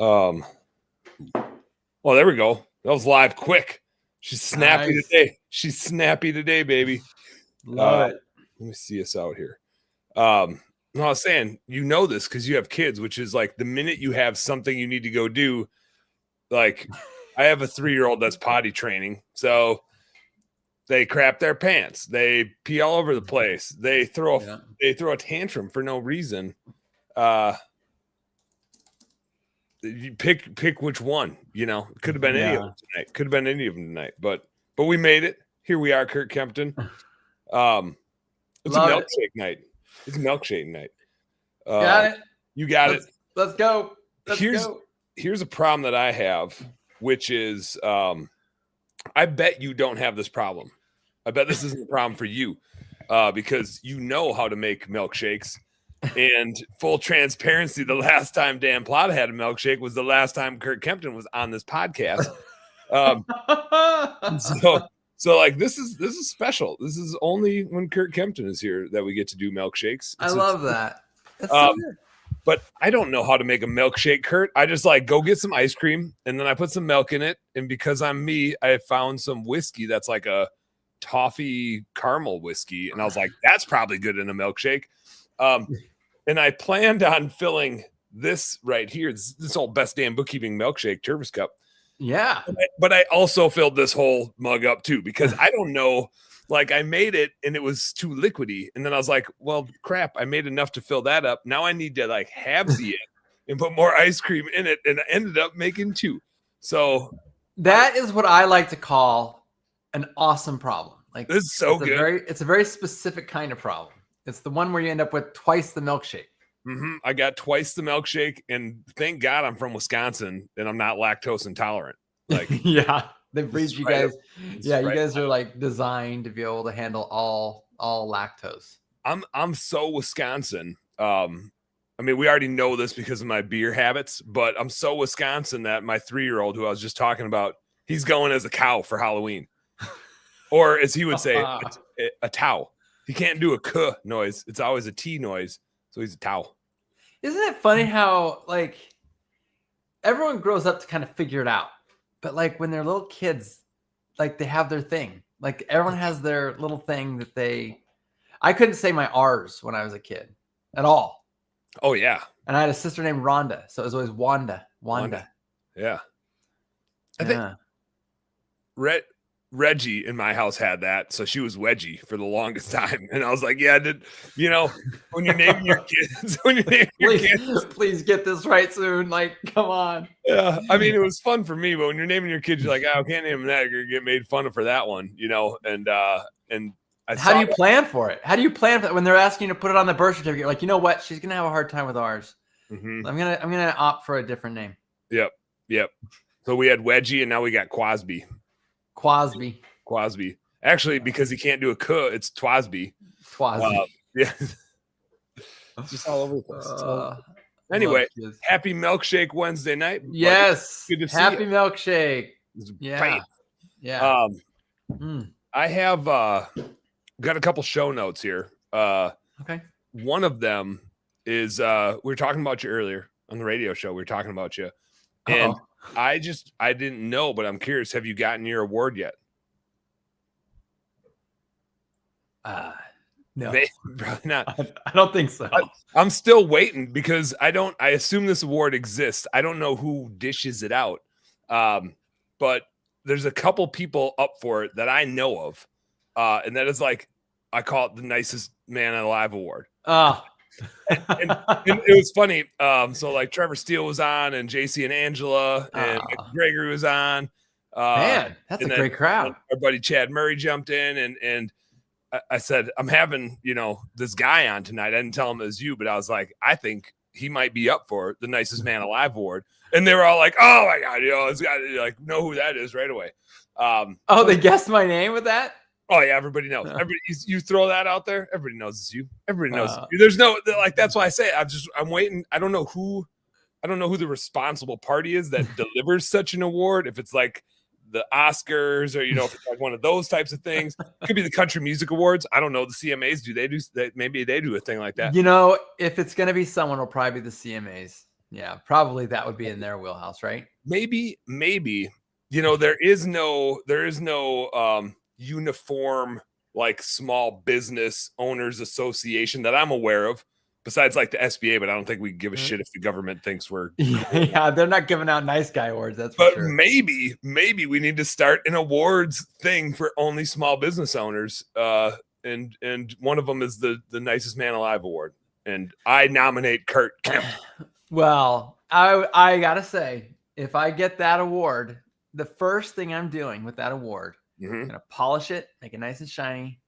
Well, there we go. That was live quick. She's snappy today. She's snappy today, baby. Love it. Let me see us out here. I was saying, you know this because you have kids, which is like the minute you have something you need to go do, like I have a 3-year-old that's potty training. So they crap their pants. They pee all over the place. They throw a tantrum for no reason. You pick which one, you know. Could have been any of them tonight. Could have been any of them tonight. But we made it. Here we are, Curt Kempton. It's a milkshake night. It's a milkshake night. Got it. You got it. Let's go. Here's a problem that I have, which is I bet you don't have this problem. I bet this isn't a problem for you because you know how to make milkshakes. And full transparency, the last time Dan Plata had a milkshake was the last time Curt Kempton was on this podcast. So like this is special. This is only when Curt Kempton is here that we get to do milkshakes. I love that. That's so good. But I don't know how to make a milkshake, Curt. I just like go get some ice cream and then I put some milk in it. And because I'm me, I found some whiskey that's like a toffee caramel whiskey. And I was like, that's probably good in a milkshake. And I planned on filling this right here, this old Best Damn Bookkeeping milkshake Jervis cup. Yeah. But I also filled this whole mug up too, because I don't know, like I made it and it was too liquidy. And then I was like, well, crap, I made enough to fill that up. Now I need to like halvesy it and put more ice cream in it. And I ended up making 2. So that is what I like to call an awesome problem. Like this is so good. It's a very specific kind of problem. It's the one where you end up with twice the milkshake. Mm-hmm. I got twice the milkshake, and thank God I'm from Wisconsin and I'm not lactose intolerant. Like, yeah, they breed you guys. Yeah, you guys are like designed to be able to handle all lactose. I'm so Wisconsin. I mean, we already know this because of my beer habits, but I'm so Wisconsin that my 3-year-old, who I was just talking about, he's going as a cow for Halloween, or as he would say, a tow. He can't do a k noise. It's always a T noise. So he's a towel. Isn't it funny how like everyone grows up to kind of figure it out, but like when they're little kids, like they have their thing. Like everyone has their little thing that I couldn't say my R's when I was a kid at all. Oh yeah. And I had a sister named Rhonda, so it was always Wanda. Yeah. I think Reggie in my house had that, so she was Wedgie for the longest time, and I was like, "Yeah, when you're naming your kids, please get this right soon." Like, come on. Yeah, I mean, it was fun for me, but when you're naming your kids, you're like, "Oh, I can't name them that. You're gonna get made fun of for that one," you know. And how do you plan for it? How do you plan for it when they're asking you to put it on the birth certificate? Like, you know what? She's gonna have a hard time with ours. Mm-hmm. I'm gonna opt for a different name. Yep. So we had Wedgie, and now we got Quasby. Actually, because he can't do a k, it's Twasby. Yeah. Just all over the place. Anyway, happy Milkshake Wednesday night. Yes. Good to see happy you. Milkshake. Yeah. Yeah. I have got a couple show notes here. Okay. One of them is we were talking about you earlier on the radio show. We were talking about you. And I didn't know, but I'm curious. Have you gotten your award yet? No, probably not. I don't think so. I'm still waiting because I assume this award exists. I don't know who dishes it out. But there's a couple people up for it that I know of. And that is like, I call it the nicest man alive award. And it was funny. So like Trevor Steele was on, and JC and Angela, and Gregory was on. Man, that's a great crowd. Our buddy Chad Murray jumped in, and I said, I'm having this guy on tonight. I didn't tell him it was you, but I was like, I think he might be up for the nicest man alive award. And they were all like, oh my God, it's got to like know who that is right away. They guessed my name with that. Oh yeah, everybody knows. Everybody, you throw that out there, everybody knows it's you. Everybody knows it's you. There's no like. That's why I say I'm waiting. I don't know who the responsible party is that delivers such an award. If it's like the Oscars, or if it's like one of those types of things, it could be the Country Music Awards. I don't know. The CMAs maybe they do a thing like that. If it's gonna be someone, it'll probably be the CMAs. Yeah, probably that would be in their wheelhouse, right? Maybe, there is no uniform like small business owners association that I'm aware of, besides like the SBA, but I don't think we give a shit if the government thinks we're Yeah, they're not giving out nice guy awards, that's for but sure. maybe we need to start an awards thing for only small business owners. And one of them is the nicest man alive award. And I nominate Curt Kempton. Well, I gotta say, if I get that award, the first thing I'm doing with that award, I'm gonna polish it, make it nice and shiny.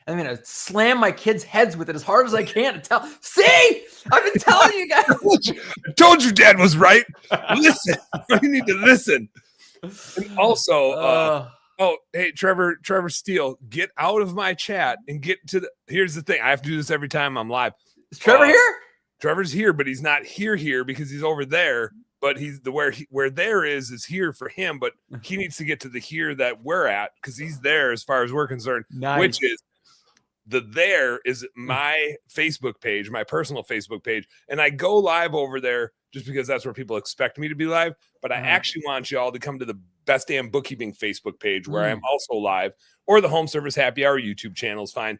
I'm gonna slam my kids' heads with it as hard as I can to tell. See, I've been telling you guys. I told you Dad was right. Listen, you need to listen. And also, hey, Trevor Steele, get out of my chat and get to the. Here's the thing: I have to do this every time I'm live. Is Trevor here? Trevor's here, but he's not here because he's over there. But he's where there is here for him. But he needs to get to the here that we're at because he's there as far as we're concerned. Nice. Which is there is my Facebook page, my personal Facebook page, and I go live over there just because that's where people expect me to be live. But I actually want you all to come to the Best Damn Bookkeeping Facebook page where I'm also live, or the Home Service Happy Hour YouTube channel is fine,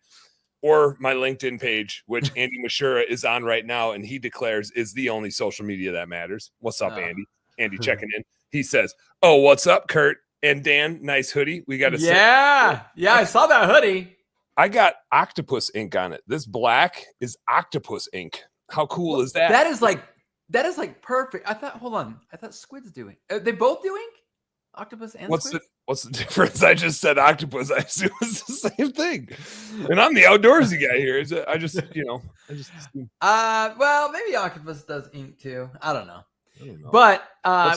or my LinkedIn page, which Andy Mashura is on right now, and he declares is the only social media that matters. What's up, Andy? Andy checking in. He says, "Oh, what's up, Curt and Dan? Nice hoodie. We got a yeah. I saw that hoodie. I got octopus ink on it. This black is octopus ink. How cool is that? That is like perfect. I thought squids do ink. They both do ink? Octopus and squid? What's the difference? I just said octopus. I assume it's the same thing. And I'm the outdoorsy guy here. I just assume. Well, maybe octopus does ink too. I don't know. But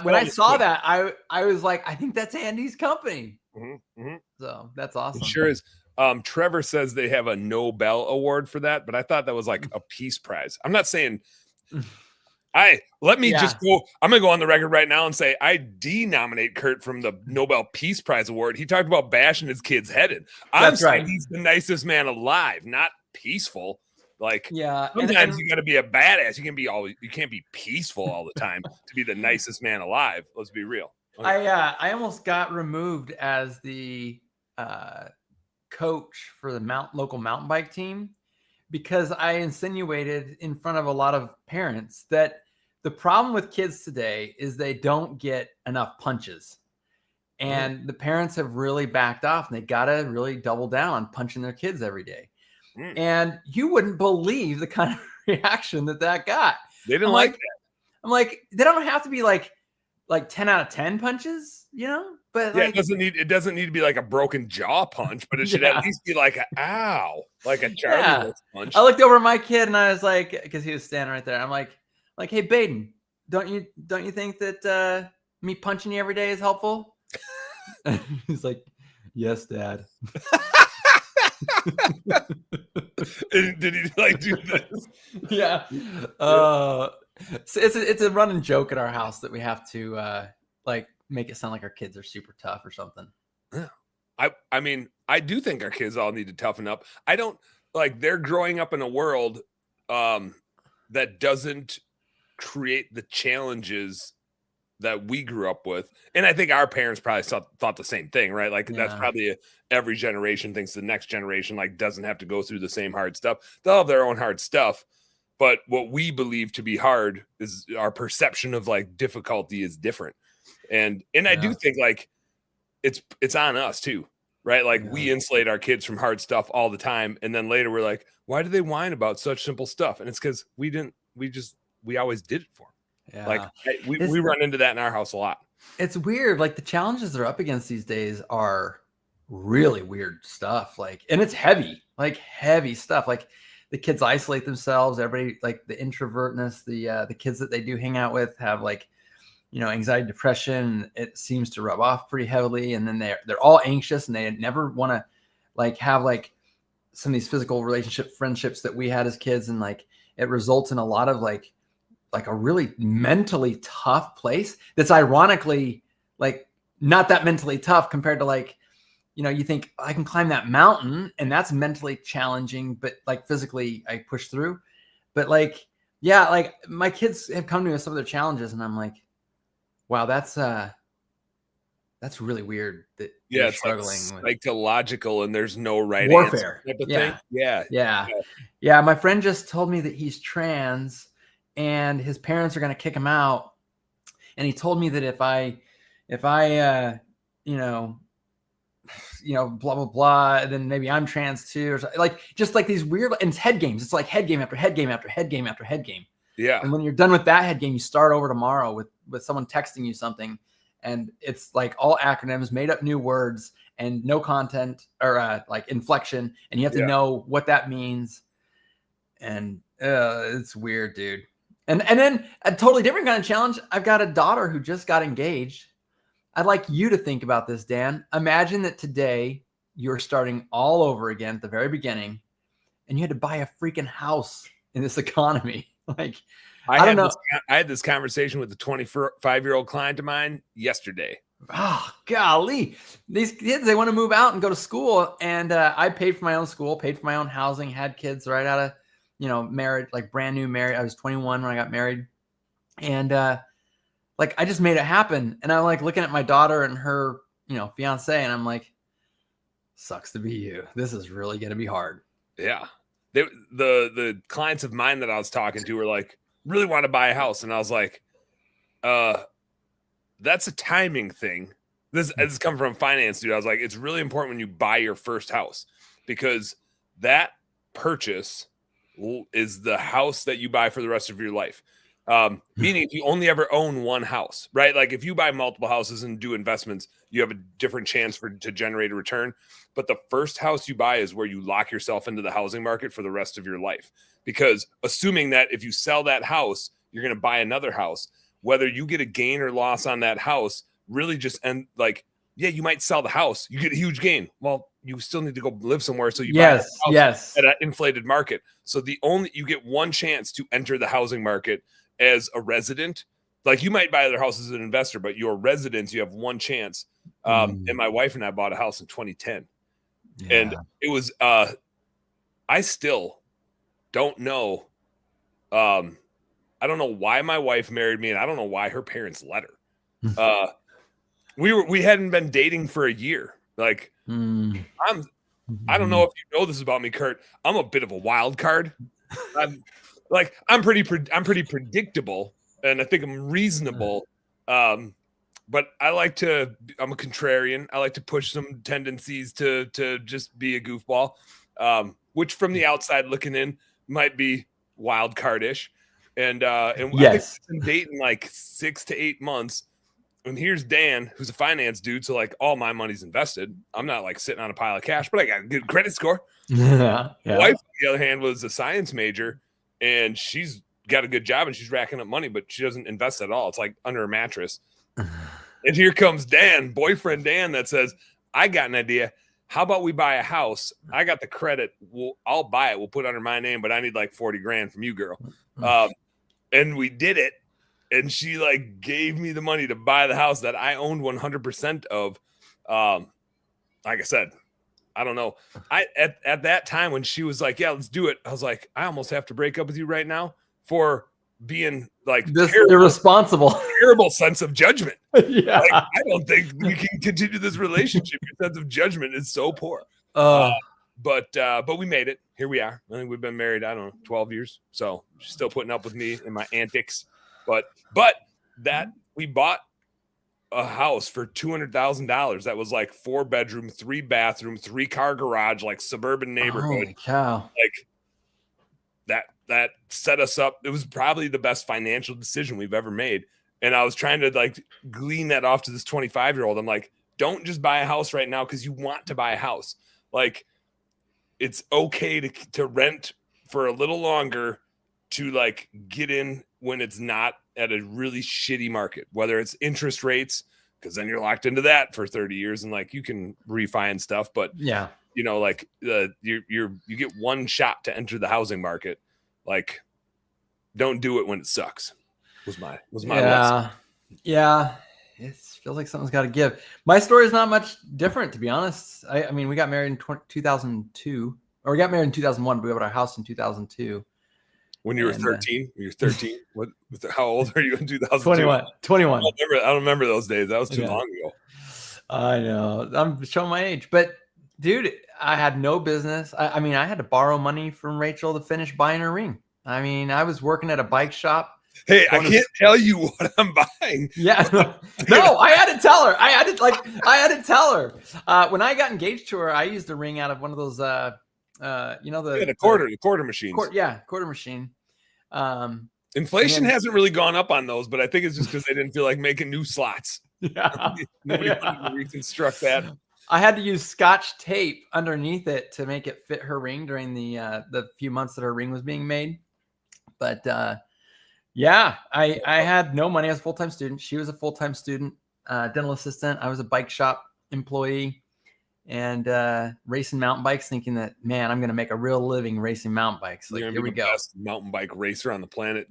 when I saw that, I was like, I think that's Andy's company. So that's awesome. It sure is. Trevor says they have a Nobel Award for that, but I thought that was like a peace prize. I'm not saying just go. I'm gonna go on the record right now and say I denominate Curt from the Nobel Peace Prize Award. He talked about bashing his kid's head in. I'm saying he's the nicest man alive, not peaceful. Like sometimes you gotta be a badass. You can't be peaceful all the time to be the nicest man alive. Let's be real. Okay. I almost got removed as the coach for the local mountain bike team because I insinuated in front of a lot of parents that the problem with kids today is they don't get enough punches. And the parents have really backed off and they got to really double down on punching their kids every day. And you wouldn't believe the kind of reaction that got. They didn't like that. I'm like, they don't have to be like 10 out of 10 punches, But it doesn't need to be like a broken jaw punch, but it should at least be like ow, like a Charlie punch. I looked over at my kid and I was like, because he was standing right there. I'm like, hey Baden, don't you think that me punching you every day is helpful? He's like, yes, Dad. Did he like do this? Yeah. It's a running joke at our house that we have to make it sound like our kids are super tough or something. Yeah. I mean, I do think our kids all need to toughen up. I don't they're growing up in a world that doesn't create the challenges that we grew up with. And I think our parents probably thought the same thing, right? Like that's probably every generation thinks the next generation doesn't have to go through the same hard stuff. They'll have their own hard stuff. But what we believe to be hard is our perception of difficulty is different. And I do think it's on us too, right? We insulate our kids from hard stuff all the time. And then later we're like, why do they whine about such simple stuff? And it's because we always did it for them. Yeah. We run into that in our house a lot. It's weird. The challenges they're up against these days are really weird stuff. And it's heavy stuff. The kids isolate themselves. Everybody, the introvertness, the kids that they do hang out with have anxiety, depression. It seems to rub off pretty heavily. And then they're all anxious and they never want to have some of these physical friendships that we had as kids. And it results in a lot of a really mentally tough place that's ironically not that mentally tough compared to you think I can climb that mountain and that's mentally challenging, but physically I push through. But Yeah, like my kids have come to me with some of their challenges, and I'm like, wow, that's really weird that Yeah, you're it's like struggling with psychological and there's no right answer warfare. type of thing. Yeah. Yeah. Yeah. Yeah. My friend just told me that he's trans and his parents are going to kick him out. And he told me that if I, you know, blah, blah, blah, then maybe I'm trans too. Or like, just like these weird, and it's head games. It's like head game after head game after head game after head game. Yeah. And when you're done with that head game, you start over tomorrow with someone texting you something. And it's like all acronyms, made up new words, and no content or like inflection. And you have to know what that means. And it's weird, dude. And then a totally different kind of challenge. I've got a daughter who just got engaged. I'd like you to think about this, Dan. Imagine that today you're starting all over again at the very beginning, and you had to buy a freaking house in this economy. Like, I don't know. I had this conversation with a 25-year-old client of mine yesterday. Oh, golly. These kids, they want to move out and go to school. And I paid for my own school, paid for my own housing, had kids right out of, married, like brand new married. I was 21 when I got married. And like, I just made it happen. And I'm like looking at my daughter and her, fiance, and I'm like, sucks to be you. This is really going to be hard. Yeah. The clients of mine that I was talking to were like, really want to buy a house. And I was like, that's a timing thing. This is coming from finance, dude. I was like, it's really important when you buy your first house, because that purchase is the house that you buy for the rest of your life. Meaning if you only ever own one house, right? Like if you buy multiple houses and do investments, you have a different chance to generate a return. But the first house you buy is where you lock yourself into the housing market for the rest of your life. Because assuming that if you sell that house, you're going to buy another house, whether you get a gain or loss on that house really just you might sell the house, you get a huge gain. Well, you still need to go live somewhere. So you buy a house at an inflated market. So you get one chance to enter the housing market as a resident. Like you might buy other houses as an investor, but your residence, you have one chance. And my wife and I bought a house in 2010. Yeah. And it was, I still don't know. I don't know why my wife married me, and I don't know why her parents let her. We hadn't been dating for a year. Like I don't know if you know this about me, Curt. I'm a bit of a wild card. I'm pretty predictable, and I think I'm reasonable. But I'm a contrarian. I like to push some tendencies to just be a goofball, which from the outside looking in might be wild cardish. And yes. I think we've been dating like 6 to 8 months. And here's Dan, who's a finance dude. So like all my money's invested. I'm not like sitting on a pile of cash, but I got a good credit score. Yeah. My wife, on the other hand, was a science major, and she's got a good job and she's racking up money, but she doesn't invest at all. It's like under a mattress. And here comes Dan, boyfriend Dan, that says, I got an idea. How about we buy a house? I got the credit. I'll buy it. We'll put it under my name, but I need like 40 grand from you, girl. And we did it. And she like gave me the money to buy the house that I owned 100% of. Like I said, I don't know. At that time when she was like, yeah, let's do it. I was like, I almost have to break up with you right now for being like this irresponsible, terrible sense of judgment. Yeah. Like, I don't think we can continue this relationship. Your sense of judgment is so poor. But we made it. Here we are. I think we've been married, I don't know, 12 years. So she's still putting up with me and my antics. But that we bought a house for $200,000 that was like 4-bedroom, 3-bathroom, 3-car garage, like suburban neighborhood. Holy cow. Like that set us up. It was probably the best financial decision we've ever made. And I was trying to like glean that off to this 25-year-old. I'm like, don't just buy a house right now because you want to buy a house. Like, it's okay to rent for a little longer, to like get in when it's not at a really shitty market, whether it's interest rates, because then you're locked into that for 30 years and like you can refi and stuff. But yeah, like you get one shot to enter the housing market. Like, don't do it when it sucks. Was my lesson. Yeah. It feels like something's got to give. My story is not much different, to be honest. I mean, we got married in 2002, or we got married in 2001, but we bought our house in 2002. When you were 13? You're 13? How old are you in 2002? 21. I don't remember those days. That was too long ago. I know. I'm showing my age. But, dude, I had no business. I mean, I had to borrow money from Rachel to finish buying her ring. I mean, I was working at a bike shop. Hey, I can't tell you what I'm buying. Yeah. No, I had to tell her. I had to tell her. When I got engaged to her, I used a ring out of one of those, the quarter machines. Quarter machine. Inflation hasn't really gone up on those, but I think it's just because they didn't feel like making new slots. Yeah. Nobody wanted to reconstruct that. I had to use Scotch tape underneath it to make it fit her ring during the few months that her ring was being made. But yeah, I had no money. I was a full-time student. She was a full-time student, dental assistant. I was a bike shop employee and racing mountain bikes, thinking that, man, I'm going to make a real living racing mountain bikes. Like, here we go. Best mountain bike racer on the planet,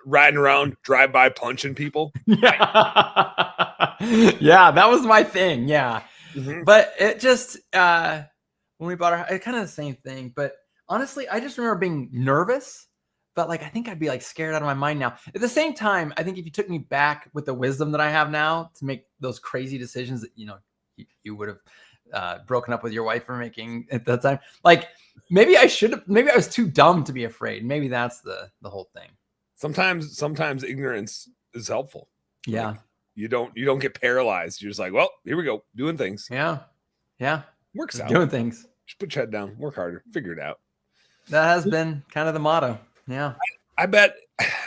riding around, drive-by punching people. Yeah. Yeah, that was my thing. Yeah. Mm-hmm. But it just, when we bought her, it kind of the same thing. But honestly, I just remember being nervous. But like, I think I'd be like scared out of my mind now. At the same time, I think if you took me back with the wisdom that I have now to make those crazy decisions that, you would have broken up with your wife for making at that time, like maybe I was too dumb to be afraid. Maybe that's the whole thing. Sometimes ignorance is helpful. Yeah. Like, you don't get paralyzed. You're just like, well, here we go, doing things. Yeah. Yeah. Works out. Doing things. Just put your head down, work harder, figure it out. That has been kind of the motto. Yeah. I bet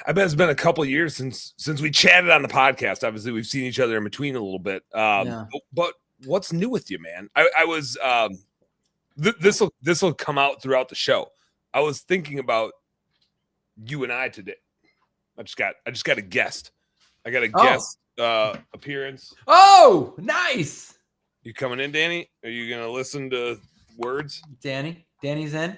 it's been a couple of years since we chatted on the podcast. Obviously, we've seen each other in between a little bit. But what's new with you, man? I was this will come out throughout the show. I was thinking about you and I today. I just got a guest. I got a guest appearance. Oh, nice. You coming in, Danny? Are you gonna listen to words? Danny's in.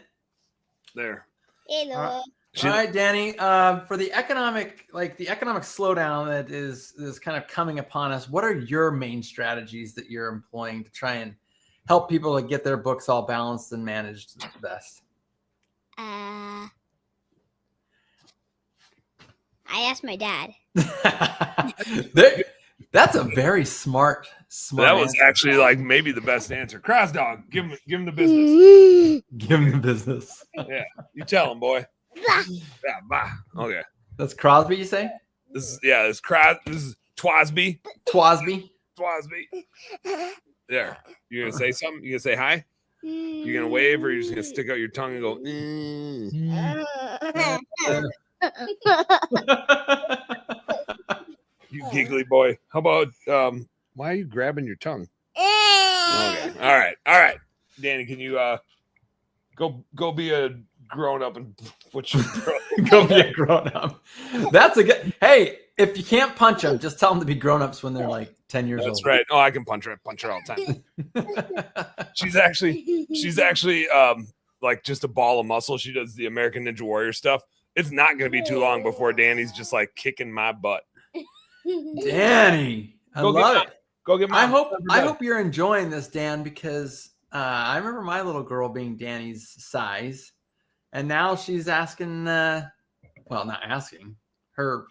There. Hello. All right, Danny. For the economic slowdown that is kind of coming upon us, what are your main strategies that you're employing to try and help people to get their books all balanced and managed the best? I asked my dad. That's a very smart. That was actually like maybe the best answer. Cross dog, give him the business. Give him the business. Yeah, you tell him, boy. Yeah, bah. Okay. That's Crosby, you say? This is Twasby. Twasby. There. You gonna say something? You gonna say hi? You gonna wave, or you just gonna stick out your tongue and go? You giggly boy. How about why are you grabbing your tongue? Okay. All right. Danny, can you go be a grown up and put your go be a grown up? That's a good. Hey, if you can't punch them, just tell them to be grown ups when they're like 10 years old. That's right. Oh, I can punch her all the time. She's actually like just a ball of muscle. She does the American Ninja Warrior stuff. It's not going to be too long before Danny's just like kicking my butt. Danny, I love it. Go get my. I hope you're enjoying this, Dan, because I remember my little girl being Danny's size, and now she's asking. Not asking. Her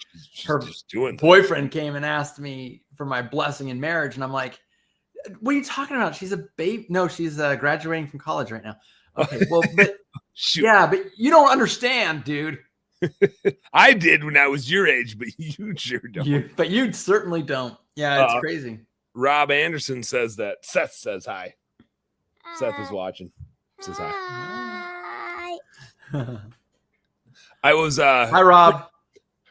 boyfriend came and asked me for my blessing in marriage, and I'm like, "What are you talking about? She's a babe. No, she's graduating from college right now." Okay, well, but yeah, but you don't understand, dude. I did when I was your age, but you sure don't. But you certainly don't. Yeah, it's crazy. Rob Anderson says that. Seth says hi. Seth is watching. Says hi. Hi. Hi, Rob.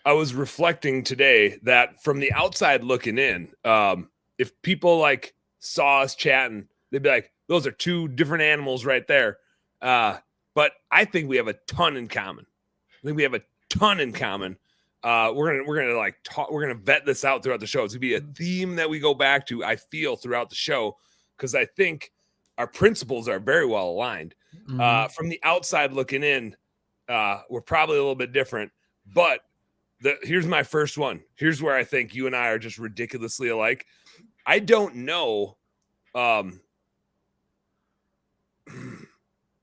I was reflecting today that from the outside looking in, if people like saw us chatting, they'd be like, "Those are two different animals right there." But I think we have a ton in common. We're gonna vet this out throughout the show. It's gonna be a theme that we go back to, I feel, throughout the show, because I think our principles are very well aligned. Mm-hmm. From the outside looking in, we're probably a little bit different, but here's my first one. Here's where I think you and I are just ridiculously alike. I don't know.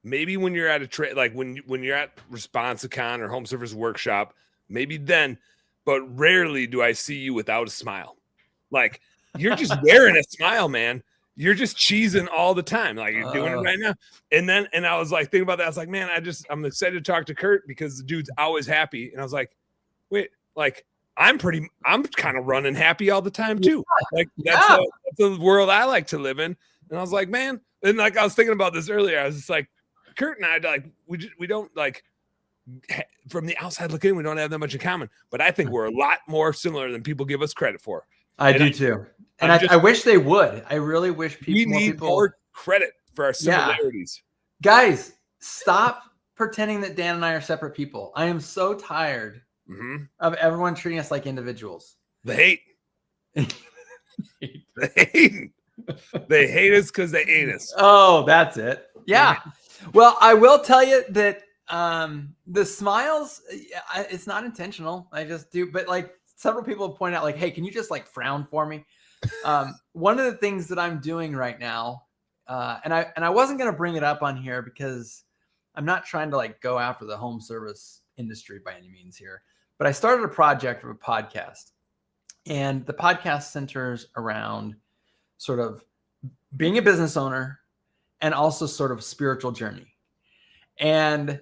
maybe when you're at a trade, like when you're at Responsicon or Home Service Workshop, maybe then, but rarely do I see you without a smile. Like you're just wearing a smile, man. You're just cheesing all the time. Like you're doing it right now. And I was like, thinking about that. I was like, man, I'm excited to talk to Curt because the dude's always happy. And I was like, wait, like I'm kind of running happy all the time too. Like that's the world I like to live in. And I was like, man, and like I was thinking about this earlier. I was just like, Curt and I, like, we don't like from the outside looking in, we don't have that much in common, but I think we're a lot more similar than people give us credit for. I do too. And I wish they would. I really wish people more credit for our similarities. Yeah. Guys, stop pretending that Dan and I are separate people. I am so tired of everyone treating us like individuals. The hate. They hate us because they hate us. Oh, that's it. Yeah. Well, I will tell you that the smiles, it's not intentional. I just do. But like several people have pointed out, like, hey, can you just like frown for me? One of the things that I'm doing right now, and I wasn't going to bring it up on here because I'm not trying to like go after the home service industry by any means here, but I started a project of a podcast, and the podcast centers around sort of being a business owner and also sort of spiritual journey. And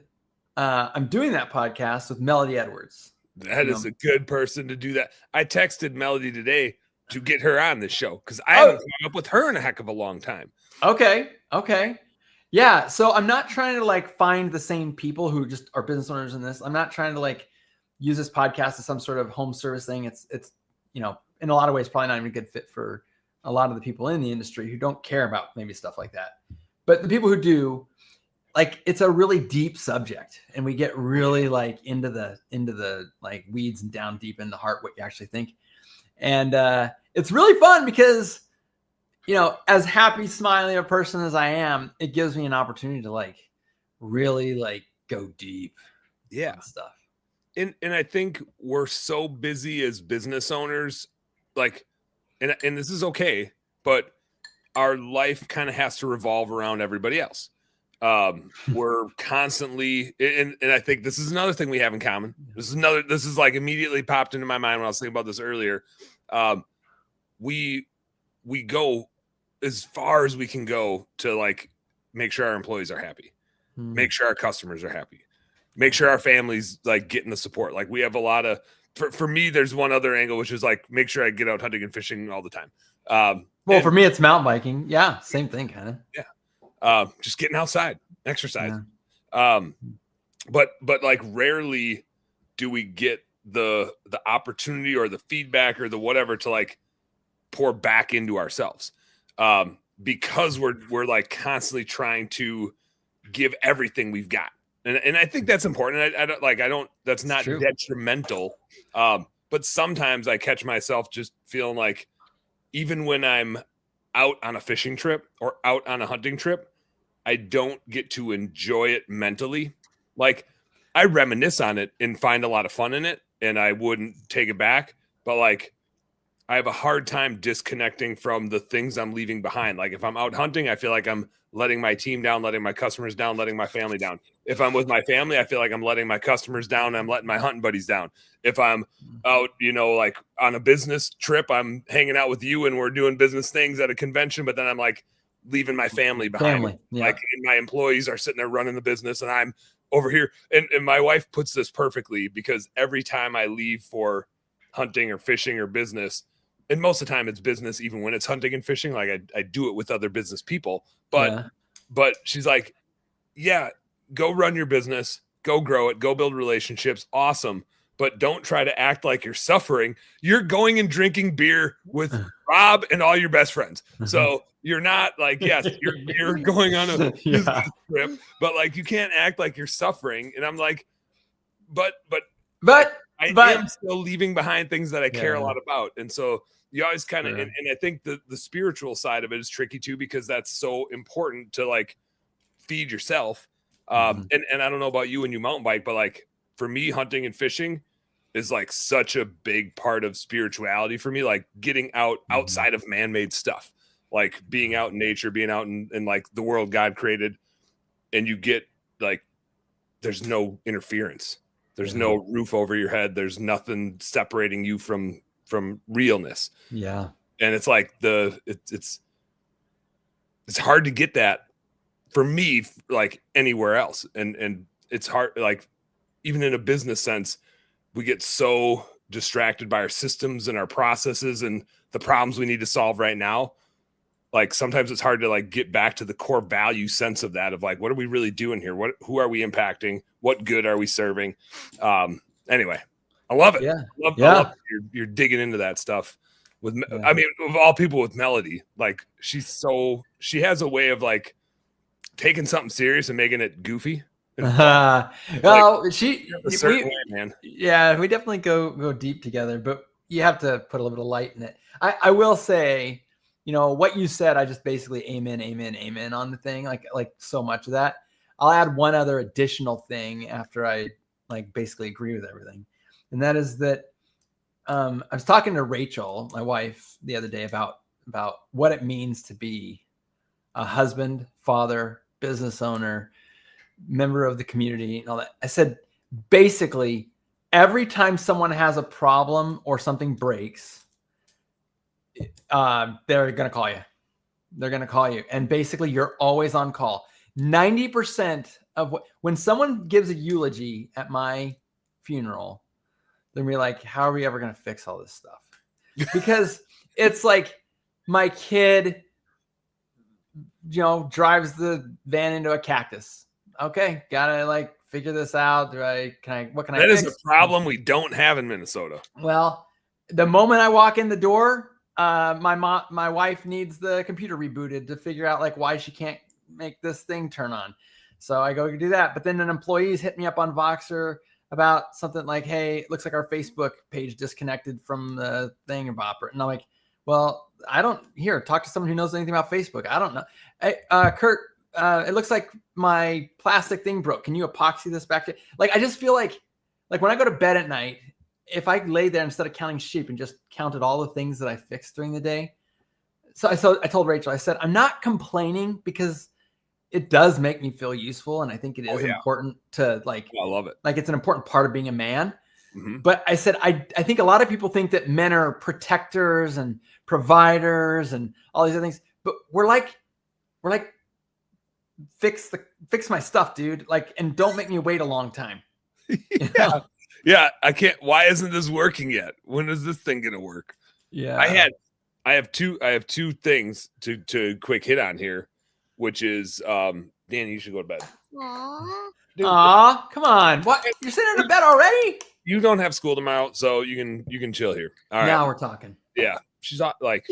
I'm doing that podcast with Melody Edwards. That is a good person to do that. I texted Melody today to get her on this show because I haven't come up with her in a heck of a long time. Okay. Yeah. So I'm not trying to like find the same people who just are business owners in this. I'm not trying to like use this podcast as some sort of home service thing. It's in a lot of ways probably not even a good fit for a lot of the people in the industry who don't care about maybe stuff like that. But the people who do, like, it's a really deep subject, and we get really like into the like weeds and down deep in the heart, what you actually think. And it's really fun because, as happy, smiling a person as I am, it gives me an opportunity to like really like go deep. Yeah. And stuff. And I think we're so busy as business owners, like, and this is okay, but our life kind of has to revolve around everybody else. We're constantly, and I think this is another thing we have in common. This is like immediately popped into my mind when I was thinking about this earlier. We go as far as we can go to like make sure our employees are happy, make sure our customers are happy, make sure our families like getting the support. Like we have a lot of, for me, there's one other angle, which is like, make sure I get out hunting and fishing all the time. Well, for me, it's mountain biking. Yeah. Same thing. Kind of. Yeah. Just getting outside, exercise. Yeah. But like rarely do we get the opportunity or the feedback or the whatever to like pour back into ourselves. Because we're like constantly trying to give everything we've got. And I think that's important. That's not detrimental. But sometimes I catch myself just feeling like even when I'm out on a fishing trip or out on a hunting trip, I don't get to enjoy it mentally. Like I reminisce on it and find a lot of fun in it, and I wouldn't take it back. But like I have a hard time disconnecting from the things I'm leaving behind. Like if I'm out hunting, I feel like I'm letting my team down, letting my customers down, letting my family down. If I'm with my family, I feel like I'm letting my customers down. I'm letting my hunting buddies down. If I'm out, like on a business trip, I'm hanging out with you and we're doing business things at a convention, but then I'm like leaving my family behind. Like my employees are sitting there running the business and I'm over here. And my wife puts this perfectly because every time I leave for hunting or fishing or business, and most of the time it's business, even when it's hunting and fishing, like I do it with other business people, but she's like, yeah, go run your business, go grow it, go build relationships. Awesome. But don't try to act like you're suffering. You're going and drinking beer with Rob and all your best friends. So you're not like, yes, you're going on a business trip, but like, you can't act like you're suffering. And I'm like, but I am still leaving behind things that I care a lot about. And so you always kind of, and I think the spiritual side of it is tricky too, because that's so important to like feed yourself. And I don't know about you when you mountain bike, but like for me, hunting and fishing is like such a big part of spirituality for me, like getting out outside of man-made stuff, like being out in nature, being out in like the world God created. and you get like, there's no interference. There's no roof over your head. There's nothing separating you from realness. Yeah. And it's like it's hard to get that for me, like anywhere else. And it's hard, like even in a business sense, we get so distracted by our systems and our processes and the problems we need to solve right now. Like sometimes it's hard to like get back to the core value sense of that, of like, what are we really doing here? Who are we impacting? What good are we serving? Anyway, I love it. Yeah. I love you're digging into that stuff with, I mean, of all people, with Melody, like she has a way of like taking something serious and making it goofy. Well, way, man. Yeah, we definitely go deep together, but you have to put a little bit of light in it. I will say, you know, what you said, I just basically amen on the thing, like so much of that. I'll add one other additional thing after I like basically agree with everything. And that is that I was talking to Rachel, my wife, the other day about what it means to be a husband, father, business owner, member of the community and all that. I said, basically, every time someone has a problem or something breaks, they're going to call you. They're going to call you. And basically, you're always on call. 90% of when someone gives a eulogy at my funeral, then we're like, how are we ever going to fix all this stuff? Because it's like my kid, you know, drives the van into a cactus. Okay, gotta like figure this out. What can I That fix? is a problem we don't have in Minnesota. Well, the moment I walk in the door, my wife needs the computer rebooted to figure out like why she can't make this thing turn on. So I go do that. But then an employee's hit me up on Voxer about something like, hey, it looks like our Facebook page disconnected from the thing about it. And I'm like, well, talk to someone who knows anything about Facebook. I don't know. Hey, Curt, it looks like my plastic thing broke. Can you epoxy this back to, like, I just feel like when I go to bed at night, if I lay there instead of counting sheep and just counted all the things that I fixed during the day. So I told Rachel, I said, I'm not complaining because it does make me feel useful. And I think it is important to like, I love it. Like it's an important part of being a man. Mm-hmm. But I said, I think a lot of people think that men are protectors and providers and all these other things, but we're like, fix my stuff, dude. Like, and don't make me wait a long time. Yeah. Yeah. I can't, why isn't this working yet? When is this thing going to work? Yeah. I have two things to quick hit on here, which is, Danny, you should go to bed. Aww. Dude, Aw, come on. What? You're sitting in bed already? you don't have school tomorrow, so you can chill here. All right. Now we're talking. Yeah. She's not like,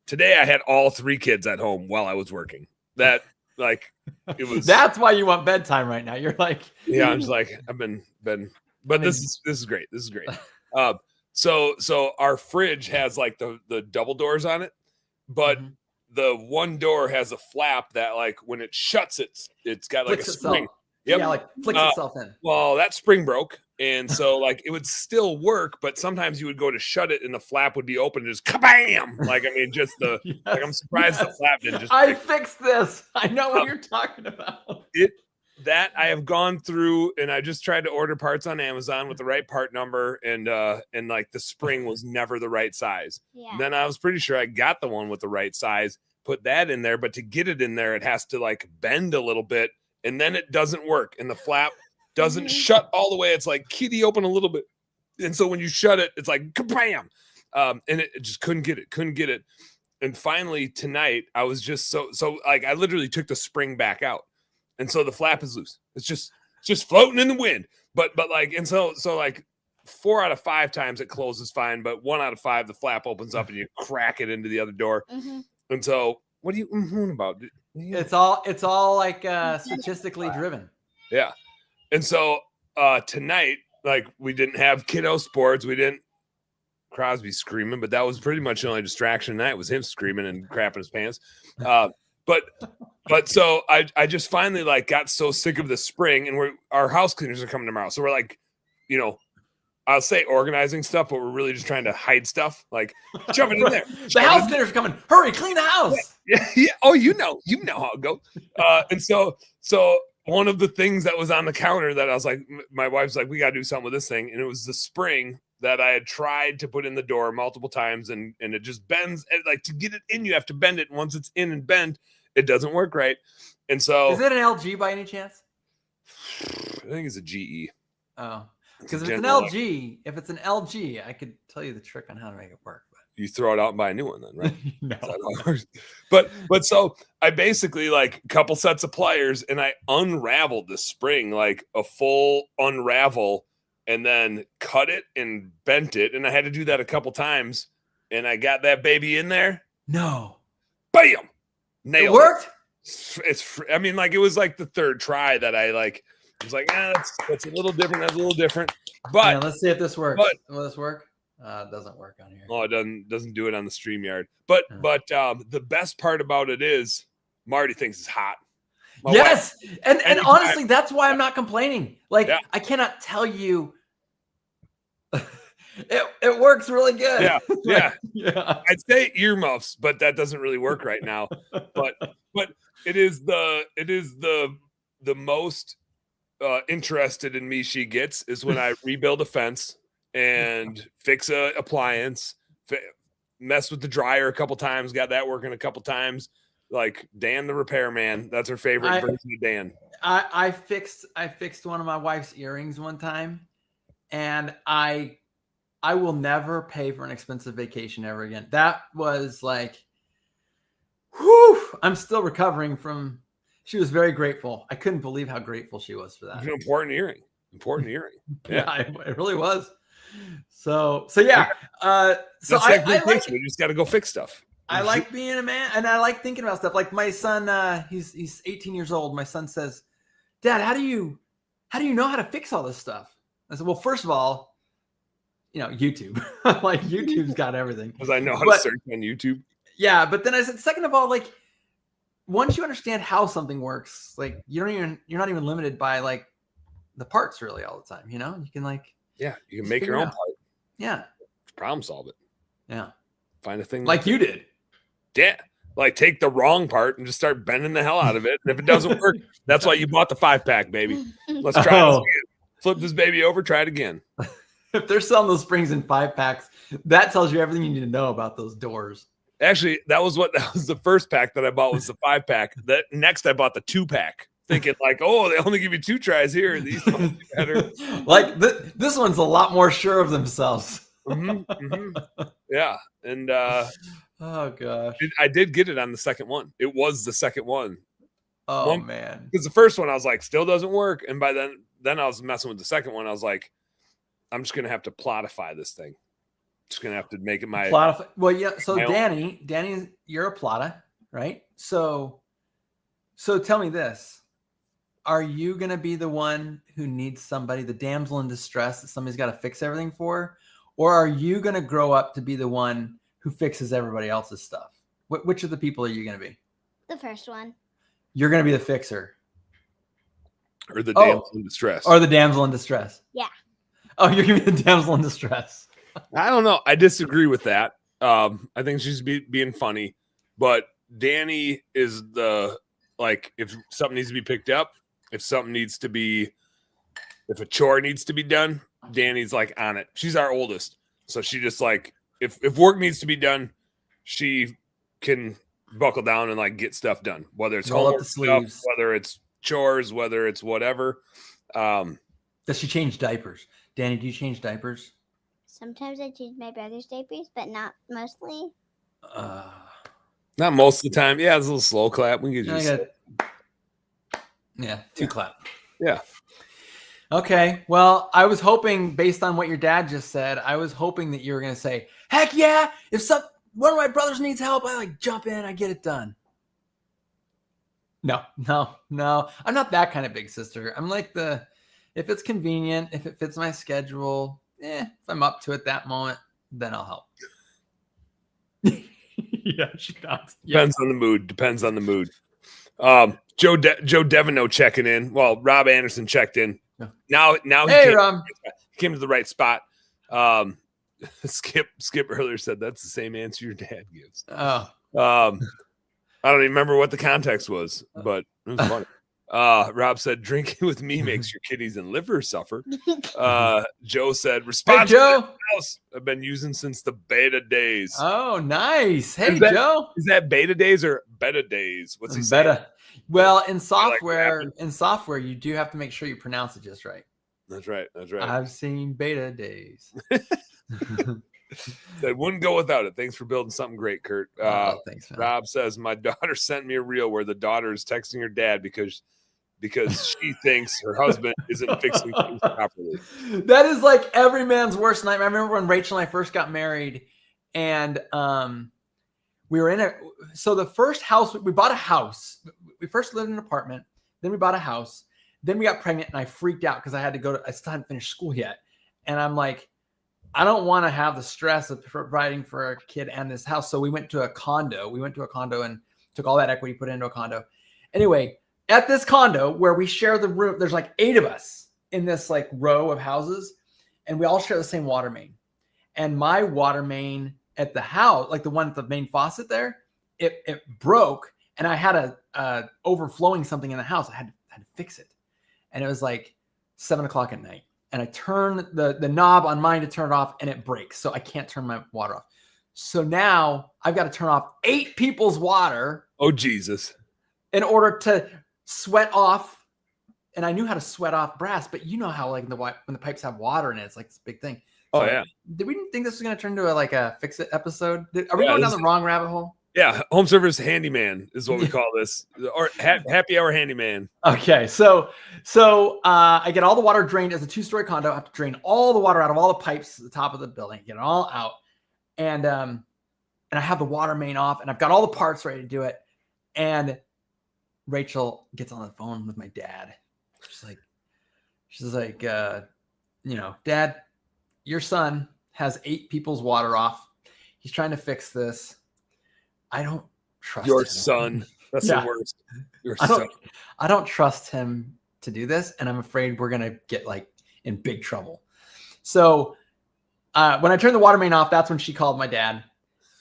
today I had all 3 kids at home while I was working. That like, it was. That's why you want bedtime right now. You're like, Yeah, I'm just like, I've been, but this is great. This is great. So our fridge has like the double doors on it, but the one door has a flap that like when it shuts, it's got like flicks a spring. itself. Yep. Yeah, like flicks itself in. Well, that spring broke. And so like it would still work, but sometimes you would go to shut it and the flap would be open and just kabam. Like, I mean, just Yes, like I'm surprised the flap didn't just I fixed this. I know what you're talking about. That I have gone through, and I just tried to order parts on Amazon with the right part number, and like the spring was never the right size. Yeah. Then I was pretty sure I got the one with the right size, put that in there, but to get it in there, it has to like bend a little bit, and then it doesn't work, and the flap doesn't shut all the way. It's like kitty open a little bit, and so when you shut it, it's like kabam, and it just couldn't get it. And finally tonight, I was just so like I literally took the spring back out. And so the flap is loose. It's just floating in the wind. But like, and so like 4 out of 5 times it closes fine, but 1 out of 5 the flap opens up and you crack it into the other door. Mm-hmm. And so, what are you about? It's all like statistically driven. Yeah. And so tonight, like we didn't have kiddo sports. We didn't Crosby screaming, but that was pretty much the only distraction tonight was him screaming and crapping his pants. But so I just finally like got so sick of the spring, and our house cleaners are coming tomorrow. So we're like, you know, I'll say organizing stuff, but we're really just trying to hide stuff, like jumping in there. The house cleaners are coming. Hurry, clean the house. Yeah. Oh, you know how it goes. And so one of the things that was on the counter that I was like, my wife's like, we got to do something with this thing. And it was the spring that I had tried to put in the door multiple times, and it just bends. And like, to get it in, you have to bend it. And once it's in and bent, it doesn't work right. And so, is it an LG by any chance? I think it's a GE. Oh, because if it's an LG, I could tell you the trick on how to make it work. But you throw it out and buy a new one then, right? No. But so I basically like a couple sets of pliers, and I unraveled the spring, like a full unravel, and then cut it and bent it. And I had to do that a couple times, and I got that baby in there. No. Bam! Nailed it. Worked? It's I mean, like, it was like the third try that I like. I was like, that's a little different. That's a little different. But yeah, let's see if this works. Will this work? It doesn't work on here. Oh, it doesn't do it on the StreamYard. But the best part about it is Marty thinks it's hot. Yes, and honestly, that's why I'm not complaining. Like, I cannot tell you. It works really good. Yeah. I'd say earmuffs, but that doesn't really work right now. But it is the most interested in me she gets is when I rebuild a fence and fix a appliance, mess with the dryer a couple times, got that working a couple times. Like Dan the repairman, that's her favorite version of Dan. I fixed one of my wife's earrings one time, and I will never pay for an expensive vacation ever again. That was like, whew, I'm still recovering from. She was very grateful. I couldn't believe how grateful she was for that. It's an important earring. Yeah, it really was. So yeah. So I like we just got to go fix stuff. I like being a man, and I like thinking about stuff. Like my son, he's 18 years old. My son says, "Dad, how do you know how to fix all this stuff?" I said, "Well, first of all, YouTube. Like YouTube's got everything." Because I know how to search on YouTube. Yeah, but then I said, second of all, like, once you understand how something works, like you're not even limited by like the parts really all the time. You can you can make your own part. Yeah, problem solve it. Yeah, find a thing like you did. Yeah, like take the wrong part and just start bending the hell out of it. And if it doesn't work, that's why you bought the 5-pack, baby. Let's try this again. Flip this baby over, try it again. If they're selling those springs in 5-packs, that tells you everything you need to know about those doors. Actually, that was the first pack that I bought was the 5-pack. That next I bought the 2-pack, thinking like, oh, they only give you 2 tries here. These ones are better. Like this one's a lot more sure of themselves. Yeah, and oh gosh, I did get it on the second one. It was the second one. Oh man, because the first one I was like, still doesn't work, and by then I was messing with the second one. I was like, I'm just gonna have to plotify this thing. Just gonna have to make it my plotify. Well, yeah. So Danny, you're a plotta, right? So tell me this: are you gonna be the one who needs somebody, the damsel in distress that somebody's got to fix everything for, or are you gonna grow up to be the one who fixes everybody else's stuff? Which of the people are you gonna be? The first one. You're gonna be the fixer, or the damsel in distress, or the damsel in distress. Yeah. Oh, you're gonna be the damsel in distress. I don't know. I disagree with that. I think she's being funny, but Danny is if something needs to be picked up, if a chore needs to be done, Danny's like on it. She's our oldest. So she just like, if work needs to be done, she can buckle down and like get stuff done, whether it's roll up the stuff, sleeves, whether it's chores, whether it's whatever. Does she change diapers? Danny, do you change diapers? Sometimes I change my brother's diapers, but not mostly. Not most of the time. Yeah, it's a little slow clap. We can just 2 clap. Yeah. Okay. Well, I was hoping, based on what your dad just said, I was hoping that you were going to say, heck yeah, if one of my brothers needs help, I jump in, I get it done. No. I'm not that kind of big sister. I'm like if it's convenient, if it fits my schedule, if I'm up to it that moment, then I'll help. Yeah, she does. Depends on the mood. Joe Devino checking in. Well, Rob Anderson checked in. Now he came to the right spot. Skip earlier said that's the same answer your dad gives. Oh. I don't even remember what the context was, but it was funny. Rob said, drinking with me makes your kidneys and liver suffer. Joe said, Hey, Responsibid Joe. house I've been using since the beta days. Oh, nice. Hey, Is that- Joe. Is that beta days or beta days? What's he saying? Beta. Well, in rapping? software, you do have to make sure you pronounce it just right. That's right. That's right. I've seen beta days. Said, wouldn't go without it. Thanks for building something great, Kurt. Thanks, man. Rob says, my daughter sent me a reel where the daughter is texting her dad because she thinks her husband isn't fixing things properly. That is like every man's worst nightmare. I remember when Rachel and I first got married, and we were in it. So the first house, we bought a house. We first lived in an apartment, then we bought a house, then we got pregnant, and I freaked out because I still hadn't finished school yet. And I'm like, I don't want to have the stress of providing for a kid and this house. So we went to a condo. We went to a condo and took all that equity, put it into a condo. Anyway, at this condo where we share the room, there's like 8 of us in this like row of houses, and we all share the same water main. And my water main at the house, like the one at the main faucet there, it broke, and I had a overflowing something in the house. I had to fix it. And it was like 7:00 at night. And I turn the knob on mine to turn it off, and it breaks. So I can't turn my water off. So now I've got to turn off 8 people's water. Oh, Jesus. In order to sweat off. And I knew how to sweat off brass, but you know how like when the pipes have water in it, it's like this big thing. So Oh, yeah. Did we think this was going to turn into a fix it episode? Are we going down the wrong rabbit hole? Yeah. Home service handyman is what we call this. Or happy hour handyman. Okay. So I get all the water drained as a 2-story condo. I have to drain all the water out of all the pipes at the top of the building, get it all out. And I have the water main off, and I've got all the parts ready to do it. And Rachel gets on the phone with my dad. She's like, Dad, your son has 8 people's water off. He's trying to fix this. I don't trust Your him. son. That's the worst. Your son. I don't trust him to do this, and I'm afraid we're gonna get like in big trouble. So when I turned the water main off, that's when she called my dad.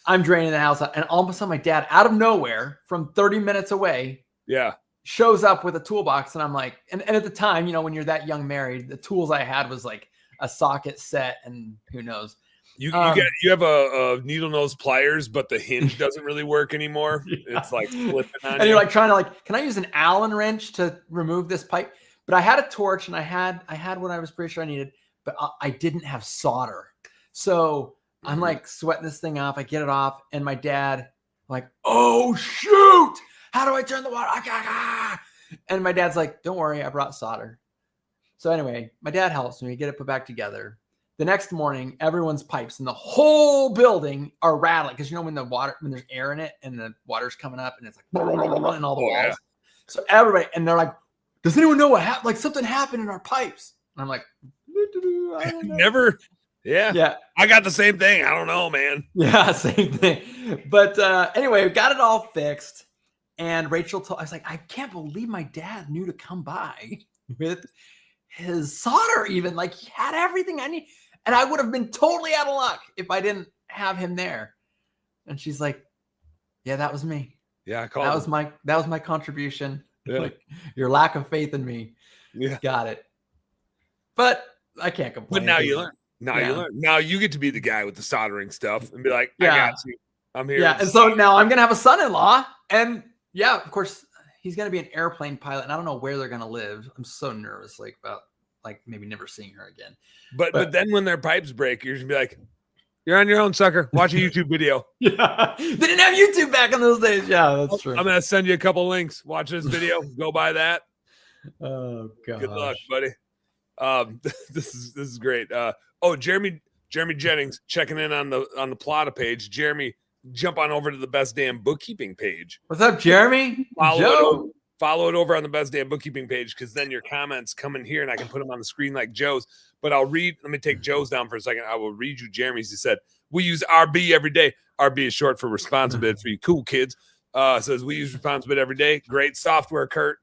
I'm draining the house, and all of a sudden my dad, out of nowhere, from 30 minutes away, shows up with a toolbox. And I'm like, and at the time, when you're that young married, the tools I had was like a socket set, and who knows. You have a needle nose pliers, but the hinge doesn't really work anymore. Yeah. It's like flipping on and you're like trying to can I use an Allen wrench to remove this pipe? But I had a torch, and I had what I was pretty sure I needed, but I didn't have solder. So I'm like sweating this thing off. I get it off, and my dad like, oh shoot, how do I turn the water? And my dad's like, don't worry, I brought solder. So anyway, my dad helps me get it put back together. The next morning, everyone's pipes in the whole building are rattling because when there's air in it and the water's coming up, and it's like blah, blah, blah, blah, in all the walls. Yeah. So everybody, and they're like, does anyone know what happened? Like something happened in our pipes. And I'm like, I don't know. Never. Yeah. I got the same thing. I don't know, man. Yeah, same thing. But anyway, we got it all fixed. And Rachel I was like, I can't believe my dad knew to come by with his solder even. Like he had everything I need. And I would have been totally out of luck if I didn't have him there. And she's like, yeah, that was me. Yeah, that was my contribution. Yeah. Like your lack of faith in me. Yeah. Got it. But I can't complain. But now you learn. You learn. Now you get to be the guy with the soldering stuff and be like, I got you. I'm here. Yeah. And so now I'm going to have a son-in-law. And yeah, of course, he's going to be an airplane pilot. And I don't know where they're going to live. I'm so nervous about maybe never seeing her again. But then when their pipes break, you're going to be like, you're on your own, sucker. Watch a YouTube video. Yeah. They didn't have YouTube back in those days. Yeah, that's true. I'm going to send you a couple links. Watch this video. Go buy that. Oh, God. Good luck, buddy. This is great. Jeremy Jennings checking in on the Plata page. Jeremy, jump on over to the Best Damn Bookkeeping page. What's up, Jeremy? Follow it over on the Best Damn Bookkeeping page, because then your comments come in here and I can put them on the screen like Joe's. But let me take Joe's down for a second. I will read you Jeremy's. He said, we use RB every day. RB is short for Responsibid for you cool kids. Says we use Responsibid every day. Great software, Kurt.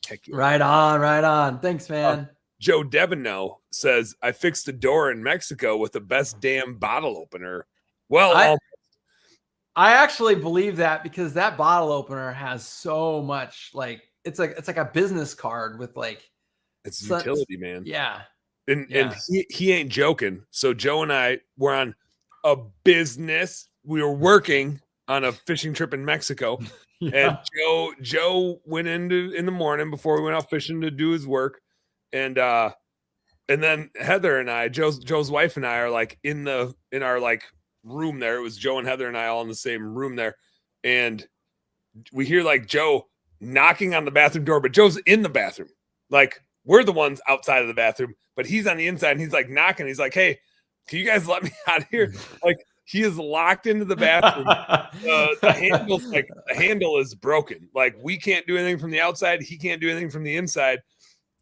Heck yeah. Right on. Thanks, man. Joe Devino says, I fixed a door in Mexico with the best damn bottle opener. Well, I actually believe that, because that bottle opener has so much it's like a business card with like it's utility, man. Yeah. And he ain't joking. So Joe and I were on a business. We were working on a fishing trip in Mexico. And Joe went in the morning before we went out fishing to do his work. And then Heather and I, Joe's wife and I are like in our like room there. It was Joe and Heather and I all in the same room there. And we hear like Joe knocking on the bathroom door, but Joe's in the bathroom. Like we're the ones outside of the bathroom, but he's on the inside and he's like knocking. He's like, "Hey, can you guys let me out of here?" Like he is locked into the bathroom. The handle is broken. Like we can't do anything from the outside. He can't do anything from the inside.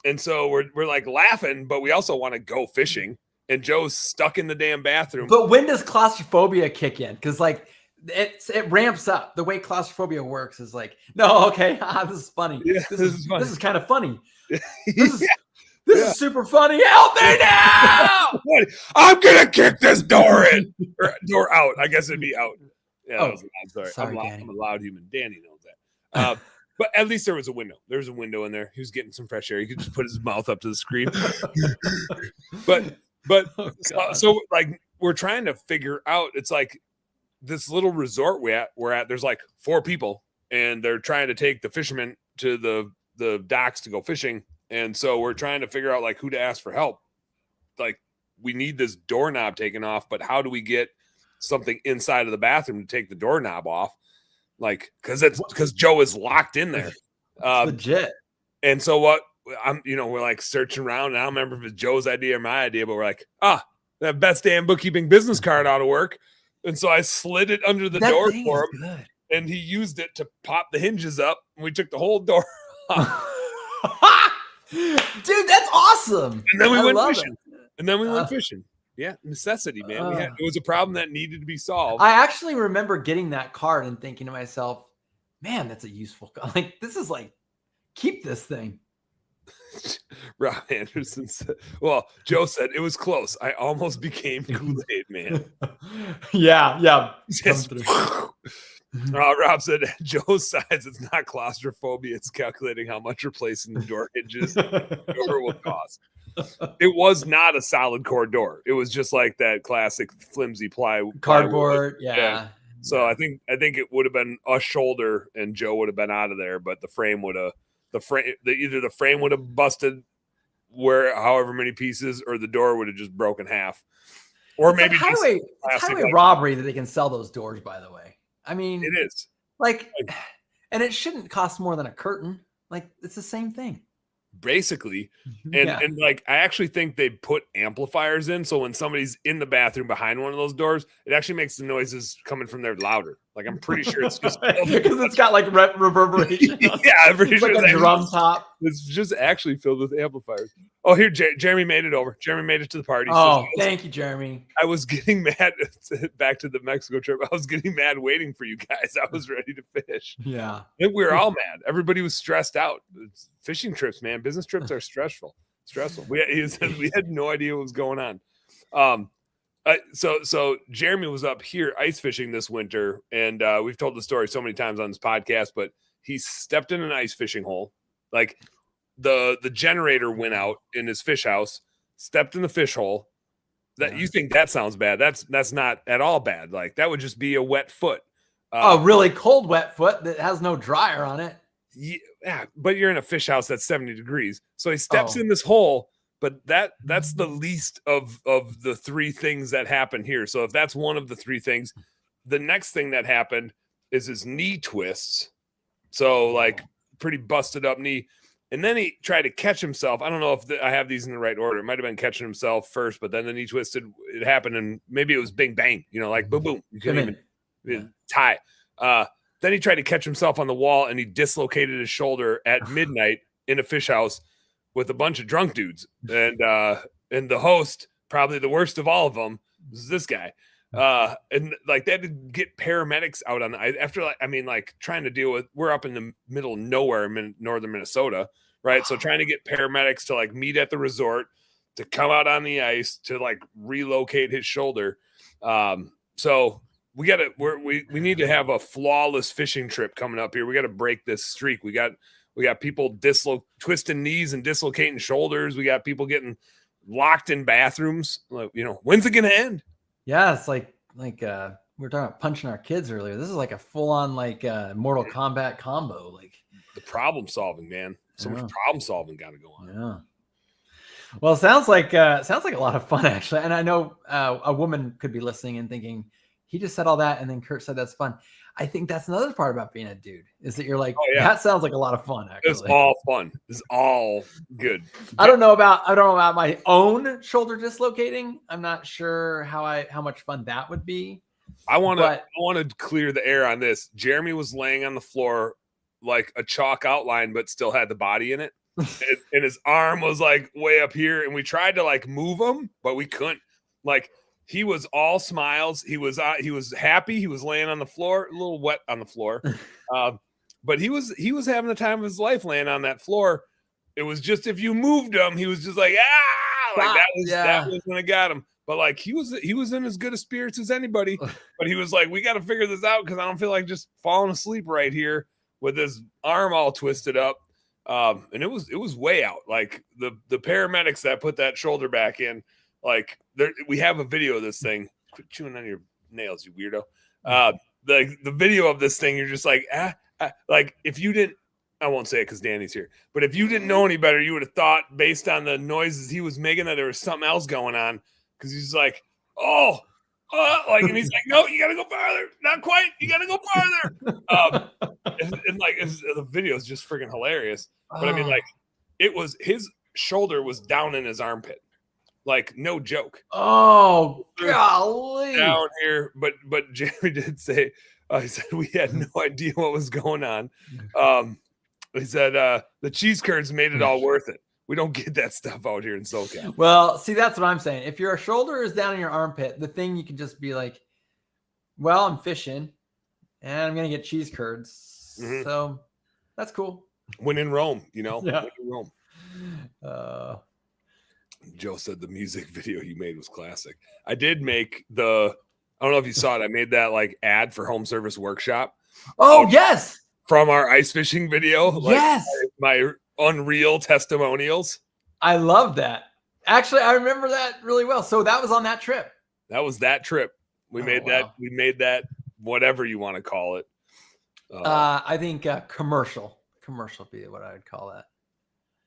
And so we're like laughing, but we also want to go fishing. And Joe's stuck in the damn bathroom. But when does claustrophobia kick in? Because like it ramps up. The way claustrophobia works is like, no, okay, this is funny. Yeah, this is funny. This is kind of funny. This is super funny. Help me now! I'm gonna kick this door in. Door out. I guess it'd be out. Yeah, I'm sorry. I'm a loud human. Danny knows that. But at least there was a window. There was a window in there. He was getting some fresh air. He could just put his mouth up to the screen. but so like we're trying to figure out. It's like this little resort we're at. There's like 4 people, and they're trying to take the fishermen to the docks to go fishing. And so we're trying to figure out like who to ask for help. Like we need this doorknob taken off, but how do we get something inside of the bathroom to take the doorknob off? Like, because Joe is locked in there. Legit. And so we're like searching around. And I don't remember if it's Joe's idea or my idea, but we're like, that best damn bookkeeping business card ought to work. And so I slid it under the door for him. Good. And he used it to pop the hinges up. And we took the whole door off. Dude, that's awesome. And then we went fishing. Yeah, necessity, man. It was a problem that needed to be solved. I actually remember getting that card and thinking to myself, man, that's a useful card. Like, this is like, keep this thing. Rob Anderson said, well, Joe said it was close. I almost became Kool-Aid man. Yeah. Rob said, Joe's size, it's not claustrophobia. It's calculating how much replacing the door hinges will cost. It was not a solid core door. It was just like that classic flimsy cardboard. Yeah. So I think it would have been a shoulder and Joe would have been out of there, but the frame would have either the frame would have busted however many pieces, or the door would have just broken half. Or it's maybe like highway robbery that they can sell those doors, by the way. I mean, it is like, and it shouldn't cost more than a curtain. Like, it's the same thing. Basically. And like I actually think they put amplifiers in, so when somebody's in the bathroom behind one of those doors, it actually makes the noises coming from there louder. Like I'm pretty sure it's just because it's got like reverberation. Yeah, I'm pretty sure like a drum top. It's just actually filled with amplifiers. Oh, here Jeremy made it over. Jeremy made it to the party. Oh, thank you, Jeremy. I was getting mad back to the Mexico trip. I was getting mad waiting for you guys. I was ready to fish. Yeah. And we were all mad. Everybody was stressed out. It's fishing trips, man. Business trips are stressful. We had no idea what was going on. So Jeremy was up here ice fishing this winter, and we've told the story so many times on this podcast, but he stepped in an ice fishing hole. Like the generator went out in his fish house, stepped in the fish hole. That you think that sounds bad. That's not at all bad. Like that would just be a wet foot. A really cold wet foot that has no dryer on it. Yeah, but you're in a fish house that's 70 degrees. So he steps in this hole, but that's the least of the 3 things that happen here. So if that's one of the 3 things, the next thing that happened is his knee twists. So like pretty busted up knee. And then he tried to catch himself. I don't know if I have these in the right order. It might have been catching himself first, but then the knee twisted. It happened, and maybe it was bing bang. Like boom boom. You couldn't even tie. Then he tried to catch himself on the wall, and he dislocated his shoulder at midnight in a fish house with a bunch of drunk dudes. And the host, probably the worst of all of them, was this guy. And like they had to get paramedics out on trying to deal with. We're up in the middle of nowhere in northern Minnesota, right? So trying to get paramedics to like meet at the resort, to come out on the ice, to like relocate his shoulder. So we need to have a flawless fishing trip coming up here. We got to break this streak. We got We got people twisting knees and dislocating shoulders. We got people getting locked in bathrooms. Like, you know, when's it gonna end? Yeah, it's like we were talking about punching our kids earlier. This is like a full-on like Mortal Kombat combo. Like the problem solving, man. So much problem solving got to go on. Yeah. Well, it sounds like a lot of fun actually. And I know a woman could be listening and thinking, he just said all that, and then Curt said that's fun. I think that's another part about being a dude is that you're like, that sounds like a lot of fun. Actually, it's all fun. It's all good. I don't know about my own shoulder dislocating. I'm not sure how much fun that would be. I want to clear the air on this. Jeremy was laying on the floor like a chalk outline, but still had the body in it. and his arm was like way up here. And we tried to like move him, but we couldn't. Like he was all smiles. He was happy. He was laying on the floor, a little wet on the floor. But he was having the time of his life laying on that floor. It was just, if you moved him, he was just like, like that was when it got him. But like he was in as good a spirits as anybody. But he was like, we got to figure this out because I don't feel like just falling asleep right here with his arm all twisted up. And it was way out. Like the paramedics that put that shoulder back in, like we have a video of this thing. Quit chewing on your nails, you weirdo. The video of this thing, you're just like, like if you didn't, I won't say it because Danny's here, but if you didn't know any better, you would have thought based on the noises he was making that there was something else going on. Because he's like, like, and he's like, no, you gotta go farther. Not quite. You gotta go farther. And like the video is just freaking hilarious. But I mean, like, it was his shoulder was down in his armpit, like no joke. Oh, golly, down here. But Jeremy did say, he said we had no idea what was going on. He said the cheese curds made it all worth it. We don't get that stuff out here in SoCal. Well, see, that's what I'm saying. If your shoulder is down in your armpit, the thing you can just be like, well, I'm fishing and I'm going to get cheese curds. Mm-hmm. So that's cool. When in Rome, you know? Yeah. When in Rome. Joe said the music video you made was classic. I did make I don't know if you saw it. I made that like ad for Home Service Workshop. Oh, yes. From our ice fishing video. Like, yes. My unreal testimonials. I love that. Actually, I remember that really well. So that was on that trip. That was that trip. We made that. We made that. Whatever you want to call it. I think commercial be what I would call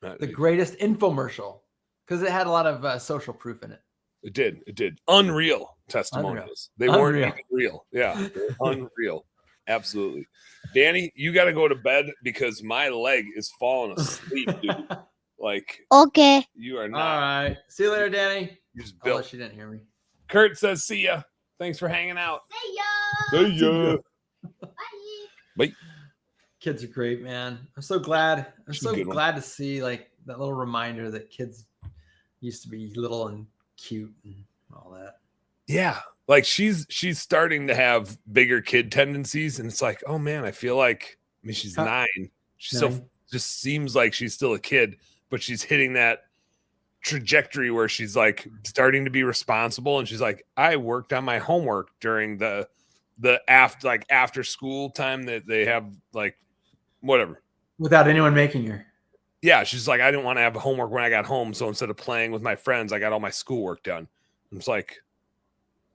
that. The greatest infomercial because it had a lot of social proof in it. It did. Unreal testimonials. They weren't even real. Yeah, unreal. Absolutely. Danny, you got to go to bed because my leg is falling asleep, dude. Like, okay. You are not. All right. See you later, Danny. You just built. She didn't hear me. Curt says, see ya. Thanks for hanging out. See ya. See ya. Bye. Kids are great, man. I'm so glad. I'm so glad to see like that little reminder that kids used to be little and cute and all that. Yeah. Like she's starting to have bigger kid tendencies. And it's like, oh man, I feel like, I mean, she's 9. She still just seems like she's still a kid, but she's hitting that trajectory where she's like starting to be responsible. And she's like, I worked on my homework during the after school time that they have, like whatever. Without anyone making her. Yeah. She's like, I didn't want to have homework when I got home. So instead of playing with my friends, I got all my schoolwork done. And it's like,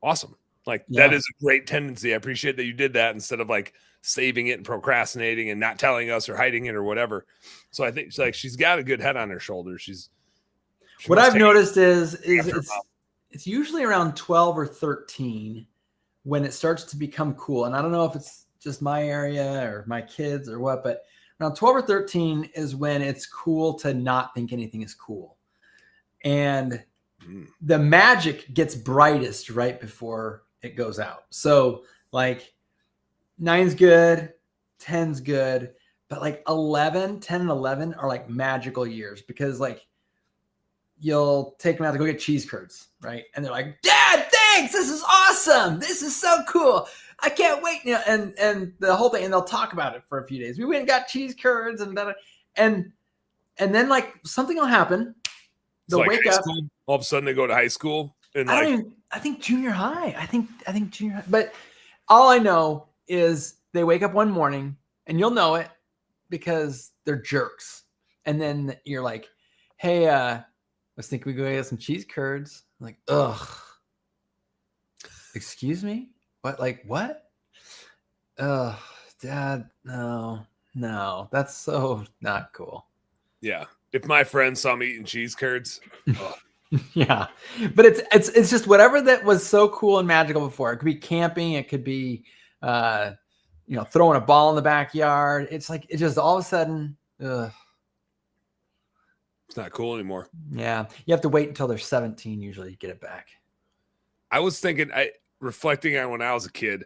awesome. Like that is a great tendency. I appreciate that you did that instead of like saving it and procrastinating and not telling us or hiding it or whatever. So I think she's got a good head on her shoulders. What I've noticed is it's usually around 12 or 13 when it starts to become cool. And I don't know if it's just my area or my kids or what, but around 12 or 13 is when it's cool to not think anything is cool. And the magic gets brightest right before it goes out. So like 9's good, 10's good, but like 10 and 11 are like magical years because like you'll take them out to go get cheese curds, right? And they're like, Dad, thanks. This is awesome. This is so cool. I can't wait. You know, and the whole thing, and they'll talk about it for a few days. We went and got cheese curds and then like something will happen. They'll wake up. All of a sudden they go to high school and I think junior high. I think junior high. But all I know is they wake up one morning and you'll know it. because they're jerks. And then you're like, hey, I was thinking we go get some cheese curds. I'm like, ugh. Excuse me? What? Like what? Ugh, Dad, no, that's so not cool. Yeah. If my friend saw me eating cheese curds, yeah. But it's just whatever that was so cool and magical before. It could be camping, it could be throwing a ball in the backyard. It's like it just all of a sudden, ugh. It's not cool anymore. Yeah. You have to wait until they're 17 usually to get it back. I was thinking, reflecting on when I was a kid,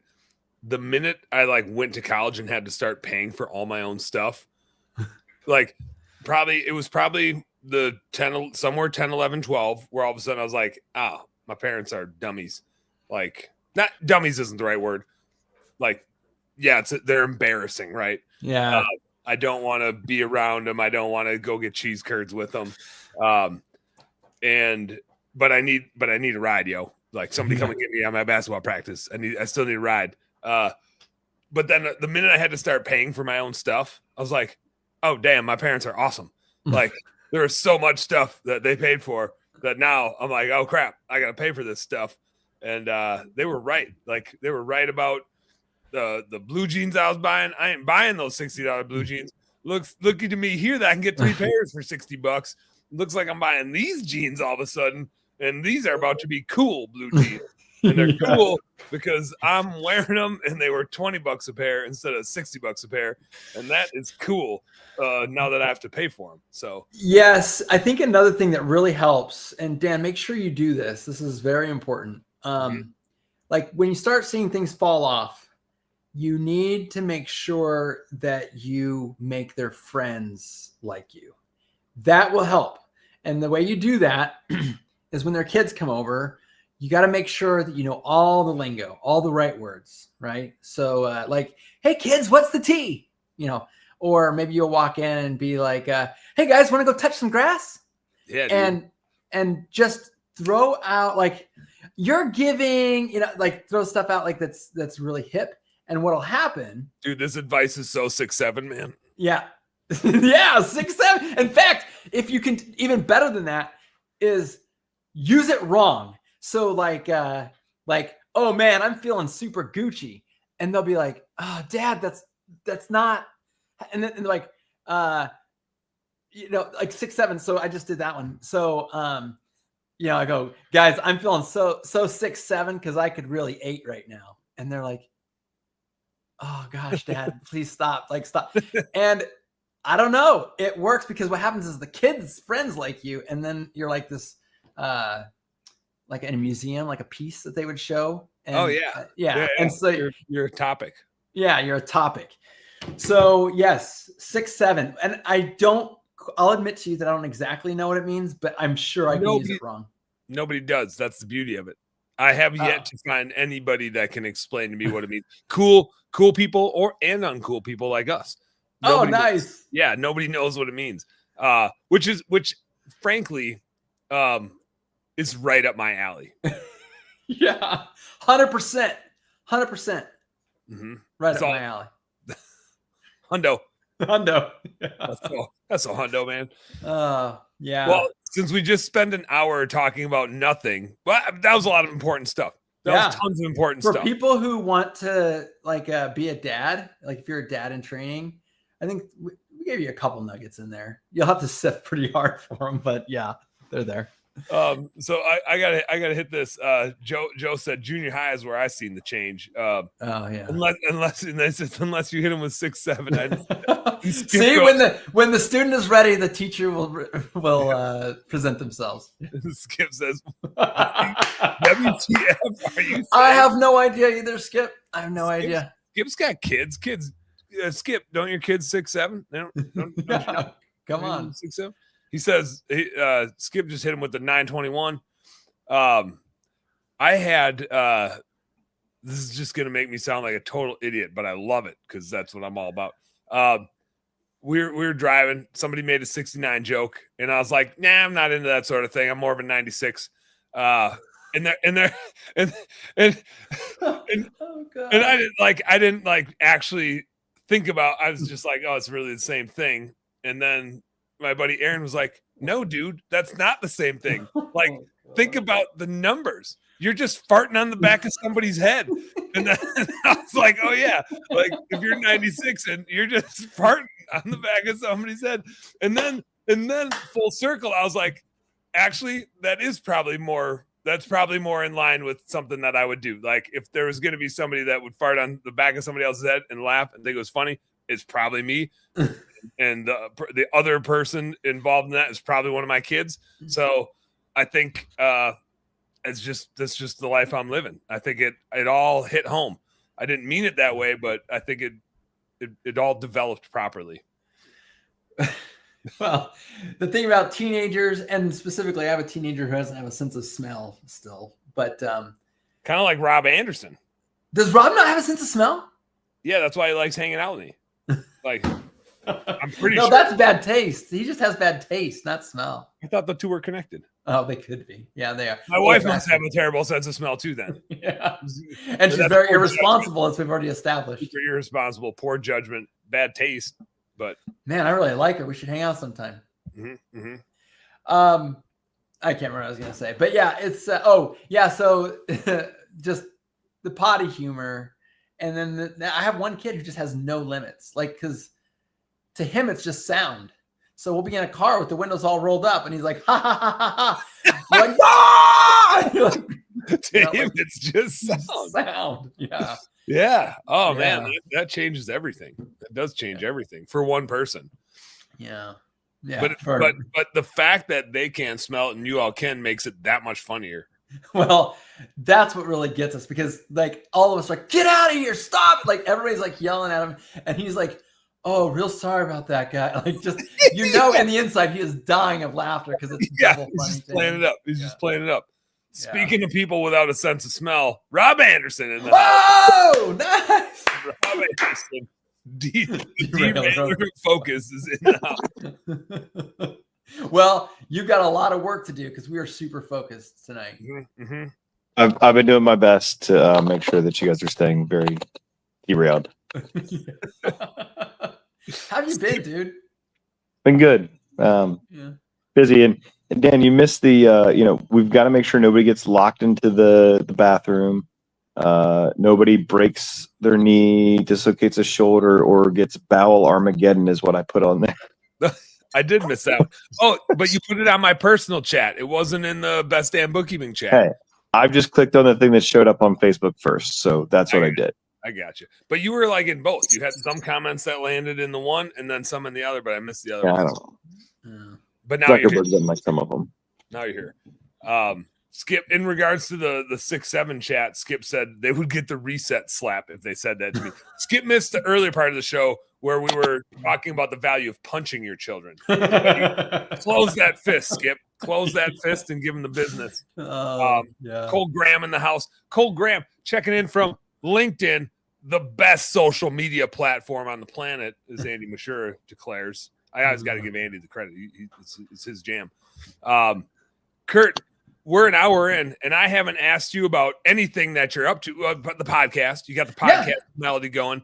the minute I went to college and had to start paying for all my own stuff, it was probably the 10, 11, 12, where all of a sudden I was like, oh, my parents are dummies. Not dummies isn't the right word. They're embarrassing, right? Yeah. I don't want to be around them. I don't want to go get cheese curds with them. But I need a ride, yo. Somebody come and get me on my basketball practice. I still need a ride. But then the minute I had to start paying for my own stuff, I was like, oh damn, my parents are awesome. There was so much stuff that they paid for that now I'm like, oh crap, I gotta pay for this stuff. And they were right. They were right about the blue jeans I was buying. I ain't buying those $60 blue jeans. Looking to me here that I can get 3 pairs for $60. Looks like I'm buying these jeans all of a sudden, and these are about to be cool blue jeans. And they're cool because I'm wearing them, and they were $20 a pair instead of $60 a pair, and that is cool. Now that I have to pay for them. So yes, I think another thing that really helps, and Dan, make sure you do this. This is very important. When you start seeing things fall off, you need to make sure that you make their friends like you. That will help. And the way you do that is when their kids come over, you got to make sure that you know all the lingo, all the right words, right? So hey kids, what's the tea? Or maybe you'll walk in and be like, hey guys, want to go touch some grass? Yeah. Dude. And just throw out you're giving, throw stuff out that's really hip. And what'll happen, dude, this advice is so 6'7", man. Yeah. Yeah, 6'7". In fact, if you can, even better than that is use it wrong. So oh man, I'm feeling super Gucci. And they'll be like, oh Dad, that's not. And then like 6'7". So I just did that one. So, I go, guys, I'm feeling so 6'7" because I could really 8 right now. And they're like, oh gosh, Dad, please stop. Stop. And I don't know. It works because what happens is the kids' friends like you, and then you're like this, like in a museum, like a piece that they would show. And, oh yeah. Yeah. And so you're a topic. Yeah, you're a topic. So yes, 6'7". And I'll admit to you that I don't exactly know what it means, but I'm sure I can use it wrong. Nobody does. That's the beauty of it. I have yet to find anybody that can explain to me what it means. Cool people and uncool people like us. Nobody nice. Yeah, nobody knows what it means. Which frankly, is right up my alley. Yeah, 100%. 100%. Mm-hmm. Right up my alley. Hundo. Yeah. That's a hundo, man. Yeah. Well, since we just spent an hour talking about nothing, well, that was a lot of important stuff. That was tons of important stuff. For people who want to be a dad, if you're a dad in training, I think we gave you a couple nuggets in there. You'll have to sift pretty hard for them, but yeah, they're there. So I gotta hit this. Joe said junior high is where I seen the change. Oh yeah. Unless you hit him with 6'7". See, when the student is ready, the teacher will present themselves. Skip says, "WTF? Are you saying? I have no idea either, Skip. I have no idea. Skip's got kids. Skip, don't your kids 6'7"? Don't yeah. Come on, 6'7". He says Skip just hit him with the 921. I had this is just gonna make me sound like a total idiot, but I love it because that's what I'm all about. We were driving, somebody made a 69 joke, and I was like, nah, I'm not into that sort of thing. I'm more of a 96. And I didn't actually think about, I was just like, oh, it's really the same thing. And then my buddy Aaron was like, no, dude, that's not the same thing. Like, think about the numbers. You're just farting on the back of somebody's head. And then I was like, oh yeah, like if you're 96 and you're just farting on the back of somebody's head. And then full circle, I was like, actually, that's probably more in line with something that I would do. Like if there was going to be somebody that would fart on the back of somebody else's head and laugh and think it was funny, it's probably me. And the other person involved in that is probably one of my kids. So I think that's just the life I'm living. I think it all hit home. I didn't mean it that way, but I think it all developed properly. Well, the thing about teenagers, and specifically, I have a teenager who doesn't have a sense of smell still, but kind of like Rob Anderson. Does Rob not have a sense of smell? Yeah, that's why he likes hanging out with me. Like, I'm pretty no, sure. That's bad taste. He just has bad taste, not smell. I thought the two were connected. Oh, they could be. Yeah, they are. My wife must have a terrible sense of smell too, then. Yeah, and she's very irresponsible, as we've already established. Super irresponsible, poor judgment, bad taste. But man, I really like her. We should hang out sometime. Mm-hmm, mm-hmm. I can't remember what I was gonna say, but yeah, it's So just the potty humor, and then I have one kid who just has no limits, like because to him it's just sound. So we'll be in a car with the windows all rolled up, and he's like, "Ha ha ha ha ha!" Like, ah! To him, like, it's just sound. Yeah. Yeah. Oh man, that changes everything. That does change everything for one person. Yeah. Yeah. But the fact that they can't smell it and you all can makes it that much funnier. Well, that's what really gets us, because like all of us are like, get out of here, stop! Like everybody's like yelling at him, and he's like, oh, real sorry about that guy. Like just in the inside he is dying of laughter because it's double funny. He's just playing it up. He's just playing it up. Speaking of people without a sense of smell, Rob Anderson in the Whoa! Nice! Rob Anderson. Deep focus is in the house. Well, you've got a lot of work to do because we are super focused tonight. Mm-hmm. I've been doing my best to make sure that you guys are staying very derailed. How have you been, dude? Been good. Busy. And Dan, you missed the we've got to make sure nobody gets locked into the bathroom. Nobody breaks their knee, dislocates a shoulder, or gets bowel Armageddon is what I put on there. I did miss out. Oh, but you put it on my personal chat. It wasn't in the Best Damn Bookkeeping chat. Hey, I've just clicked on the thing that showed up on Facebook first, so that's what I did. I got you. But you were like in both. You had some comments that landed in the one and then some in the other, but I missed the other. Yeah, I don't know. Yeah. But now you're here. Didn't like some of them. Now you're here. Skip, in regards to the 6-7 chat, Skip said they would get the reset slap if they said that to me. Skip missed the earlier part of the show where we were talking about the value of punching your children. Close that fist, Skip. Close that fist and give them the business. Cole Graham in the house. Cole Graham checking in from LinkedIn, the best social media platform on the planet, as Andy Mashura declares. I always got to give Andy the credit. It's his jam. Curt, we're an hour in, and I haven't asked you about anything that you're up to. But the podcast, you got the podcast melody going.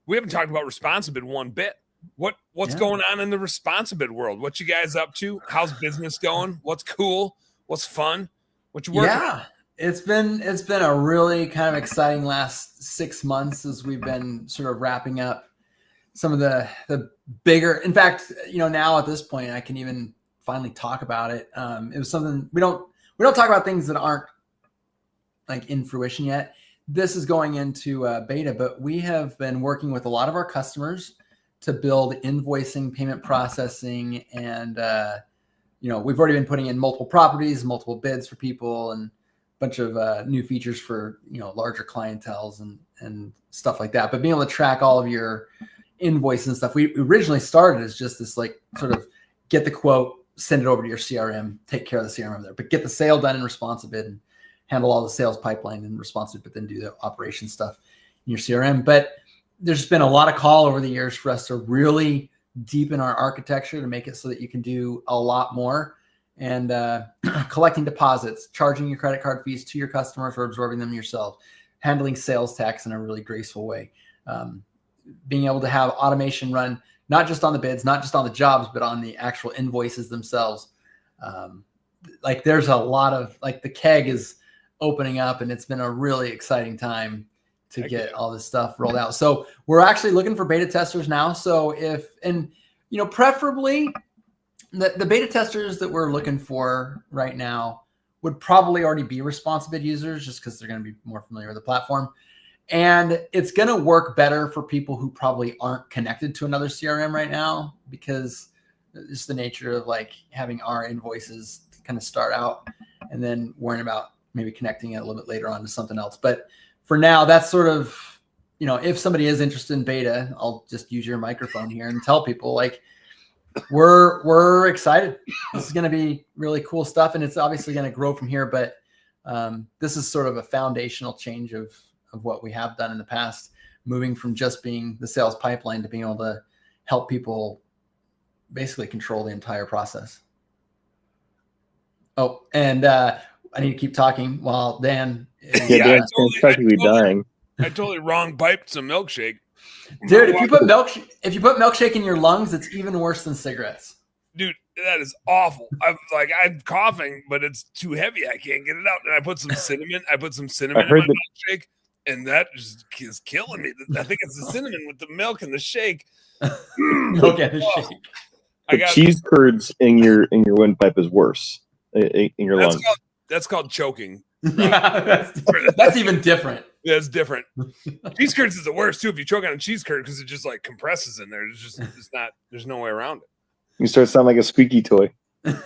We haven't talked about Responsibid one bit. What's going on in the Responsibid world? What you guys up to? How's business going? What's cool? What's fun? What you working on? It's been a really kind of exciting last 6 months as we've been sort of wrapping up some of the bigger. In fact, now at this point, I can even finally talk about it. It was something we don't talk about things that aren't like in fruition yet. This is going into beta, but we have been working with a lot of our customers to build invoicing, payment processing, and we've already been putting in multiple properties, multiple bids for people, and a bunch of new features for larger clienteles and stuff like that. But being able to track all of your invoices and stuff, we originally started as just this like sort of get the quote, send it over to your CRM, take care of the CRM there, but get the sale done in Responsibid and handle all the sales pipeline in Responsibid, but then do the operation stuff in your CRM. But there's been a lot of call over the years for us to really deepen our architecture to make it so that you can do a lot more. And collecting deposits, charging your credit card fees to your customers or absorbing them yourself, handling sales tax in a really graceful way. being able to have automation run, not just on the bids, not just on the jobs, but on the actual invoices themselves. Like there's a lot of, like, the keg is opening up, and it's been a really exciting time to get all this stuff rolled out. So we're actually looking for beta testers now. So preferably the beta testers that we're looking for right now would probably already be Responsibid users, just because they're going to be more familiar with the platform. And it's going to work better for people who probably aren't connected to another CRM right now, because it's the nature of like having our invoices kind of start out and then worrying about maybe connecting it a little bit later on to something else. But for now, that's sort of, if somebody is interested in beta, I'll just use your microphone here and tell people, like, we're excited. This is going to be really cool stuff, and it's obviously going to grow from here. But this is sort of a foundational change of what we have done in the past, moving from just being the sales pipeline to being able to help people basically control the entire process. Oh, and I need to keep talking while Dan is Dan's practically dying. I totally wrong piped some milkshake. Dude, if you put milkshake in your lungs, it's even worse than cigarettes. Dude, that is awful. I'm coughing, but it's too heavy. I can't get it out. And I put some cinnamon. in my milkshake, and that just is killing me. I think it's the cinnamon with the milk and the shake. Milk and the shake. The cheese curds in your windpipe is worse in your lungs. That's called choking. Yeah, that's even different. Yeah, it's different. Cheese curds is the worst too if you choke on a cheese curd, because it just like compresses in there. There's no way around it. You start sounding like a squeaky toy. If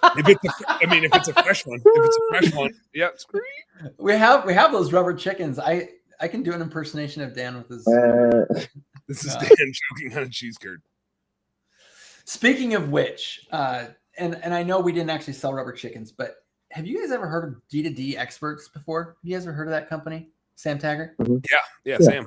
it's a fresh one, yeah. We have those rubber chickens. I can do an impersonation of Dan with his. This is Dan choking on a cheese curd. Speaking of which, and I know we didn't actually sell rubber chickens, but have you guys ever heard of D2D Experts before? Have you guys ever heard of that company, Sam Taggart? Mm-hmm. Yeah, Sam.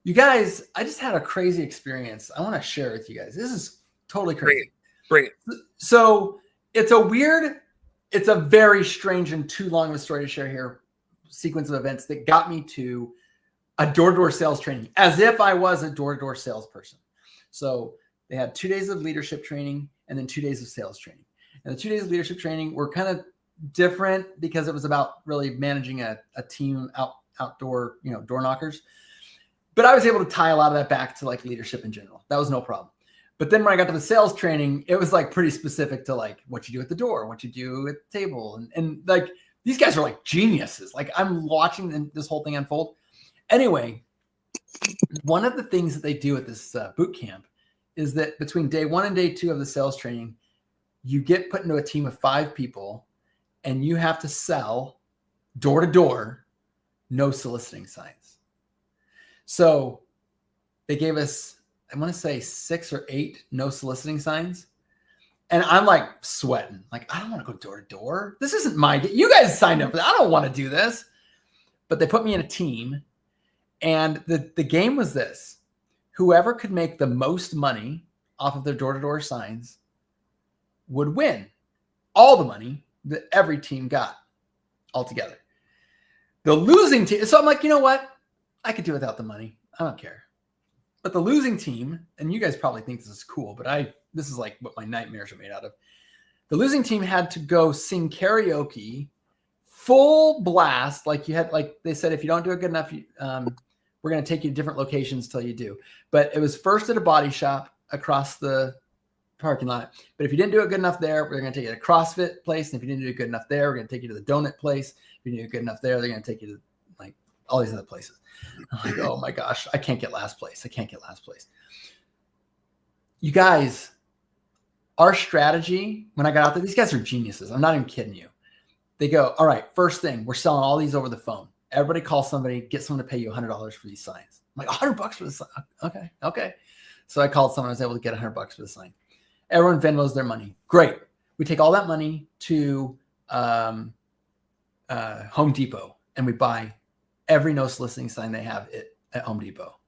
You guys, I just had a crazy experience. I want to share with you guys. This is totally crazy. Bring it. So it's a very strange and too long of a story to share here, sequence of events that got me to a door-to-door sales training, as if I was a door-to-door salesperson. So they had 2 days of leadership training and then 2 days of sales training. And the 2 days of leadership training were kind of different because it was about really managing a team outdoor, door knockers. But I was able to tie a lot of that back to like leadership in general. That was no problem. But then when I got to the sales training, it was like pretty specific to like what you do at the door, what you do at the table. And like, these guys are like geniuses. Like, I'm watching this whole thing unfold. Anyway, one of the things that they do at this boot camp is that between day 1 and day 2 of the sales training, you get put into a team of 5 people, and you have to sell door to door, no soliciting signs. So they gave us, I want to say 6 or 8 no soliciting signs. And I'm like sweating. Like, I don't want to go door to door. This isn't you guys signed up for that. I don't want to do this. But they put me in a team. And the game was this. Whoever could make the most money off of their door to door signs would win all the money that every team got altogether. The losing team. So I'm like, you know what? I could do without the money. I don't care. But the losing team, and you guys probably think this is cool, but this is like what my nightmares are made out of. The losing team had to go sing karaoke, full blast. Like they said, if you don't do it good enough, we're going to take you to different locations till you do. But it was first at a body shop across the parking lot. But if you didn't do it good enough there, we're going to take you to a CrossFit place. And if you didn't do it good enough there, we're going to take you to the donut place. If you didn't do it good enough there, they're going to take you to like all these other places. I'm like, oh my gosh, I can't get last place. You guys, our strategy, when I got out there, these guys are geniuses. I'm not even kidding you. They go, all right, first thing, we're selling all these over the phone. Everybody call somebody, get someone to pay you $100 for these signs. I'm like, $100 for the sign? Okay. So I called someone, I was able to get $100 for the sign. Everyone Venmos their money. Great. We take all that money to Home Depot, and we buy every no soliciting sign they have at Home Depot.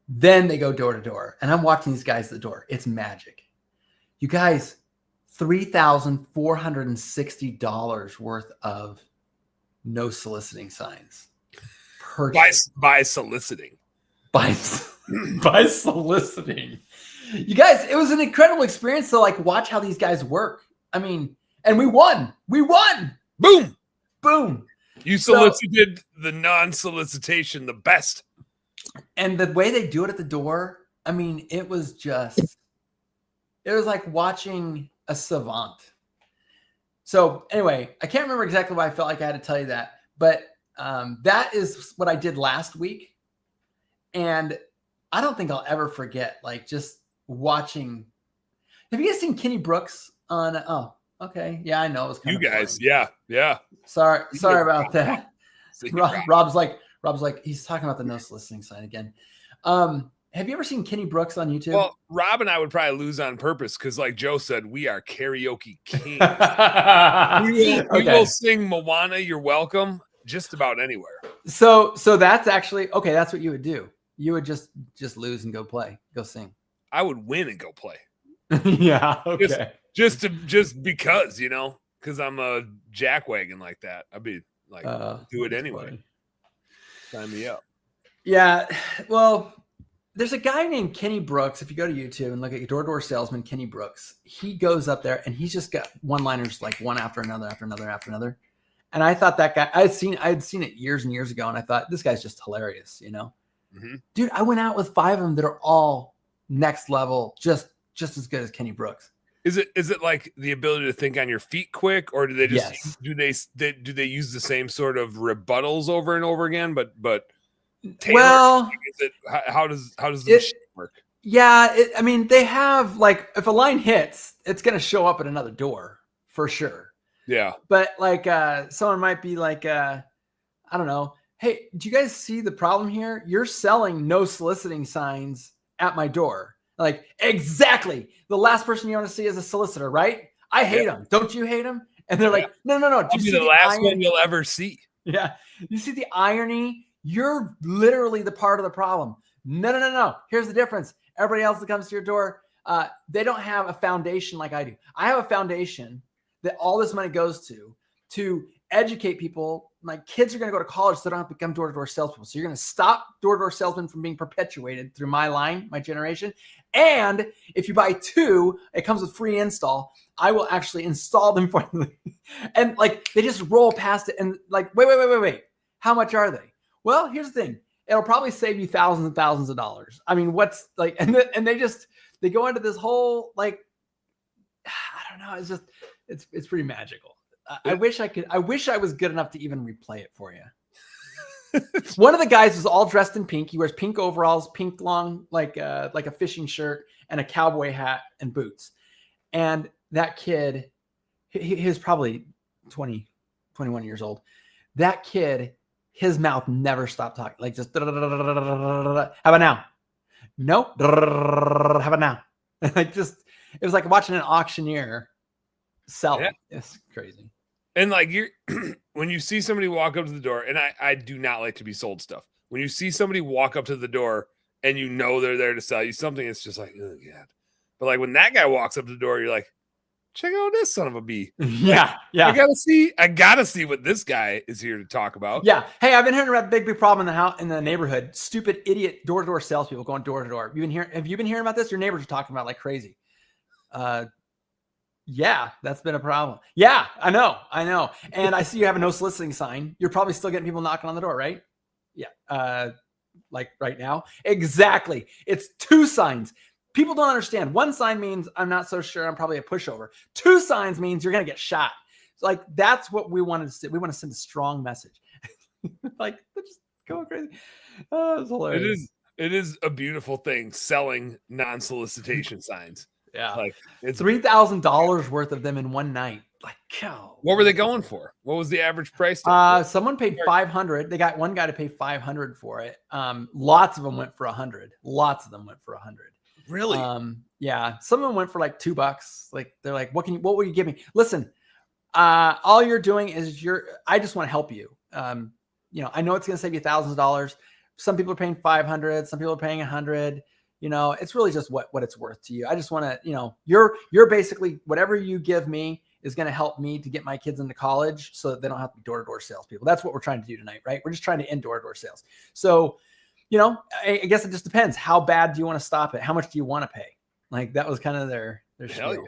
Then they go door to door, and I'm watching these guys at the door. It's magic. You guys, $3,460 worth of no soliciting signs purchased by soliciting. by soliciting. You guys, it was an incredible experience to like watch how these guys work. I mean, and we won. Boom. Boom. You solicited the non-solicitation the best. And the way they do it at the door, I mean, it was like watching a savant. So anyway, I can't remember exactly why I felt like I had to tell you that, but that is what I did last week. And I don't think I'll ever forget, like, just watching. Have you guys seen Kenny Brooks on? Oh, okay. Yeah, I know. It was kind you of guys. boring. Yeah. Sorry about that. Rob's like, he's talking about the no soliciting sign again. Have you ever seen Kenny Brooks on YouTube? Well, Rob and I would probably lose on purpose because, like Joe said, we are karaoke kings. we will sing Moana, You're Welcome, just about anywhere. So that's actually okay. That's what you would do. You would just lose and go sing. I would win and go play. Yeah. Okay. Just because, because I'm a jackwagon like that. I'd be like, do it anyway. Funny. Sign me up. Yeah. Well, there's a guy named Kenny Brooks. If you go to YouTube and look at your door-to-door salesman, Kenny Brooks, he goes up there and he's just got one-liners like one after another, after another, after another. And I thought that guy, I'd seen it years and years ago. And I thought this guy's just hilarious, Mm-hmm. Dude, I went out with 5 of them that are all next level, just as good as Kenny Brooks. Is it like the ability to think on your feet quick, or do they just Yes. do they use the same sort of rebuttals over and over again? But tailored? Well, Is it how does the machine work? Yeah, I mean, they have like if a line hits, it's going to show up at another door for sure. Yeah, but like someone might be like, I don't know. Hey, do you guys see the problem here? You're selling no soliciting signs at my door. Like, exactly. The last person you want to see is a solicitor, right? I hate them. Don't you hate them? And they're like, no. I'll be the last one you'll ever see. Yeah. You see the irony? You're literally the part of the problem. No. Here's the difference. Everybody else that comes to your door, they don't have a foundation like I do. I have a foundation that all this money goes to educate people. My kids are going to go to college, so they don't have to become door-to-door salespeople. So you're going to stop door-to-door salesmen from being perpetuated through my line, my generation. And if you buy 2, it comes with free install. I will actually install them for you. And like they just roll past it and like, wait. How much are they? Well, here's the thing. It'll probably save you thousands and thousands of dollars. I mean, what's like, and they go into this whole like, I don't know. It's just, it's pretty magical. I wish I was good enough to even replay it for you. One of the guys was all dressed in pink. He wears pink overalls, pink long, like a fishing shirt and a cowboy hat and boots. And that kid, he was probably 20, 21 years old. That kid, his mouth never stopped talking. Like just, how about now? Nope. How about now? Like just, it was like watching an auctioneer sell. Yeah. It's crazy. And like when you see somebody walk up to the door, and I do not like to be sold stuff. When you see somebody walk up to the door and you know they're there to sell you something, it's just like, oh God. But like when that guy walks up to the door, you're like, check out this son of a bee. Yeah. I gotta see what this guy is here to talk about. Yeah. Hey, I've been hearing about the big problem in the neighborhood. Stupid idiot door-to-door salespeople going door to door. Have you been hearing about this? Your neighbors are talking about it like crazy. Yeah, that's been a problem. Yeah, I know. And I see you have a no soliciting sign. You're probably still getting people knocking on the door, right? Yeah. Like right now. Exactly. It's 2 signs. People don't understand. 1 sign means I'm not so sure. I'm probably a pushover. 2 signs means you're going to get shot. So like that's what we wanted to say. We want to send a strong message. Like they're just going crazy. Oh, it's hilarious. It is a beautiful thing selling non-solicitation signs. Yeah, like it's $3,000 worth of them in one night. Like, cow. What were they going for? What was the average price? Someone paid $500. They got one guy to pay $500 for it. Lots of them went for $100. Lots of them went for $100. Really? Yeah. Some of them went for like $2. Like they're like, what will you give me? Listen, all you're doing is I just want to help you. I know it's going to save you thousands of dollars. Some people are paying $500. Some people are paying $100. It's really just what it's worth to you. I just want to, you're basically whatever you give me is going to help me to get my kids into college so that they don't have to be door-to-door salespeople. That's what we're trying to do tonight, right? We're just trying to end door-to-door sales. So you know, I guess it just depends. How bad do you want to stop it? How much do you want to pay? Like that was kind of their Hell spiel. yeah.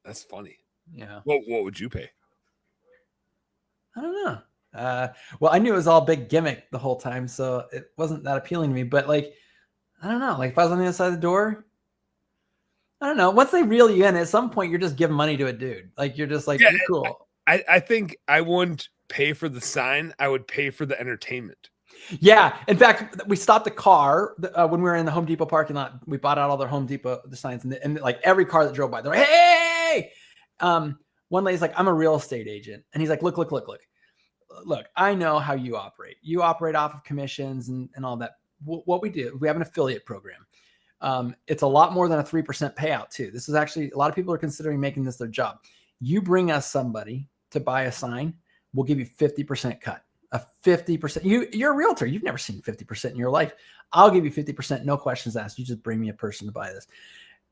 That's funny. Yeah. What would you pay? I don't know. Well, I knew it was all big gimmick the whole time, so it wasn't that appealing to me. But like, I don't know. Like if I was on the other side of the door, I don't know. Once they reel you in, at some point you're just giving money to a dude. Like you're just like, Yeah, you're cool. I think I wouldn't pay for the sign. I would pay for the entertainment. Yeah. In fact, we stopped the car when we were in the Home Depot parking lot. We bought out all their Home Depot the signs, and like every car that drove by, they're like, hey. One lady's like, I'm a real estate agent, and he's like, look. Look, I know how you operate. You operate off of commissions and all that. What we do, we have an affiliate program. It's a lot more than a 3% payout too. This is actually, a lot of people are considering making this their job. You bring us somebody to buy a sign, we'll give you 50% cut. A 50%. You're a realtor. You've never seen 50% in your life. I'll give you 50%. No questions asked. You just bring me a person to buy this.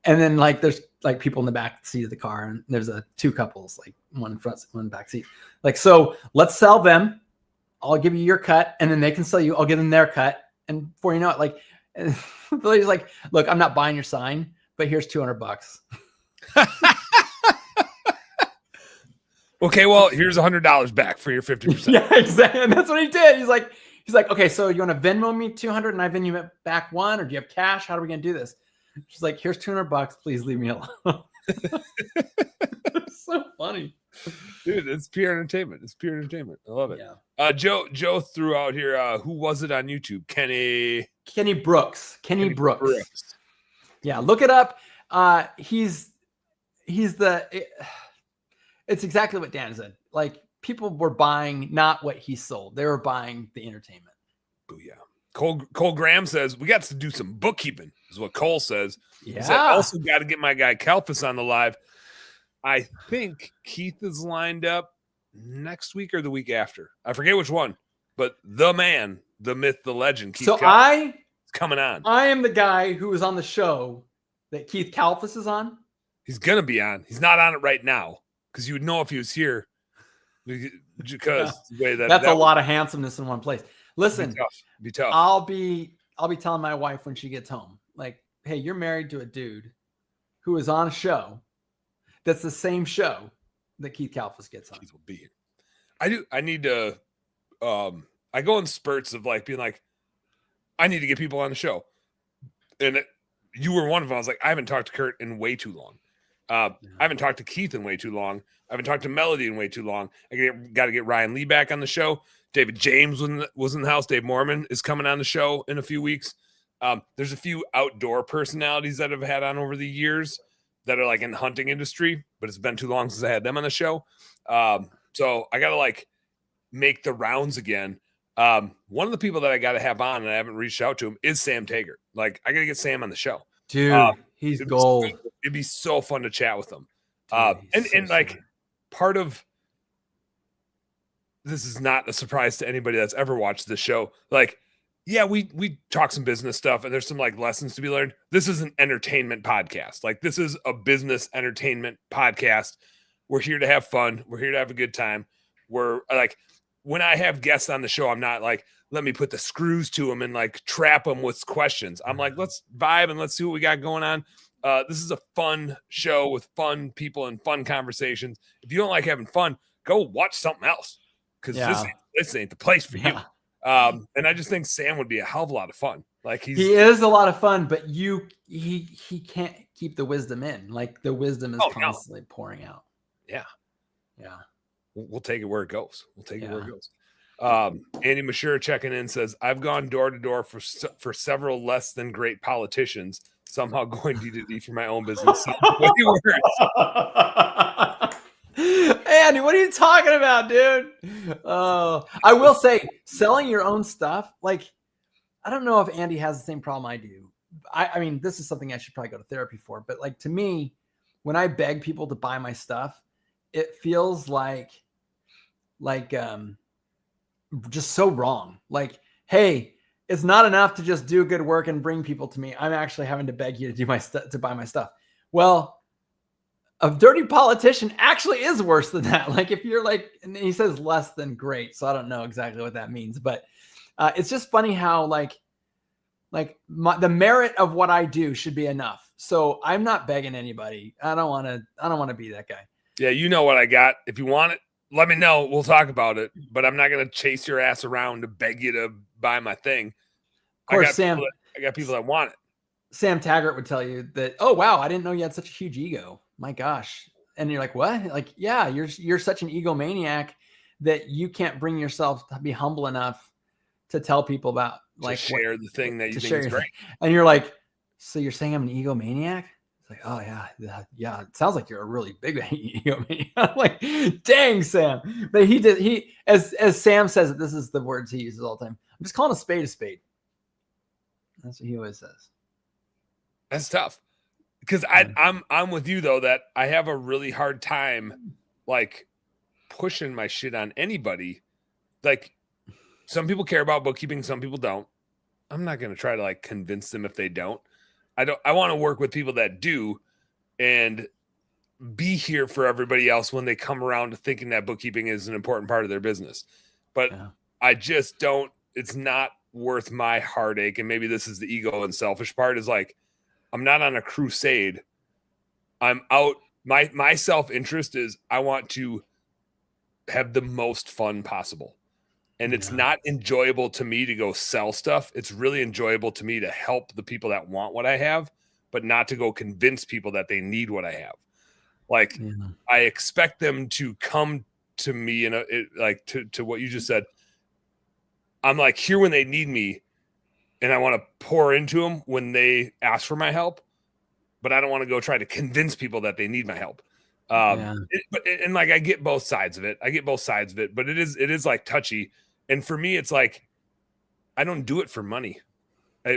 And then like there's like people in the back seat of the car, and there's two couples, like one in front, one back seat. Like, so let's sell them. I'll give you your cut, and then they can sell you. I'll give them their cut. And before you know it, like the lady's like, look, I'm not buying your sign, but here's $200. Okay, well, here's $100 back for your 50%. Yeah, exactly. And that's what he did. He's like, okay, so you want to Venmo me 200 and I Venmo you back one, or do you have cash? How are we gonna do this? She's like, here's $200. Please leave me alone. It's so funny, dude. It's pure entertainment. It's pure entertainment. I love it. Yeah. Joe threw out here. Who was it on YouTube? Kenny Brooks. Kenny Brooks. Yeah, look it up. It's exactly what Dan said. Like people were buying not what he sold; they were buying the entertainment. Oh yeah. Cole Graham says we got to do some bookkeeping, is what Cole says. Yeah. He said, also got to get my guy Kalfas on the live. I think Keith is lined up next week or the week after. I forget which one, but the man, the myth, the legend, Keith Kalfas is coming on. I am the guy who was on the show that Keith Kalfas is on. He's gonna be on. He's not on it right now because you would know if he was here. Because the way that's a lot of handsomeness in one place. Listen, be tough. I'll be telling my wife when she gets home, like, hey, you're married to a dude who is on a show that's the same show that Keith Kalfas gets on. Keith will be here. I need to I go in spurts of like being like, I need to get people on the show. And you were one of them. I was like, I haven't talked to Curt in way too long. I haven't talked to Keith in way too long. I haven't talked to Melody in way too long. I got to get Ryan Lee back on the show. David James was in the house. Dave Mormon is coming on the show in a few weeks. There's a few outdoor personalities that I've had on over the years that are like in the hunting industry, but it's been too long since I had them on the show. So I got to like make the rounds again. One of the people that I got to have on, and I haven't reached out to him, is Sam Taggart. Like I got to get Sam on the show. Dude, he's gold. It'd be so fun to chat with him. And like part of this is not a surprise to anybody that's ever watched this show. Like, yeah, we talk some business stuff and there's some like lessons to be learned. This is an entertainment podcast. Like this is a business entertainment podcast. We're here to have fun. We're here to have a good time. We're like, when I have guests on the show, I'm not like, let me put the screws to them and like trap them with questions. I'm like, let's vibe and let's see what we got going on. This is a fun show with fun people and fun conversations. If you don't like having fun, go watch something else because this ain't the place for you. And I just think Sam would be a hell of a lot of fun. Like he is a lot of fun, but he can't keep the wisdom in. Like the wisdom is constantly pouring out. Yeah. We'll take it where it goes. Andy Mashur checking in says, I've gone door to door for several less than great politicians. Somehow going D2D for my own business. Way worse. Andy, what are you talking about, dude? I will say, selling your own stuff, like, I don't know if Andy has the same problem I do. I mean, this is something I should probably go to therapy for, but like to me, when I beg people to buy my stuff, it feels like just so wrong. Like, hey, it's not enough to just do good work and bring people to me. I'm actually having to beg you to do to buy my stuff. Well, a dirty politician actually is worse than that. Like if you're like, and he says less than great. So I don't know exactly what that means, but it's just funny how like Like the merit of what I do should be enough. So I'm not begging anybody. I don't want to be that guy. Yeah. You know what I got. If you want it, let me know. We'll talk about it, but I'm not going to chase your ass around to beg you to buy my thing. Of course, I got people that want it. Sam Taggart would tell you that, oh, wow, I didn't know you had such a huge ego. My gosh. And you're like, what? Like, yeah, you're such an egomaniac that you can't bring yourself to be humble enough to tell people about, like, share the thing that you think is great. And you're like, so you're saying I'm an egomaniac? It's like, oh yeah. It sounds like you're a really big egomaniac. I'm like, dang, Sam. But as Sam says it, this is the words he uses all the time. I'm just calling a spade a spade. That's what he always says. That's tough. Because I'm with you though, that I have a really hard time like pushing my shit on anybody. Like, some people care about bookkeeping, some people don't. I'm not going to try to like convince them if they don't. I want to work with people that do and be here for everybody else when they come around to thinking that bookkeeping is an important part of their business. But I just don't, it's not worth my heartache. And maybe this is the ego and selfish part, is like, I'm not on a crusade. I'm out. My self-interest is I want to have the most fun possible. And it's not enjoyable to me to go sell stuff. It's really enjoyable to me to help the people that want what I have, but not to go convince people that they need what I have. Like, I expect them to come to me and like to what you just said. I'm like here when they need me, and I want to pour into them when they ask for my help, but I don't want to go try to convince people that they need my help. And like, I get both sides of it. But it is like touchy. And for me, it's like, I don't do it for money,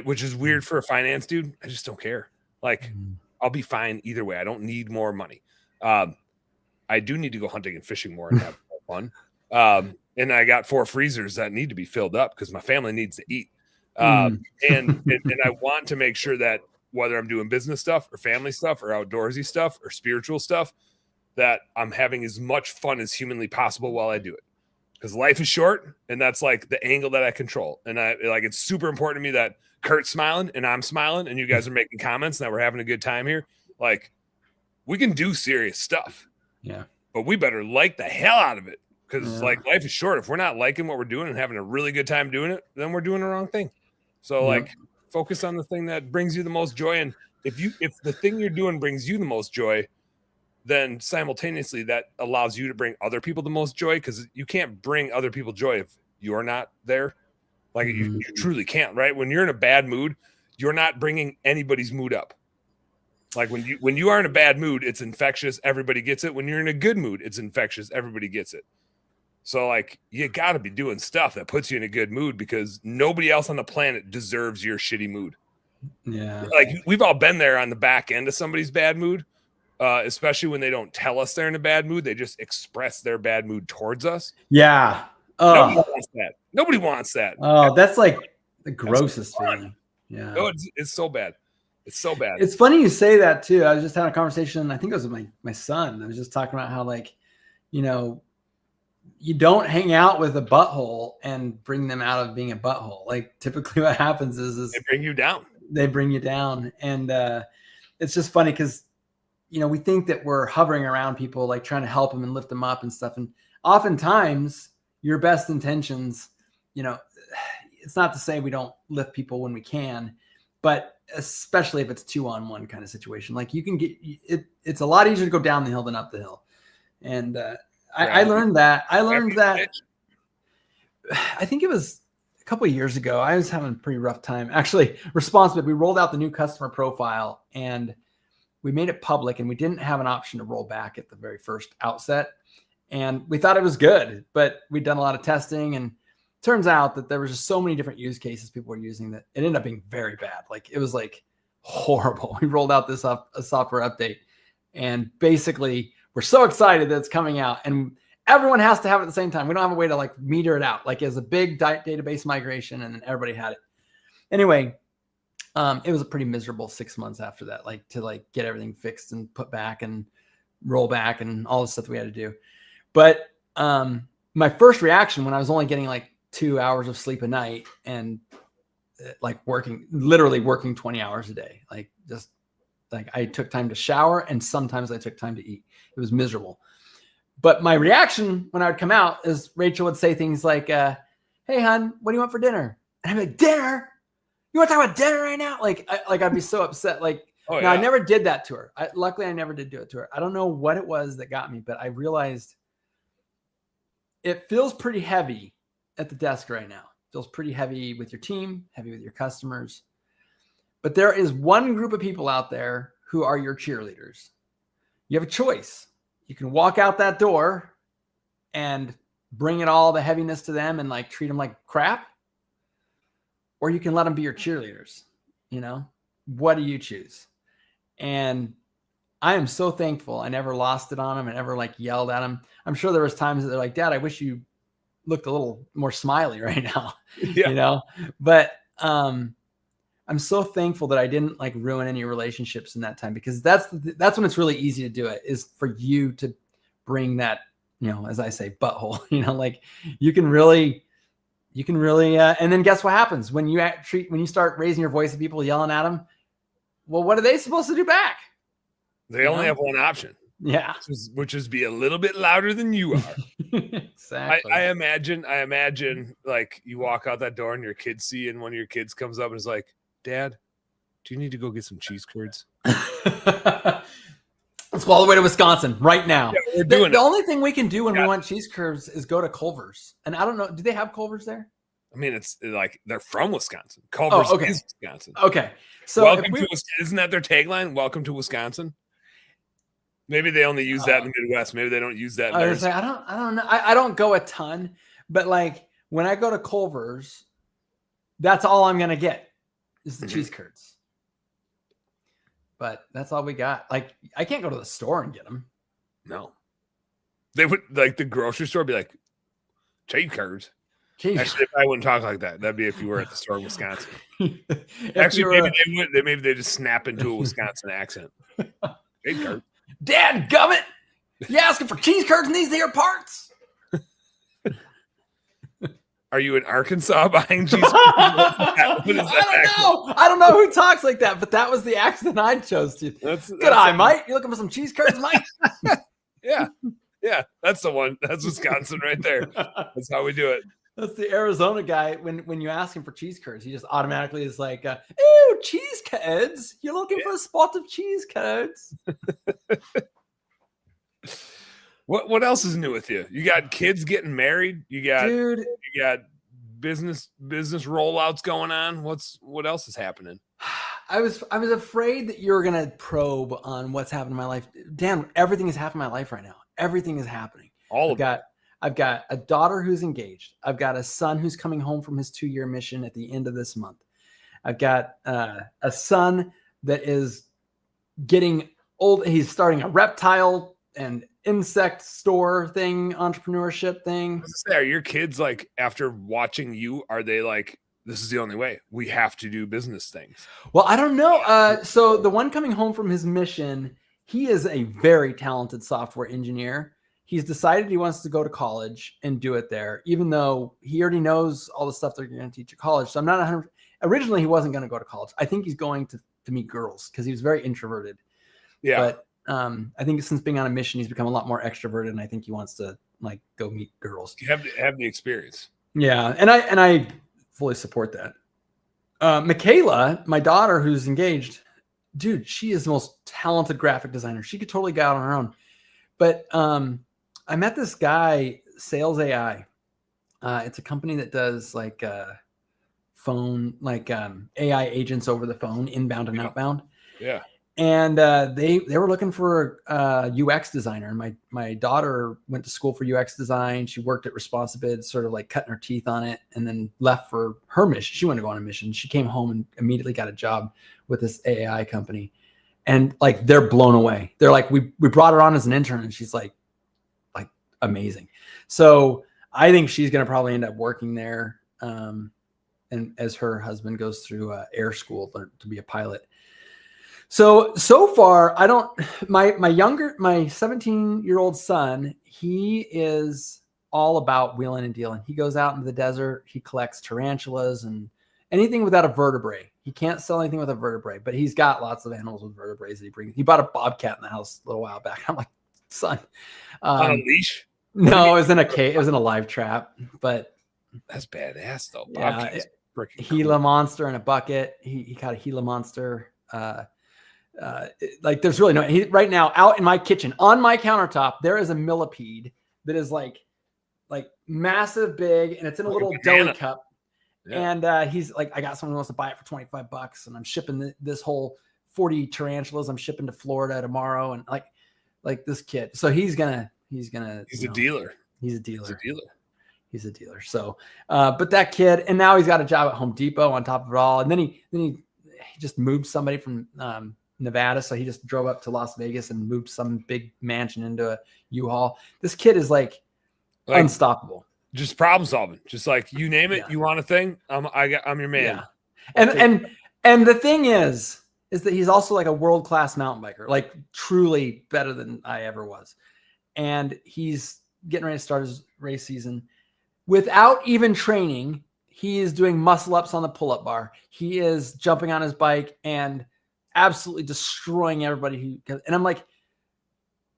which is weird for a finance dude. I just don't care. Like, I'll be fine either way. I don't need more money. I do need to go hunting and fishing more and have more fun. And I got 4 freezers that need to be filled up because my family needs to eat. And I want to make sure that whether I'm doing business stuff or family stuff or outdoorsy stuff or spiritual stuff, that I'm having as much fun as humanly possible while I do it. Because life is short, and that's like the angle that I control. And it's super important to me that Kurt's smiling and I'm smiling and you guys are making comments and that we're having a good time here. Like, we can do serious stuff. Yeah. But we better like the hell out of it. Because like, life is short. If we're not liking what we're doing and having a really good time doing it, then we're doing the wrong thing. So like, focus on the thing that brings you the most joy. And if the thing you're doing brings you the most joy, then simultaneously that allows you to bring other people the most joy, because you can't bring other people joy if you're not there. Like, you truly can't, right? When you're in a bad mood, you're not bringing anybody's mood up. Like, when you are in a bad mood, it's infectious. Everybody gets it. When you're in a good mood, it's infectious. Everybody gets it. So like, you got to be doing stuff that puts you in a good mood, because nobody else on the planet deserves your shitty mood. Yeah. Like, we've all been there on the back end of somebody's bad mood. Especially when they don't tell us they're in a bad mood, they just express their bad mood towards us. Yeah. Nobody wants that. Oh, that's like the grossest feeling. Yeah. Oh, it's so bad. It's so bad. It's funny you say that too. I was just having a conversation. I think it was with my son. I was just talking about how, like, you don't hang out with a butthole and bring them out of being a butthole. Like, typically what happens is they bring you down. And it's just funny because, we think that we're hovering around people, like trying to help them and lift them up and stuff. And oftentimes your best intentions, it's not to say we don't lift people when we can, but especially if it's 2-on-1 kind of situation, like, you can get it. It's a lot easier to go down the hill than up the hill. And I learned that. I think it was a couple of years ago. I was having a pretty rough time. Actually, Responsibid, we rolled out the new customer profile and we made it public, and we didn't have an option to roll back at the very first outset. And we thought it was good, but we'd done a lot of testing, and turns out that there was just so many different use cases people were using that it ended up being very bad. Like, it was like horrible. We rolled out this a software update, and basically we're so excited that it's coming out, and everyone has to have it at the same time. We don't have a way to like meter it out, like as a big database migration, and then everybody had it. Anyway, it was a pretty miserable 6 months after that, like to like get everything fixed and put back and roll back and all the stuff that we had to do. But my first reaction when I was only getting like 2 hours of sleep a night and like literally working 20 hours a day. Like just like I took time to shower and sometimes I took time to eat. It was miserable. But my reaction when I would come out is Rachel would say things like, hey, hon, what do you want for dinner? And I'd be like, dinner? You want to talk about dinner right now? Like I'd be so upset. Like, I never did that to her. Luckily, I never did do it to her. I don't know what it was that got me, but I realized it feels pretty heavy at the desk right now. It feels pretty heavy with your team, heavy with your customers. But there is one group of people out there who are your cheerleaders. You have a choice. You can walk out that door and bring it all the heaviness to them and like treat them like crap, or you can let them be your cheerleaders. You know, what do you choose? And I am so thankful I never lost it on them and ever like yelled at them. I'm sure there was times that they're like, Dad, I wish you looked a little more smiley right now, you know, but I'm so thankful that I didn't like ruin any relationships in that time, because that's when it's really easy to do it, is for you to bring that, you know, as I say, butthole, you know, like you can really, and then guess what happens when you start raising your voice at people, yelling at them? Well, what are they supposed to do back? They only have one option. Yeah. Which is be a little bit louder than you are. Exactly. I imagine like you walk out that door and your kids see, and one of your kids comes up and is like, Dad, do you need to go get some cheese curds? Let's go all the way to Wisconsin right now. Yeah, we're doing the only thing we can do when we want cheese curds is go to Culver's. And I don't know, do they have Culver's there? I mean, it's like they're from Wisconsin. Culver's is Wisconsin. Okay. So isn't that their tagline? Welcome to Wisconsin. Maybe they only use that in the Midwest. Maybe they don't use that. I don't know. I don't go a ton, but like when I go to Culver's, that's all I'm going to get is the cheese curds. But that's all we got. Like I can't go to the store and get them. No. They would, like the grocery store, be like, cheese curds. Actually, if I wouldn't talk like that, that'd be if you were at the store in Wisconsin. Actually, maybe they just snap into a Wisconsin accent. Cheese curds. Dad gummit, you asking for cheese curds in these here parts? Are you in Arkansas buying cheese curds? I don't know who talks like that, but that was the accent I chose to. Good eye, Mike. You looking for some cheese curds, Mike? Yeah, that's the one. That's Wisconsin right there. That's how we do it. That's the Arizona guy. When you ask him for cheese curds, he just automatically is like, "Ew, cheese curds! You're looking for a spot of cheese curds." What else is new with you? You got kids getting married. You got business rollouts going on. What else is happening? I was afraid that you were gonna probe on what's happened in my life. Dan, everything is happening in my life right now. Everything is happening. I've got a daughter who's engaged. I've got a son who's coming home from his 2-year mission at the end of this month. I've got a son that is getting old. He's starting a reptile and insect store thing, entrepreneurship thing. Are your kids like, after watching you, are they like, this is the only way, we have to do business things? Well, I don't know. So the one coming home from his mission, he is a very talented software engineer. He's decided he wants to go to college and do it there, even though he already knows all the stuff they're going to teach at college. So I'm not 100. Originally, he wasn't going to go to college. I think he's going to meet girls because he was very introverted. Yeah. But I think since being on a mission, he's become a lot more extroverted, and I think he wants to like go meet girls. You have the experience. Yeah, and I fully support that. Michaela, my daughter who's engaged, dude, she is the most talented graphic designer. She could totally go out on her own. But I met this guy, Sales AI. It's a company that does like phone, like AI agents over the phone, inbound and outbound. Yeah. And they were looking for a UX designer. And my daughter went to school for UX design. She worked at Responsibid, sort of like cutting her teeth on it, and then left for her mission. She wanted to go on a mission. She came home and immediately got a job with this AI company. And like, they're blown away. They're like, we brought her on as an intern, and she's like amazing. So I think she's going to probably end up working there. And as her husband goes through air school to be a pilot. So far, my 17-year-old son, he is all about wheeling and dealing. He goes out into the desert, he collects tarantulas and anything without a vertebrae. He can't sell anything with a vertebrae, but he's got lots of animals with vertebrae that he brings. He bought a bobcat in the house a little while back. I'm like, son, on a leash? No, it was in a cage. It was in a live trap, but that's badass though. Yeah, Gila monster in a bucket. He caught a Gila monster. Like there's really no, right now out in my kitchen on my countertop, there is a millipede that is like massive big, and it's in a little deli cup. Yeah. And he's like, I got someone who wants to buy it for $25, and I'm shipping this whole 40 tarantulas. I'm shipping to Florida tomorrow, and like this kid. So he's a dealer. He's a dealer. So, but that kid, and now he's got a job at Home Depot on top of it all. And then he just moved somebody from Nevada. So he just drove up to Las Vegas and moved some big mansion into a U-Haul. This kid is like unstoppable. Just problem solving. Just like you name it, you want a thing, I'm your man. Yeah. And the thing is that he's also like a world-class mountain biker, like truly better than I ever was. And he's getting ready to start his race season. Without even training, he is doing muscle ups on the pull-up bar. He is jumping on his bike and absolutely destroying everybody. And I'm like,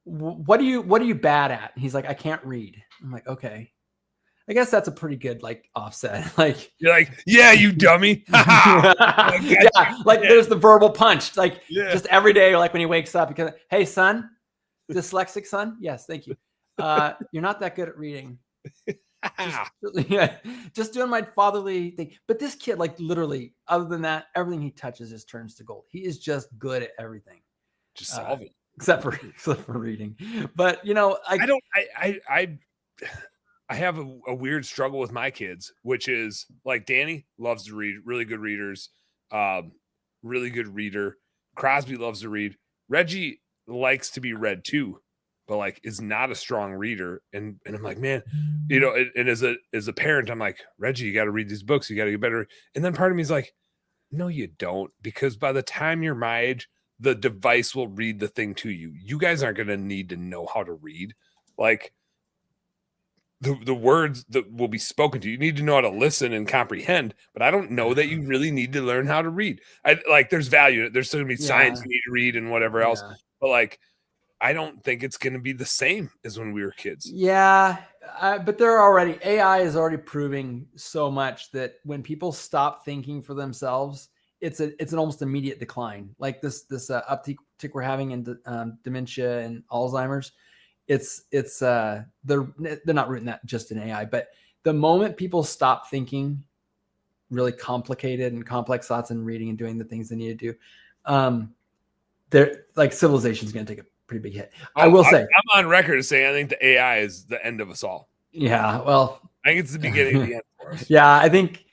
what are you bad at? And he's like, I can't read. I'm like, okay. I guess that's a pretty good offset. Like you're like, yeah, you dummy. There's the verbal punch. Just every day, like when he wakes up, because hey son, dyslexic son, yes, thank you. You're not that good at reading. Just doing my fatherly thing. But this kid, literally, other than that, everything he touches just turns to gold. He is just good at everything. Just solving. Except for reading. But I have a weird struggle with my kids, which is like Danny loves to read, really good readers, really good reader. Crosby loves to read. Reggie likes to be read too, but is not a strong reader. And I'm like, man, and as a parent, I'm like, Reggie, you got to read these books. You got to get better. And then part of me is like, no, you don't, because by the time you're my age, the device will read the thing to you. You guys aren't going to need to know how to read. The words that will be spoken to you need to know how to listen and comprehend, but I don't know that you really need to learn how to read. There's value. There's still gonna be science you need to read and whatever else, but I don't think it's going to be the same as when we were kids. Yeah. But AI is already proving so much that when people stop thinking for themselves, it's an almost immediate decline. Like this uptick we're having in dementia and Alzheimer's. They're not rooting that just in AI, but the moment people stop thinking really complicated and complex thoughts and reading and doing the things they need to do, they're civilization is going to take a pretty big hit. I will say I'm on record as saying I think the AI is the end of us all. Yeah, well, I think it's the beginning of the end for us. Yeah, I think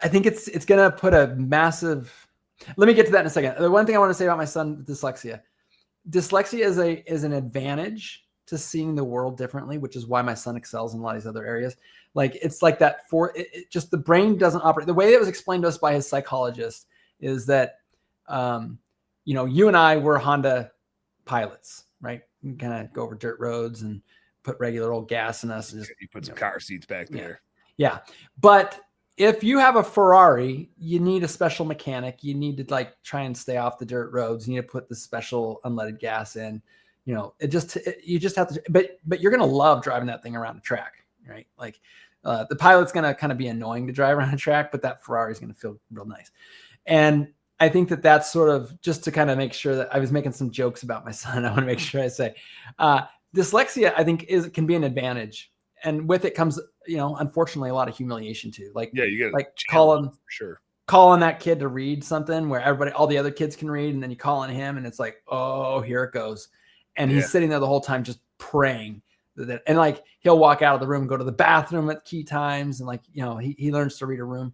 it's going to put a massive. Let me get to that in a second. The one thing I want to say about my son with dyslexia is an advantage to seeing the world differently, which is why my son excels in a lot of these other areas. It's like that just the brain doesn't operate. The way it was explained to us by his psychologist is that, you and I were Honda pilots, right? We kind of go over dirt roads and put regular old gas in us. And just, you put some car seats back there. Yeah. But if you have a Ferrari, you need a special mechanic. You need to try and stay off the dirt roads. You need to put the special unleaded gas in. You just have to, but you're going to love driving that thing around the track, right? The pilot's going to kind of be annoying to drive around a track, but that Ferrari is going to feel real nice. And I think that's sort of just to kind of make sure that I was making some jokes about my son. I want to make sure I say, dyslexia, I think can be an advantage. And with it comes, unfortunately a lot of humiliation too. You get calling for sure. Calling that kid to read something where all the other kids can read. And then you call on him and it's like, oh, here it goes. And he's sitting there the whole time just praying that, and he'll walk out of the room and go to the bathroom at key times. And he learns to read a room,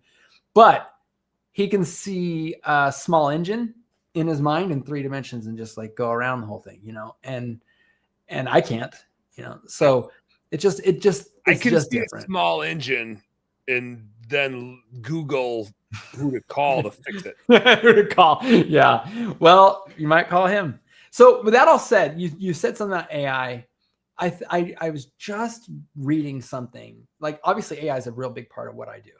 but he can see a small engine in his mind in 3 dimensions and just go around the whole thing, and I can't, so it's just I can see different. A small engine and then Google who to call to fix it. Who to call. Yeah. Well, you might call him. So with that all said, you said something about AI. I was just reading something obviously AI is a real big part of what I do.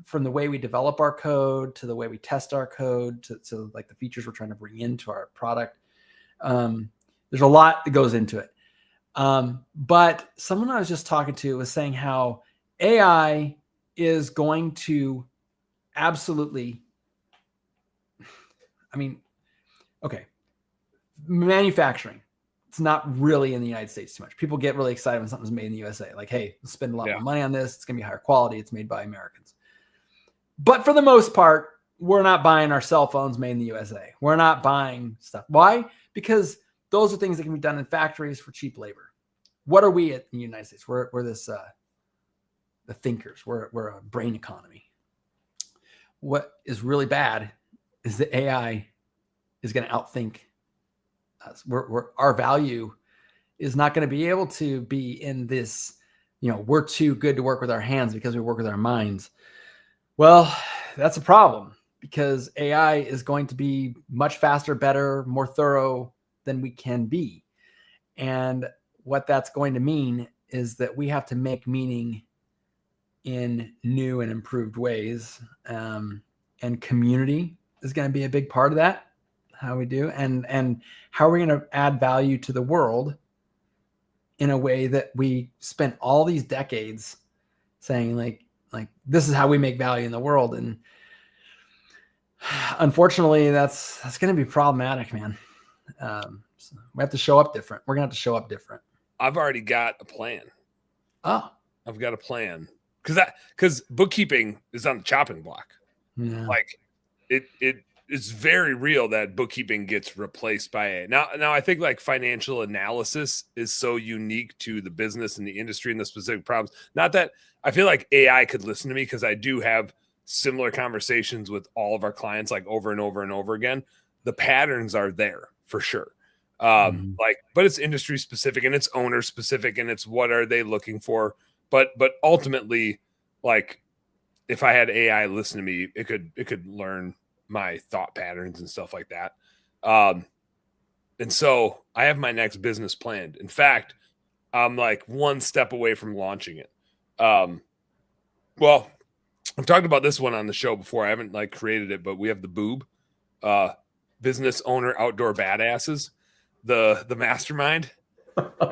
from the way we develop our code to the way we test our code to like the features we're trying to bring into our product. There's a lot that goes into it. But someone I was just talking to was saying how AI is going to absolutely, I mean, okay, manufacturing. It's not really in the United States too much. People get really excited when something's made in the USA. Like, hey, let's spend a lot more money on this. It's going to be higher quality. It's made by Americans. But for the most part, we're not buying our cell phones made in the USA. We're not buying stuff. Why? Because those are things that can be done in factories for cheap labor. What are we in the United States? We're this the thinkers. We're a brain economy. What is really bad is that AI is going to outthink us. Our value is not going to be able to be in this, we're too good to work with our hands because we work with our minds. Well, that's a problem because AI is going to be much faster, better, more thorough than we can be. And what that's going to mean is that we have to make meaning in new and improved ways. And community is going to be a big part of that, how we do. And how are we going to add value to the world in a way that we spent all these decades saying like this is how we make value in the world. And unfortunately, that's going to be problematic, man. So we have to show up different. We're going to have to show up different. I've already got a plan. Oh, I've got a plan because bookkeeping is on the chopping block. yeah. Like it's very real that bookkeeping gets replaced by AI. Now I think like financial analysis is so unique to the business and the industry and the specific problems. Not that I feel like AI could listen to me because I do have similar conversations with all of our clients like over and over and over again. The patterns are there for sure. But it's industry specific and it's owner specific and it's what are they looking for. But ultimately, like if I had AI listen to me, it could learn my thought patterns and stuff like that. And so I have my next business planned. In fact, I'm like one step away from launching it. Well, I've talked about this one on the show before. I haven't like created it, but we have the Boob, business owner outdoor badasses, the mastermind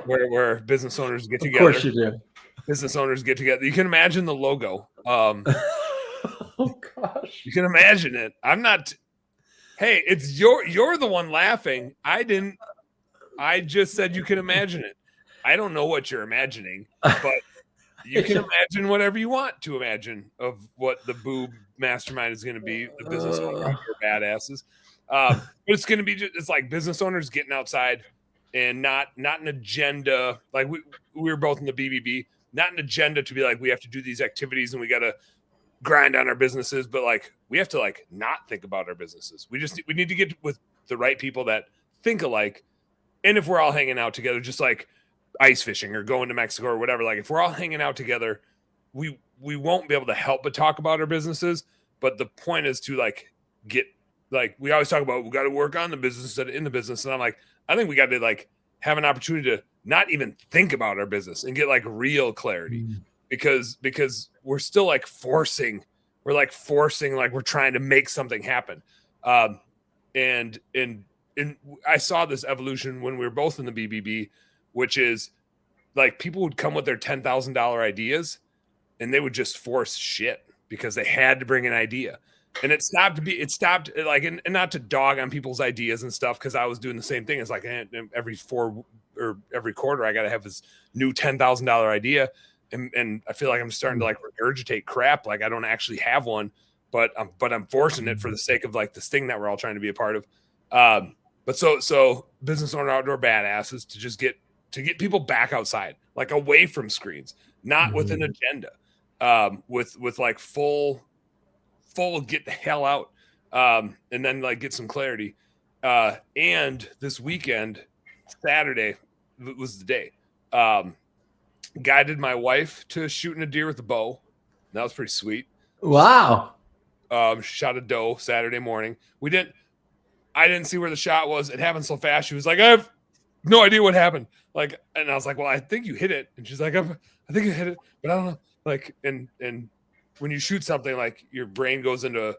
where business owners get together. Of course you do. Business owners get together. You can imagine the logo. Oh gosh. You can imagine it. I'm not. Hey, it's you're the one laughing. I didn't. I just said you can imagine it. I don't know what you're imagining, but you can imagine whatever you want to imagine of what the Boob mastermind is going to be. The business owner badasses. But it's going to be it's like business owners getting outside and not an agenda. Like we were both in the BBB, not an agenda to be like, we have to do these activities and we got to grind on our businesses, but like, we have to like not think about our businesses. We need to get with the right people that think alike. And if we're all hanging out together, just like ice fishing or going to Mexico or whatever, like if we're all hanging out together, we won't be able to help but talk about our businesses. But the point is to like get, like we always talk about, we got to work on the business instead of in the business. And I'm like, I think we got to like have an opportunity to not even think about our business and get like real clarity because we're still like forcing, like we're trying to make something happen. And I saw this evolution when we were both in the BBB, which is like people would come with their $10,000 ideas and they would just force shit because they had to bring an idea. And it stopped like, and not to dog on people's ideas and stuff, because I was doing the same thing. It's like every quarter I got to have this new $10,000 idea. And I feel like I'm starting to like regurgitate crap. Like I don't actually have one, but I'm forcing it for the sake of like this thing that we're all trying to be a part of. But so business owner outdoor badasses to get people back outside, like away from screens, not with an agenda, with like full get the hell out, and then like get some clarity. And this weekend, Saturday was the day. Guided my wife to shooting a deer with a bow. That was pretty sweet. Wow. Shot a doe Saturday morning. I didn't see where the shot was. It happened so fast. She was like, I have no idea what happened. Like, and I was like, well, I think you hit it. And she's like, I think you hit it, but I don't know. Like, and when you shoot something, like your brain goes into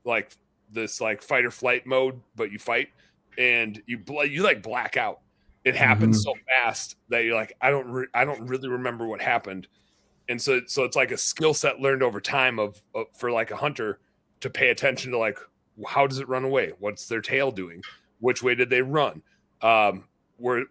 like this like fight or flight mode, but you fight and you like black out. It happens so fast that you're like, I don't really remember what happened. And so it's like a skill set learned over time of for like a hunter to pay attention to like, how does it run away? What's their tail doing? Which way did they run? Were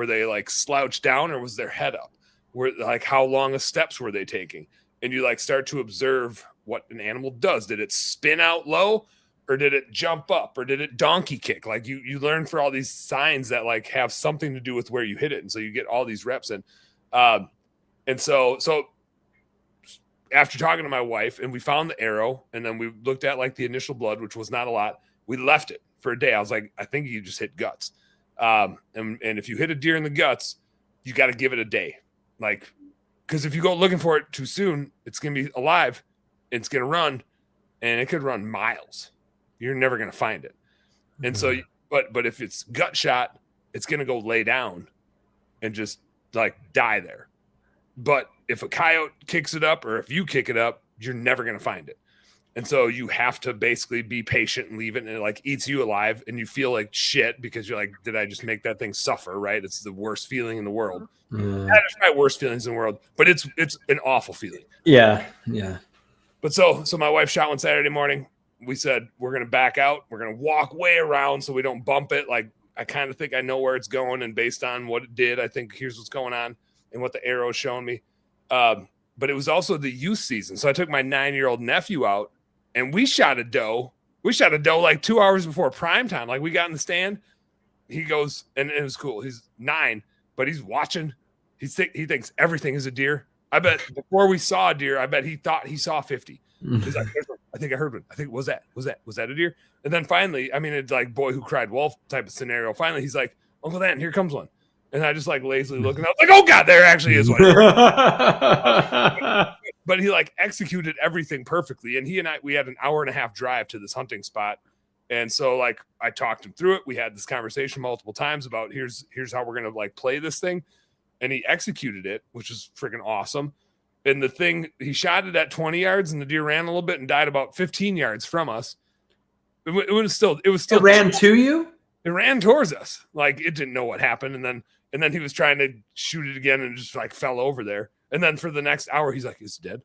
they like slouched down or was their head up? Like how long of steps were they taking? And you like start to observe what an animal does. Did it spin out low or did it jump up or did it donkey kick? Like you learn for all these signs that like have something to do with where you hit it. And so you get all these reps in. And so after talking to my wife and we found the arrow and then we looked at like the initial blood, which was not a lot. We left it for a day. I was like, I think you just hit guts. And if you hit a deer in the guts, you got to give it a day. Like, because if you go looking for it too soon, it's going to be alive. It's going to run and it could run miles. You're never going to find it. And so, but if it's gut shot, it's going to go lay down and just like die there. But if a coyote kicks it up or if you kick it up, you're never going to find it. And so you have to basically be patient and leave it, and it like eats you alive and you feel like shit because you're like, did I just make that thing suffer? Right. It's the worst feeling in the world. That is my worst feelings in the world, but it's an awful feeling. Yeah. Yeah. But so my wife shot one Saturday morning. We said, we're going to back out. We're going to walk way around so we don't bump it. Like, I kind of think I know where it's going. And based on what it did, I think here's what's going on and what the arrow is showing me. But it was also the youth season. So I took my 9-year-old nephew out and we shot a doe. We shot a doe like 2 hours before prime time. Like we got in the stand. He goes, and it was cool. He's 9, but he's watching. He thinks everything is a deer. I bet before we saw a deer, I bet he thought he saw 50. He's like, I think I heard one. I think was that a deer? And then finally, I mean, it's like boy who cried wolf type of scenario. Finally, he's like, Uncle Dan, here comes one. And I just like lazily looking up, like, oh God, there actually is one. But he like executed everything perfectly. And we had an 1.5-hour drive to this hunting spot. And so like I talked him through it. We had this conversation multiple times about here's how we're gonna like play this thing. And he executed it, which is freaking awesome. And the thing, he shot it at 20 yards and the deer ran a little bit and died about 15 yards from us. It was still It ran to you? It ran towards us. Like it didn't know what happened. And then he was trying to shoot it again and just like fell over there. And then for the next hour, he's like, is it dead?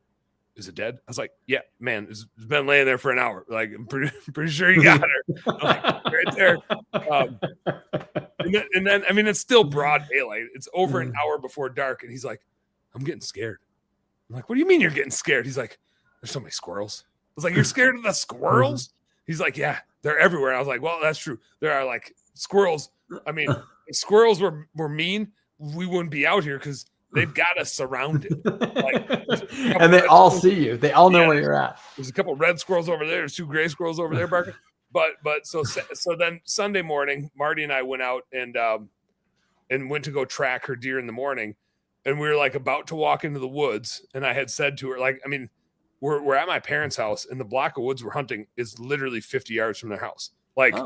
Is it dead? I was like, yeah, man, it's been laying there for an hour. Like, I'm pretty sure you got her. Like, right there. And then, I mean, it's still broad daylight. It's over an hour before dark. And he's like, I'm getting scared. I'm like, what do you mean you're getting scared? He's like, there's so many squirrels. I was like, you're scared of the squirrels? He's like, yeah, they're everywhere. I was like, well, that's true. There are like squirrels. I mean, if squirrels were mean, we wouldn't be out here because they've got us surrounded. Like, and they all see you. They all know where you're at. There's a couple of red squirrels over there. There's 2 gray squirrels over there barking. But so then Sunday morning, Marty and I went out and went to go track her deer in the morning. And we were like about to walk into the woods. And I had said to her, like, I mean, we're at my parents' house and the block of woods we're hunting is literally 50 yards from their house. Like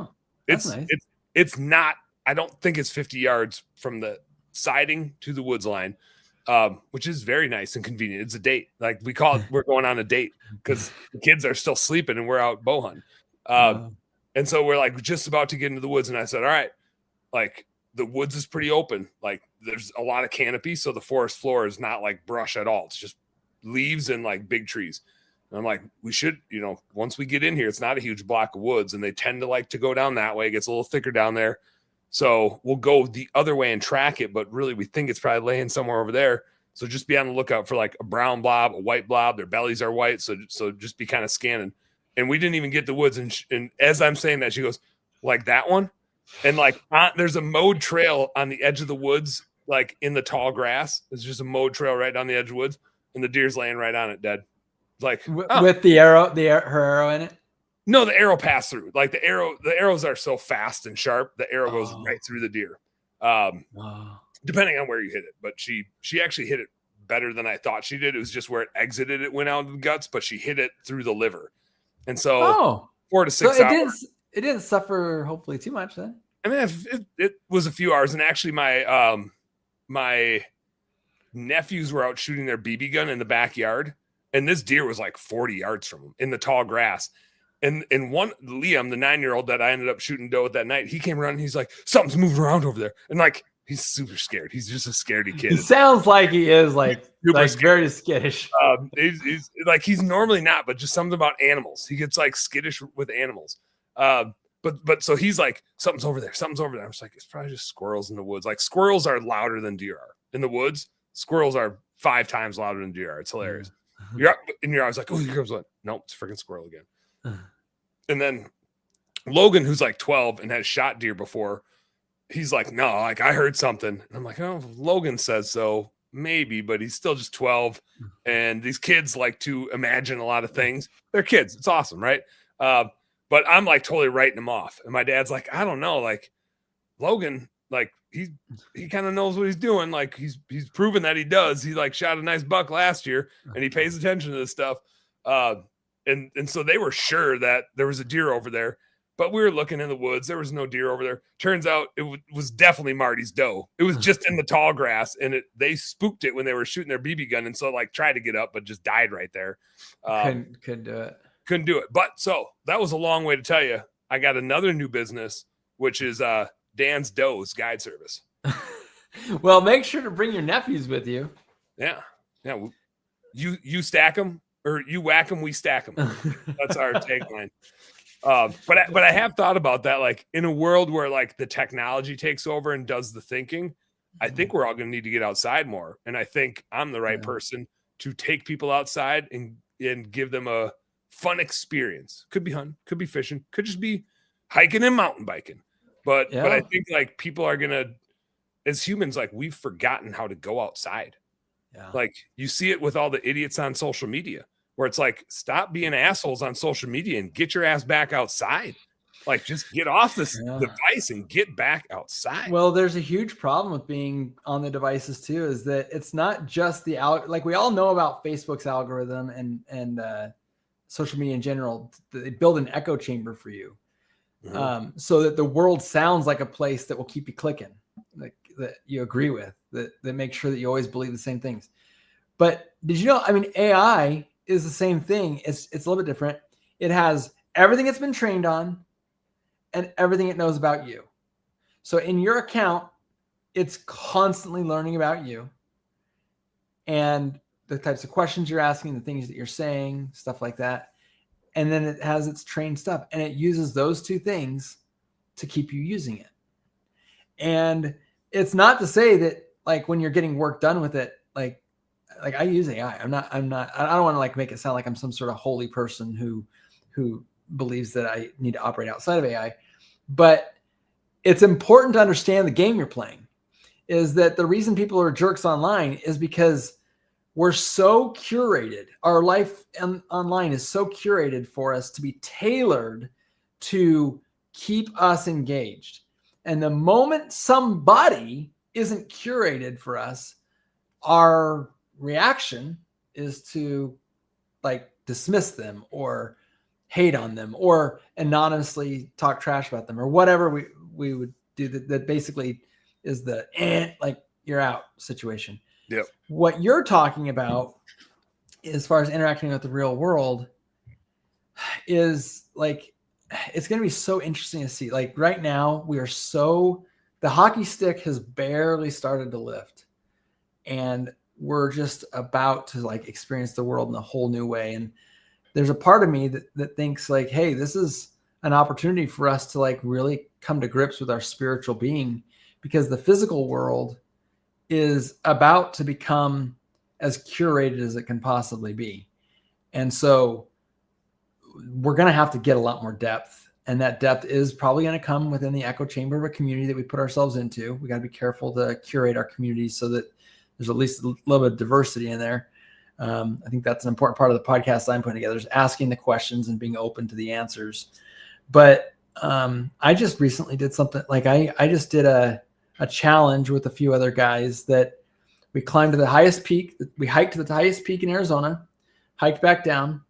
that's nice. it's not, I don't think it's 50 yards from the siding to the woods line, which is very nice and convenient. It's a date. Like we call it, we're going on a date because the kids are still sleeping and we're out bow hunting. And so we're like just about to get into the woods. And I said, all right, like the woods is pretty open. Like there's a lot of canopy. So the forest floor is not like brush at all. It's just leaves and like big trees. And I'm like, we should, once we get in here, it's not a huge block of woods and they tend to like to go down that way. It gets a little thicker down there. So we'll go the other way and track it. But really we think it's probably laying somewhere over there. So just be on the lookout for like a brown blob, a white blob. Their bellies are white. So just be kind of scanning. And we didn't even get the woods. And as I'm saying that, she goes, like that one? And like there's a mowed trail on the edge of the woods, like in the tall grass. It's just a mowed trail right down the edge of the woods. And the deer's laying right on it, dead. Like with the arrow, her arrow in it. No, the arrow passed through. Like the arrows are so fast and sharp. The arrow goes right through the deer. Depending on where you hit it, but she actually hit it better than I thought she did. It was just where it exited. It went out of the guts, but she hit it through the liver. And so 4 to 6 hours. It didn't suffer hopefully too much then. I mean, it was a few hours, and actually my nephews were out shooting their BB gun in the backyard and this deer was like 40 yards from him in the tall grass. And one, Liam, the 9-year-old that I ended up shooting doe with that night, he came around and he's like, something's moving around over there. And like, he's super scared. He's just a scaredy kid. He sounds like he is like very skittish. He's like, he's normally not, but just something about animals. He gets like skittish with animals. But so he's like, something's over there. Something's over there. I'm just like, it's probably just squirrels in the woods. Like squirrels are louder than deer are in the woods. Squirrels are 5 times louder than deer are. It's hilarious. You're up in your eyes like, oh, here comes one. Nope, it's a freaking squirrel again. And then Logan, who's like 12 and has shot deer before, he's like, no, like I heard something. And I'm like, oh, Logan says so, maybe, but he's still just 12. And these kids like to imagine a lot of things. They're kids. It's awesome, right? But I'm like totally writing him off. And my dad's like, I don't know, like Logan, like he kind of knows what he's doing. Like he's proven that he does. He like shot a nice buck last year and he pays attention to this stuff. And so they were sure that there was a deer over there, but we were looking in the woods. There was no deer over there. Turns out it was definitely Marty's doe. It was just in the tall grass, and they spooked it when they were shooting their BB gun. And so like tried to get up, but just died right there. Couldn't do it. Couldn't do it. But so that was a long way to tell you, I got another new business, which is Dan's Does Guide Service. Well, make sure to bring your nephews with you. Yeah. You stack them. Or you whack them, we stack them. That's our tagline. But I have thought about that. Like in a world where like the technology takes over and does the thinking, I think we're all going to need to get outside more. And I think I'm the right person to take people outside and give them a fun experience. Could be hunting, could be fishing, could just be hiking and mountain biking. But I think like people are going to, as humans, like we've forgotten how to go outside. Yeah. Like you see it with all the idiots on social media where it's like, stop being assholes on social media and get your ass back outside. Like just get off this device and get back outside. Well, there's a huge problem with being on the devices too, is that it's not just like we all know about Facebook's algorithm and social media in general. They build an echo chamber for you so that the world sounds like a place that will keep you clicking, like that you agree with, that make sure that you always believe the same things. But did you know, I mean, AI is the same thing. It's a little bit different. It has everything it's been trained on and everything it knows about you. So in your account, it's constantly learning about you and the types of questions you're asking, the things that you're saying, stuff like that. And then it has its trained stuff and it uses those two things to keep you using it. And it's not to say that like when you're getting work done with it, like I use AI. I don't want to like make it sound like I'm some sort of holy person who believes that I need to operate outside of AI, but it's important to understand the game you're playing. Is that the reason people are jerks online is because we're so curated. Our life online is so curated for us to be tailored to keep us engaged. And the moment somebody isn't curated for us, our reaction is to like dismiss them or hate on them or anonymously talk trash about them or whatever we would do that basically is the like you're out situation. Yep. What you're talking about as far as interacting with the real world is like, it's going to be so interesting to see. Like right now the hockey stick has barely started to lift and we're just about to like experience the world in a whole new way. And there's a part of me that thinks like, hey, this is an opportunity for us to like really come to grips with our spiritual being, because the physical world is about to become as curated as it can possibly be. And so we're going to have to get a lot more depth. And that depth is probably going to come within the echo chamber of a community that we put ourselves into. We got to be careful to curate our communities so that there's at least a little bit of diversity in there. I think that's an important part of the podcast I'm putting together, is asking the questions and being open to the answers. But I just recently did something like I just did a challenge with a few other guys that we climbed to the highest peak. We hiked to the highest peak in Arizona, hiked back down,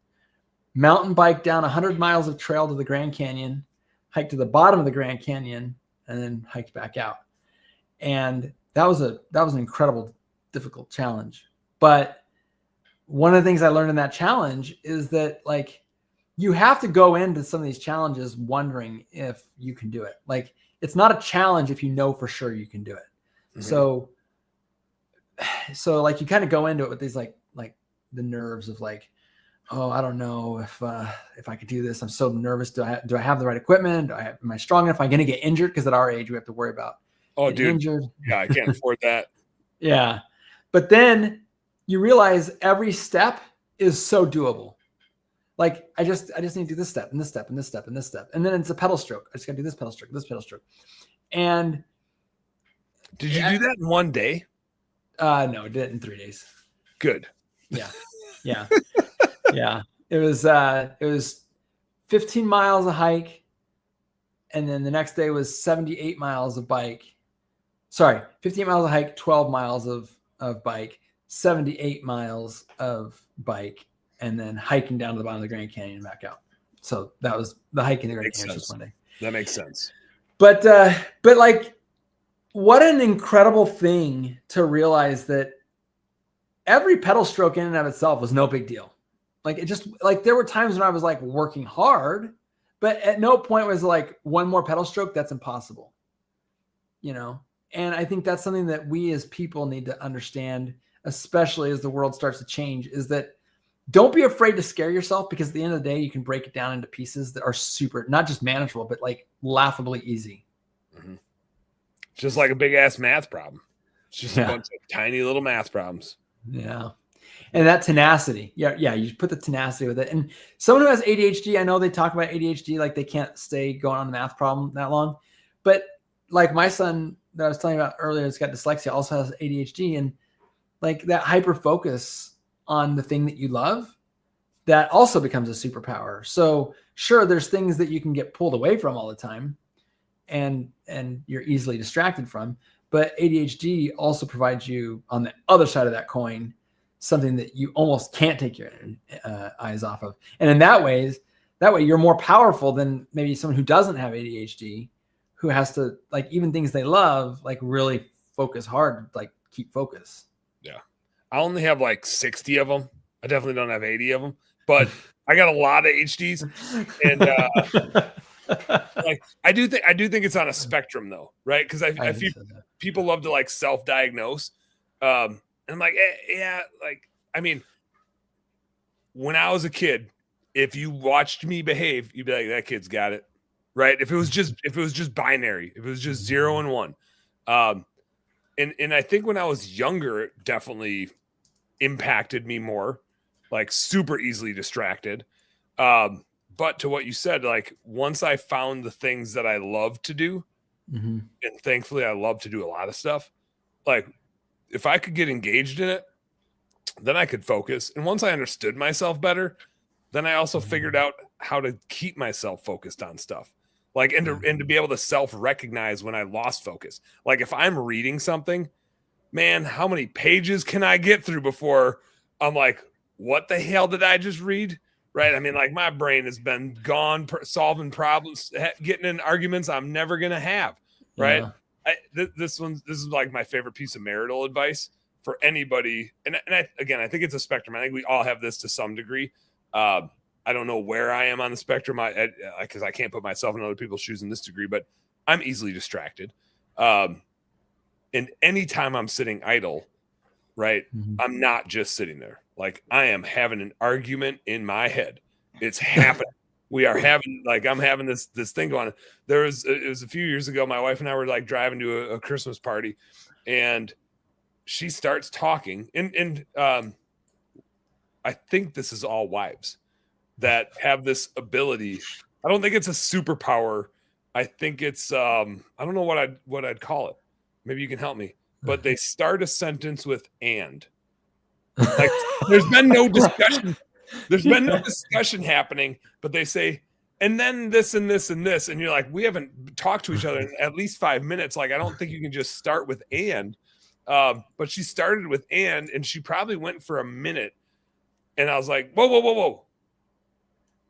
mountain bike down 100 miles of trail to the Grand Canyon, hiked to the bottom of the Grand Canyon, and then hiked back out. And that was an incredible, difficult challenge. But one of the things I learned in that challenge is that like you have to go into some of these challenges wondering if you can do it. Like it's not a challenge if you know for sure you can do it. So like you kind of go into it with these like the nerves of like, oh, I don't know if I could do this. I'm so nervous. Do I have the right equipment? Am I strong enough? Am I going to get injured? Because at our age, we have to worry about getting injured. Yeah, I can't afford that. Yeah. But then you realize every step is so doable. Like I just need to do this step and this step and this step and this step. And then it's a pedal stroke. I just got to do this pedal stroke, this pedal stroke. And did you do that in one day? No, I did it in 3 days. Good. Yeah. Yeah. Yeah. It was 15 miles of hike. And then the next day was 78 miles of bike. Sorry, 15 miles of hike, 12 miles of bike, 78 miles of bike, and then hiking down to the bottom of the Grand Canyon and back out. So that was the hike in the Grand Canyon just one day. That makes sense. But like, what an incredible thing to realize that every pedal stroke in and of itself was no big deal. Like it just like there were times when I was like working hard, but at no point was like one more pedal stroke. That's impossible, you know? And I think that's something that we as people need to understand, especially as the world starts to change, is that don't be afraid to scare yourself, because at the end of the day, you can break it down into pieces that are super, not just manageable, but like laughably easy. Mm-hmm. Just like a big ass math problem. It's just a bunch of tiny little math problems. Yeah. And that tenacity. Yeah. You put the tenacity with it. And someone who has ADHD, I know they talk about ADHD, like they can't stay going on a math problem that long. But like my son that I was telling you about earlier, has got dyslexia, also has ADHD. And like that hyper focus on the thing that you love, that also becomes a superpower. So sure, there's things that you can get pulled away from all the time and you're easily distracted from, but ADHD also provides you on the other side of that coin, something that you almost can't take your eyes off of. And in that way you're more powerful than maybe someone who doesn't have ADHD, who has to like, even things they love, like really focus hard, like keep focus. Yeah. I only have like 60 of them. I definitely don't have 80 of them, but I got a lot of HDs. And like I do think it's on a spectrum though, right? Because I feel people love to like self-diagnose. And I'm like, yeah, like, I mean, when I was a kid, if you watched me behave, you'd be like, that kid's got it. Right. If it was just binary, if it was just 0 and 1. And I think when I was younger, it definitely impacted me more, like super easily distracted. But to what you said, like once I found the things that I love to do, and thankfully I love to do a lot of stuff, like if I could get engaged in it, then I could focus. And once I understood myself better, then I also figured out how to keep myself focused on stuff. Like, and to be able to self-recognize when I lost focus. Like if I'm reading something, man, how many pages can I get through before I'm like, what the hell did I just read? Right. I mean, like my brain has been gone solving problems, getting in arguments I'm never going to have. Right. Yeah. This is like my favorite piece of marital advice for anybody. And I think it's a spectrum. I think we all have this to some degree. I don't know where I am on the spectrum, because I can't put myself in other people's shoes in this degree, but I'm easily distracted. And anytime I'm sitting idle, right, I'm not just sitting there. Like I am having an argument in my head. It's happening. We are having, like, I'm having this thing going on. It was a few years ago. My wife and I were like driving to a Christmas party, and she starts talking. And I think this is all wives that have this ability. I don't think it's a superpower. I think it's I don't know what I'd call it. Maybe you can help me. But they start a sentence with "and." Like there's been no discussion. There's been no discussion happening, but they say, and then this and this and this, and you're like, we haven't talked to each other in at least 5 minutes. Like I don't think you can just start with "and." But she started with and she probably went for a minute, and I was like, whoa.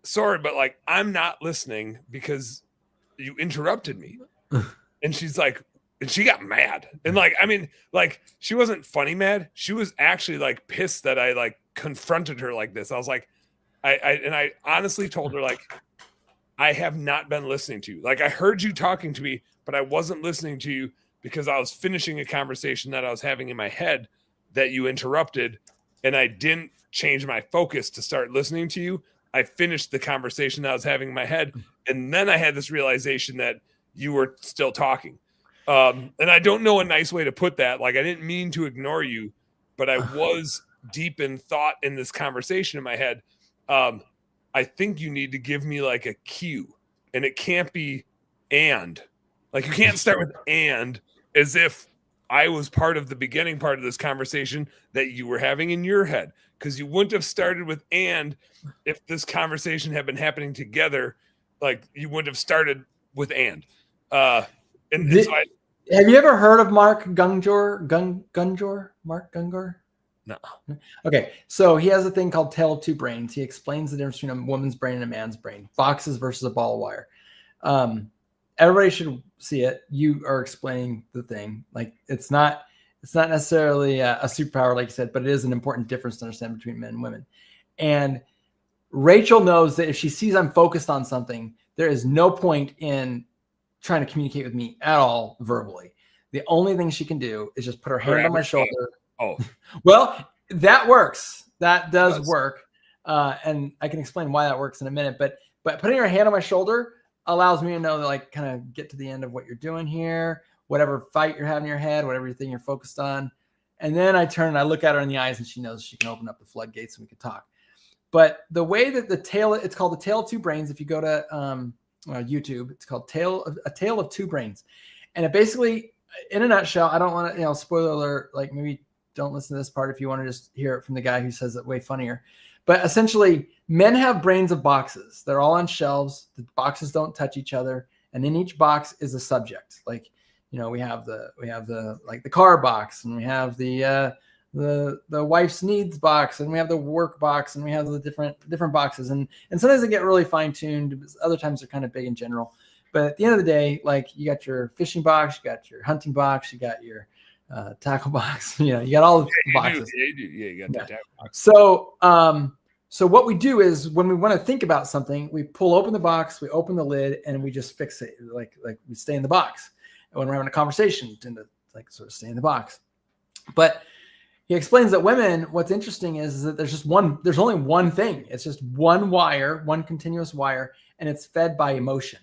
Sorry, but like I'm not listening because you interrupted me. And she's like, And she got mad. And like, I mean, like she wasn't funny mad. She was actually like pissed that I like confronted her like this. I was like, I honestly told her like, I have not been listening to you. Like I heard you talking to me, but I wasn't listening to you because I was finishing a conversation that I was having in my head that you interrupted. And I didn't change my focus to start listening to you. I finished the conversation that I was having in my head. And then I had this realization that you were still talking. And I don't know a nice way to put that. Like I didn't mean to ignore you, but I was deep in thought in this conversation in my head. I think you need to give me like a cue, and it can't be and. Like you can't start with and as if I was part of the beginning part of this conversation that you were having in your head, because you wouldn't have started with and if this conversation had been happening together. Like you wouldn't have started with and. So have you ever heard of Mark Gungor? Mark Gungor? No. Okay, so he has a thing called Tale of Two Brains. He explains the difference between a woman's brain and a man's brain, boxes versus a ball of wire. Everybody should see it. You are explaining the thing. Like it's not necessarily a superpower, like you said, but it is an important difference to understand between men and women. And Rachel knows that if she sees I'm focused on something, there is no point in trying to communicate with me at all verbally. The only thing she can do is just put her hand on my shoulder. Oh, well, that works. That does work. And I can explain why that works in a minute, but putting her hand on my shoulder allows me to know that like kind of get to the end of what you're doing here, whatever fight you're having in your head, whatever thing you're focused on. And then I turn and I look at her in the eyes and she knows she can open up the floodgates and we can talk. But the way that it's called the Tale of Two Brains. If you go to YouTube, it's called A Tale of Two Brains. And it basically, in a nutshell, I don't want to, spoiler alert, like maybe don't listen to this part if you want to just hear it from the guy who says it way funnier. But essentially, men have brains of boxes. They're all on shelves. The boxes don't touch each other. And in each box is a subject. Like, we have the like the car box, and we have the wife's needs box, and we have the work box, and we have the different boxes. And sometimes they get really fine tuned. Other times they're kind of big in general. But at the end of the day, like you got your fishing box, you got your hunting box, you got your tackle box. You got all the boxes. You got the tackle box. So what we do is when we want to think about something, we pull open the box, we open the lid, and we just fix it. Like we stay in the box. And when we're having a conversation, we tend to like sort of stay in the box. But he explains that women, what's interesting is that there's only one thing. It's just one wire, one continuous wire, and it's fed by emotion.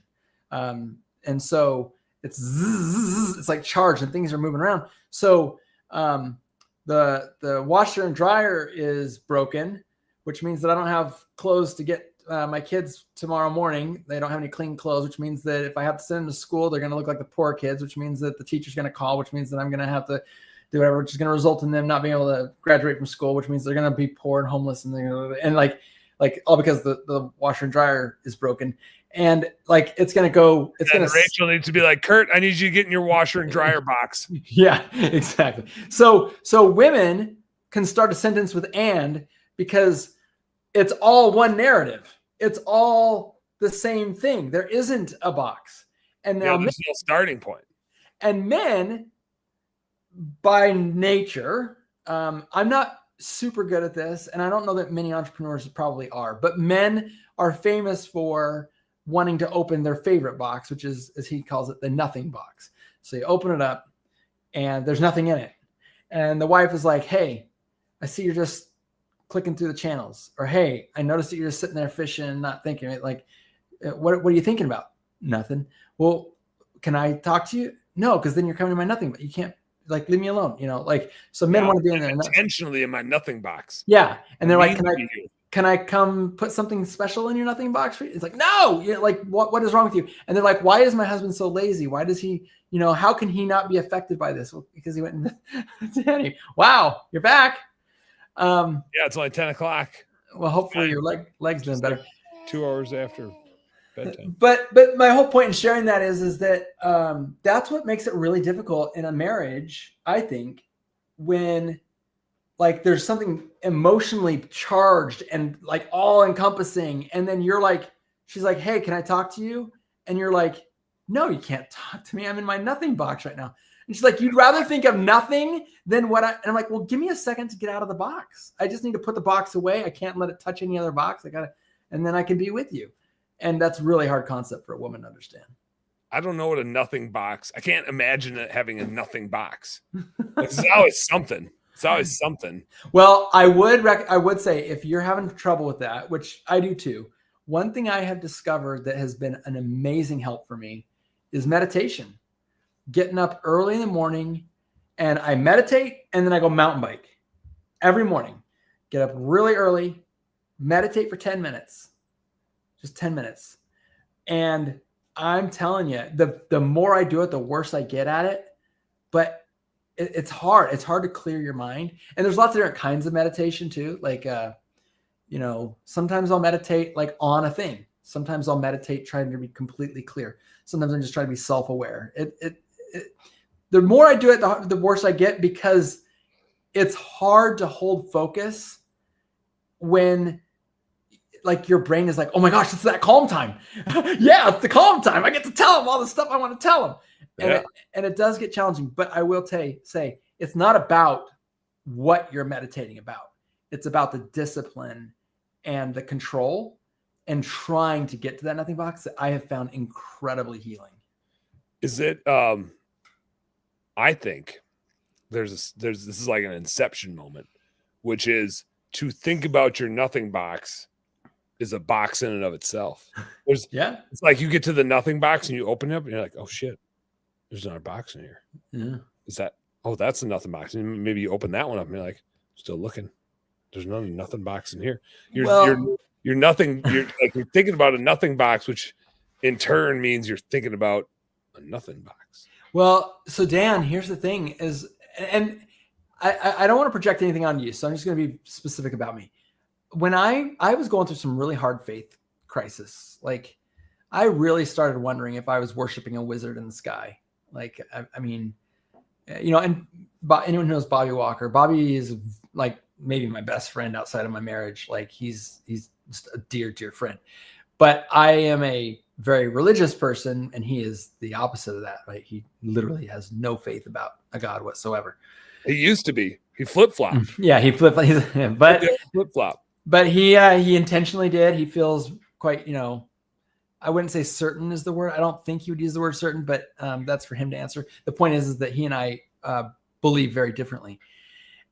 And so it's like charged and things are moving around. So the washer and dryer is broken, which means that I don't have clothes to get my kids tomorrow morning. They don't have any clean clothes, which means that if I have to send them to school, they're going to look like the poor kids, which means that the teacher's going to call, which means that I'm going to have to do whatever, which is going to result in them not being able to graduate from school, which means they're going to be poor and homeless, and like all because the washer and dryer is broken. And like it's going to go. Rachel needs to be like, Curt, I need you to get in your washer and dryer box. Yeah, exactly. So women can start a sentence with "and" because it's all one narrative. It's all the same thing. There isn't a box. And now there's no starting point. And men, by nature, I'm not super good at this, and I don't know that many entrepreneurs probably are, but men are famous for wanting to open their favorite box, which is, as he calls it, the nothing box. So you open it up and there's nothing in it. And the wife is like, hey, I see you're just clicking through the channels. Or, hey, I noticed that you're just sitting there fishing and not thinking it. Like, what are you thinking about? Nothing. Well, can I talk to you? No, because then you're coming to my nothing, but you can't, like, leave me alone. So men want to be in there. Intentionally in my nothing box. Yeah. And they're like, can I come put something special in your nothing box for you? It's like, no, like, what is wrong with you? And they're like, why is my husband so lazy? Why does he, how can he not be affected by this? Well, because he went to Danny. Wow, you're back. Yeah, it's only 10 o'clock. Well, hopefully your legs doing better. 2 hours after bedtime. But my whole point in sharing that is that that's what makes it really difficult in a marriage, I think, when like there's something emotionally charged and like all encompassing. And then you're like, she's like, hey, can I talk to you? And you're like, no, you can't talk to me. I'm in my nothing box right now. And she's like, you'd rather think of nothing than what and I'm like, well, give me a second to get out of the box. I just need to put the box away. I can't let it touch any other box. And then I can be with you. And that's a really hard concept for a woman to understand. I don't know what a nothing box. I can't imagine it having a nothing box. It's always something. It's always something. Well, I would say if you're having trouble with that, which I do too, one thing I have discovered that has been an amazing help for me is meditation. Getting up early in the morning, and I meditate, and then I go mountain bike every morning. Get up really early, meditate for 10 minutes, just 10 minutes. And I'm telling you, the more I do it, the worse I get at it. But it's hard. It's hard to clear your mind. And there's lots of different kinds of meditation too. Like, sometimes I'll meditate like on a thing. Sometimes I'll meditate trying to be completely clear. Sometimes I'm just trying to be self-aware. The more I do it, the worse I get, because it's hard to hold focus when like your brain is like, oh my gosh, it's that calm time. Yeah, it's the calm time. I get to tell them all the stuff I want to tell them. And, it does get challenging, but I will say it's not about what you're meditating about. It's about the discipline and the control and trying to get to that nothing box that I have found incredibly healing. Is it, I think this is like an inception moment, which is to think about your nothing box is a box in and of itself. It's like you get to the nothing box and you open it up and you're like, oh shit, there's another box in here. Yeah. Is that, oh, that's the nothing box. And maybe you open that one up and you're like, still looking. There's another nothing box in here. You're nothing. You're thinking about a nothing box, which in turn means you're thinking about a nothing box. Well, so Dan, here's the thing is, and I don't want to project anything on you, so I'm just going to be specific about me. When I was going through some really hard faith crisis, like I really started wondering if I was worshiping a wizard in the sky. Like, I mean, and anyone who knows Bobby Walker, Bobby is like maybe my best friend outside of my marriage. Like he's just a dear, dear friend. But I am a very religious person, and he is the opposite of that. Right? He literally has no faith about a God whatsoever. He used to be. He flip-flopped. Yeah, he flip-flopped. But flip-flop. But he intentionally did. He feels quite, I wouldn't say certain is the word. I don't think he would use the word certain, but that's for him to answer. The point is that he and I believe very differently.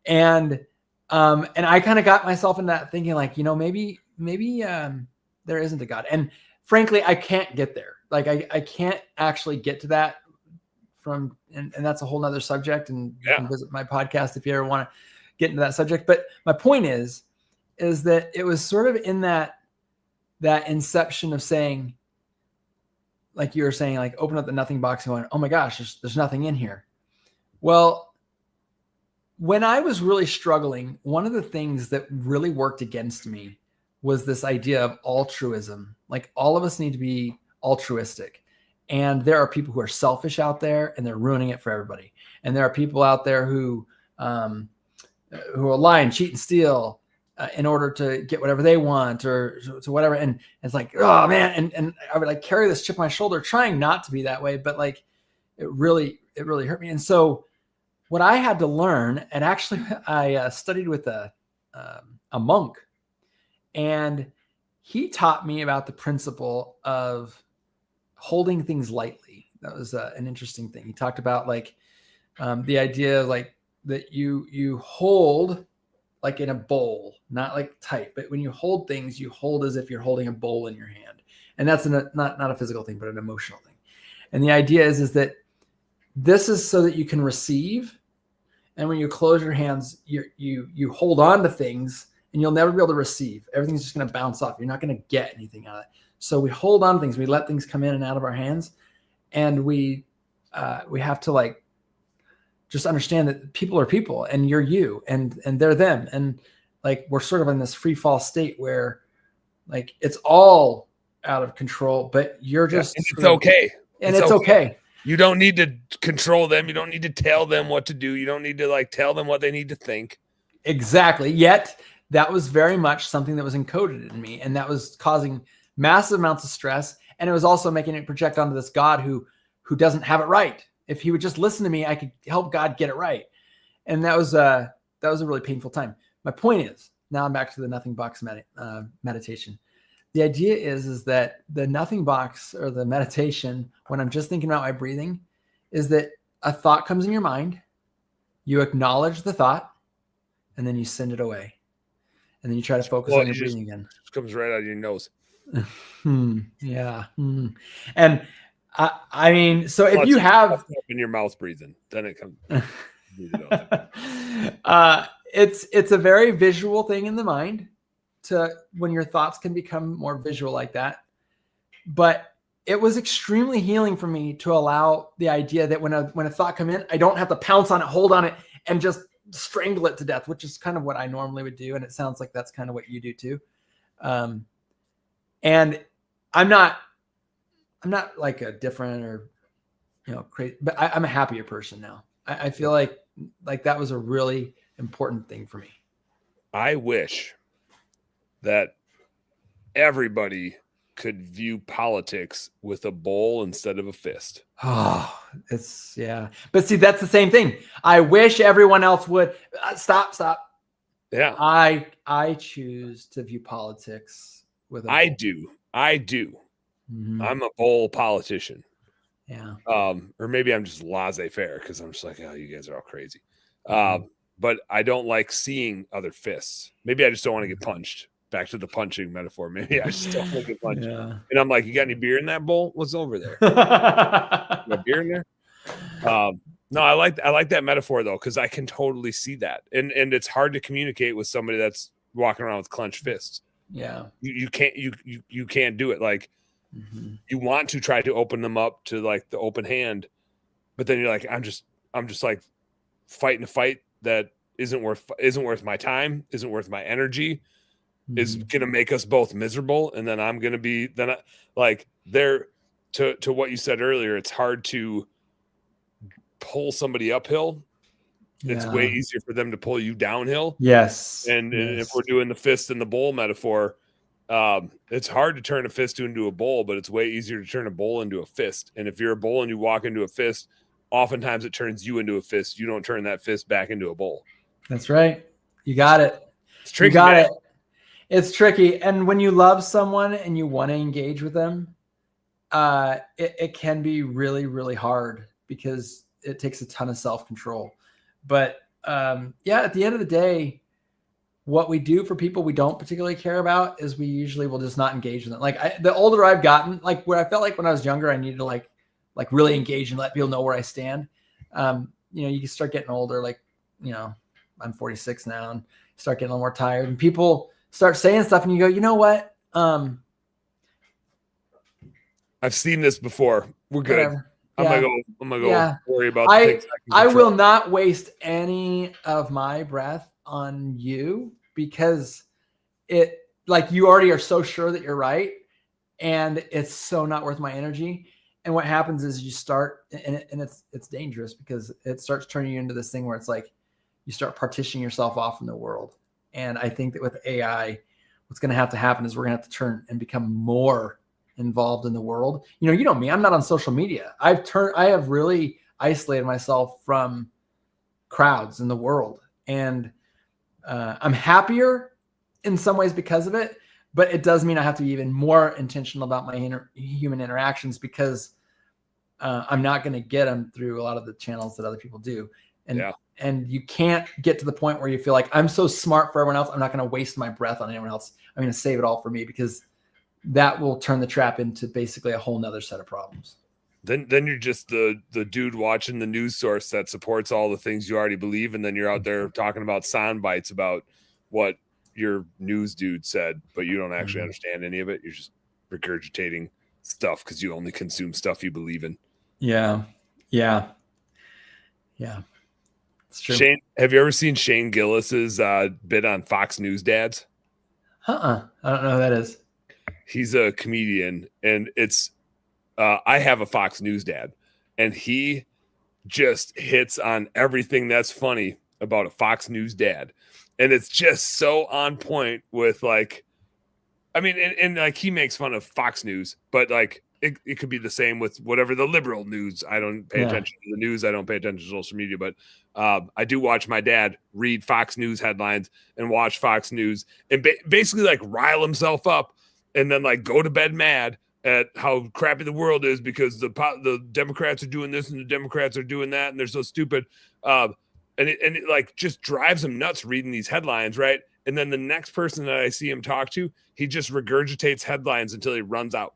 And I kind of got myself in that thinking like, maybe there isn't a God. And frankly, I can't get there. Like I can't actually get to that and that's a whole nother subject. And you can visit my podcast if you ever want to get into that subject. But my point is that it was sort of in that inception of saying, like you were saying, like open up the nothing box and going, oh my gosh, there's nothing in here. Well, when I was really struggling, one of the things that really worked against me was this idea of altruism. Like all of us need to be altruistic. And there are people who are selfish out there and they're ruining it for everybody. And there are people out there who will lie and cheat and steal in order to get whatever they want or to whatever. And it's like, oh man. And I would like carry this chip on my shoulder, trying not to be that way, but like, it really hurt me. And so what I had to learn, and actually I studied with a monk, and he taught me about the principle of holding things lightly. That was an interesting thing. He talked about like the idea of like that you hold like in a bowl, not like tight, but when you hold things, you hold as if you're holding a bowl in your hand. And that's not a physical thing, but an emotional thing. And the idea is that this is so that you can receive. And when you close your hands, you hold on to things and you'll never be able to receive. Everything's just going to bounce off. You're not going to get anything out of it. So we hold on to things. We let things come in and out of our hands. And we have to like, just understand that people are people and you're you and they're them. And like, we're sort of in this free fall state where like, it's all out of control, but you're just, and it's okay. And it's okay. You don't need to control them. You don't need to tell them what to do. You don't need to like tell them what they need to think. Exactly. Yet that was very much something that was encoded in me. And that was causing massive amounts of stress. And it was also making it project onto this God who doesn't have it right. If he would just listen to me, I could help God get it right. And that was a really painful time. My point is, now I'm back to the nothing box meditation. The idea is that the nothing box or the meditation, when I'm just thinking about my breathing, is that a thought comes in your mind, you acknowledge the thought, and then you send it away. And then you try to focus on your breathing again. It comes right out of your nose. Yeah. And I mean, so if you have in your mouth breathing, then it comes. It's a very visual thing in the mind when your thoughts can become more visual like that. But it was extremely healing for me to allow the idea that when a thought come in, I don't have to pounce on it, hold on it, and just strangle it to death, which is kind of what I normally would do. And it sounds like that's kind of what you do too. And I'm not like a different or, crazy, but I'm a happier person now. I feel like that was a really important thing for me. I wish that everybody could view politics with a bowl instead of a fist. Oh, yeah. But see, that's the same thing. I wish everyone else would stop. Yeah. I choose to view politics with a bowl. I do. Mm-hmm. I'm a bowl politician. Yeah. Or maybe I'm just laissez-faire because I'm just like, oh, you guys are all crazy. But I don't like seeing other fists. Maybe I just don't want to get punched. Back to the punching metaphor. Maybe I just don't want to get punched. Yeah. And I'm like, you got any beer in that bowl? What's over there? You got beer in there? No, I like that metaphor though, because I can totally see that. And it's hard to communicate with somebody that's walking around with clenched fists. Yeah. You can't do it. Like, you want to try to open them up to like the open hand, but then you're like, I'm just like fighting a fight that isn't worth my time, isn't worth my energy, is gonna make us both miserable, and then I'm gonna be to what you said earlier. It's hard to pull somebody uphill. Yeah. It's way easier for them to pull you downhill. Yes. And if we're doing the fist and the bowl metaphor, it's hard to turn a fist into a bowl, but it's way easier to turn a bowl into a fist. And if you're a bowl and you walk into a fist, oftentimes it turns you into a fist. You don't turn that fist back into a bowl. That's right. You got it. It's tricky. You got it. It's tricky. And when you love someone and you want to engage with them, it can be really, really hard because it takes a ton of self-control. But at the end of the day, what we do for people we don't particularly care about is we usually will just not engage with them. Like the older I've gotten, like where I felt like when I was younger, I needed to like really engage and let people know where I stand. You can start getting older. Like, I'm 46 now and start getting a little more tired, and people start saying stuff and you go, you know what? I've seen this before. We're good. Whatever. I'm gonna go worry about things I will not waste any of my breath on you because you already are so sure that you're right, and it's so not worth my energy. And what happens is you start, and it's dangerous because it starts turning you into this thing where it's like you start partitioning yourself off from the world. And I think that with AI, what's going to have to happen is we're going to have to turn and become more involved in the world. You know me, I'm not on social media. I have really isolated myself from crowds in the world. And I'm happier in some ways because of it, but it does mean I have to be even more intentional about my human interactions because I'm not going to get them through a lot of the channels that other people do. And you can't get to the point where you feel like I'm so smart for everyone else, I'm not going to waste my breath on anyone else. I'm going to save it all for me, because that will turn the trap into basically a whole nother set of problems. Then you're just the dude watching the news source that supports all the things you already believe, and then you're out there talking about sound bites about what your news dude said, but you don't actually understand any of it. You're just regurgitating stuff because you only consume stuff you believe in. Yeah. It's true. Shane, have you ever seen Shane Gillis's bit on Fox News Dads? I don't know who that is. He's a comedian, and it's I have a Fox News dad, and he just hits on everything that's funny about a Fox News dad. And it's just so on point with and he makes fun of Fox News, but like it could be the same with whatever the liberal news. I don't pay Yeah. attention to the news. I don't pay attention to social media, but I do watch my dad read Fox News headlines and watch Fox News and basically like rile himself up and then like go to bed mad at how crappy the world is because the Democrats are doing this and the Democrats are doing that and they're so stupid. And it like just drives him nuts reading these headlines, right? And then the next person that I see him talk to, he just regurgitates headlines until he runs out.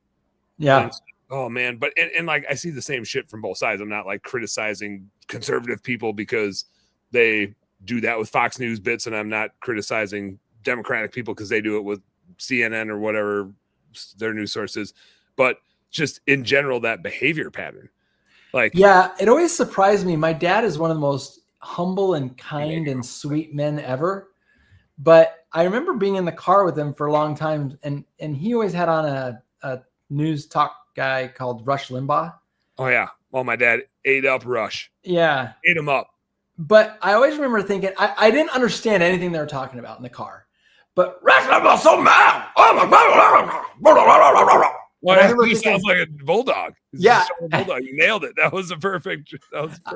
Yeah. Oh man, but and like I see the same shit from both sides. I'm not like criticizing conservative people because they do that with Fox News bits, and I'm not criticizing Democratic people because they do it with CNN or whatever their news source is. But just in general, that behavior pattern. Like, yeah, it always surprised me. My dad is one of the most humble and kind and sweet men ever. But I remember being in the car with him for a long time, and he always had on a news talk guy called Rush Limbaugh. oh yeah, well my dad ate up Rush. Yeah, Ate him up. but I always remember thinking I didn't understand anything they were talking about in the car. But Rush Limbaugh's so mad. Oh my God. Well, I remember he thinking, sounds like a bulldog. Yeah. Bulldog. You nailed it. That was perfect.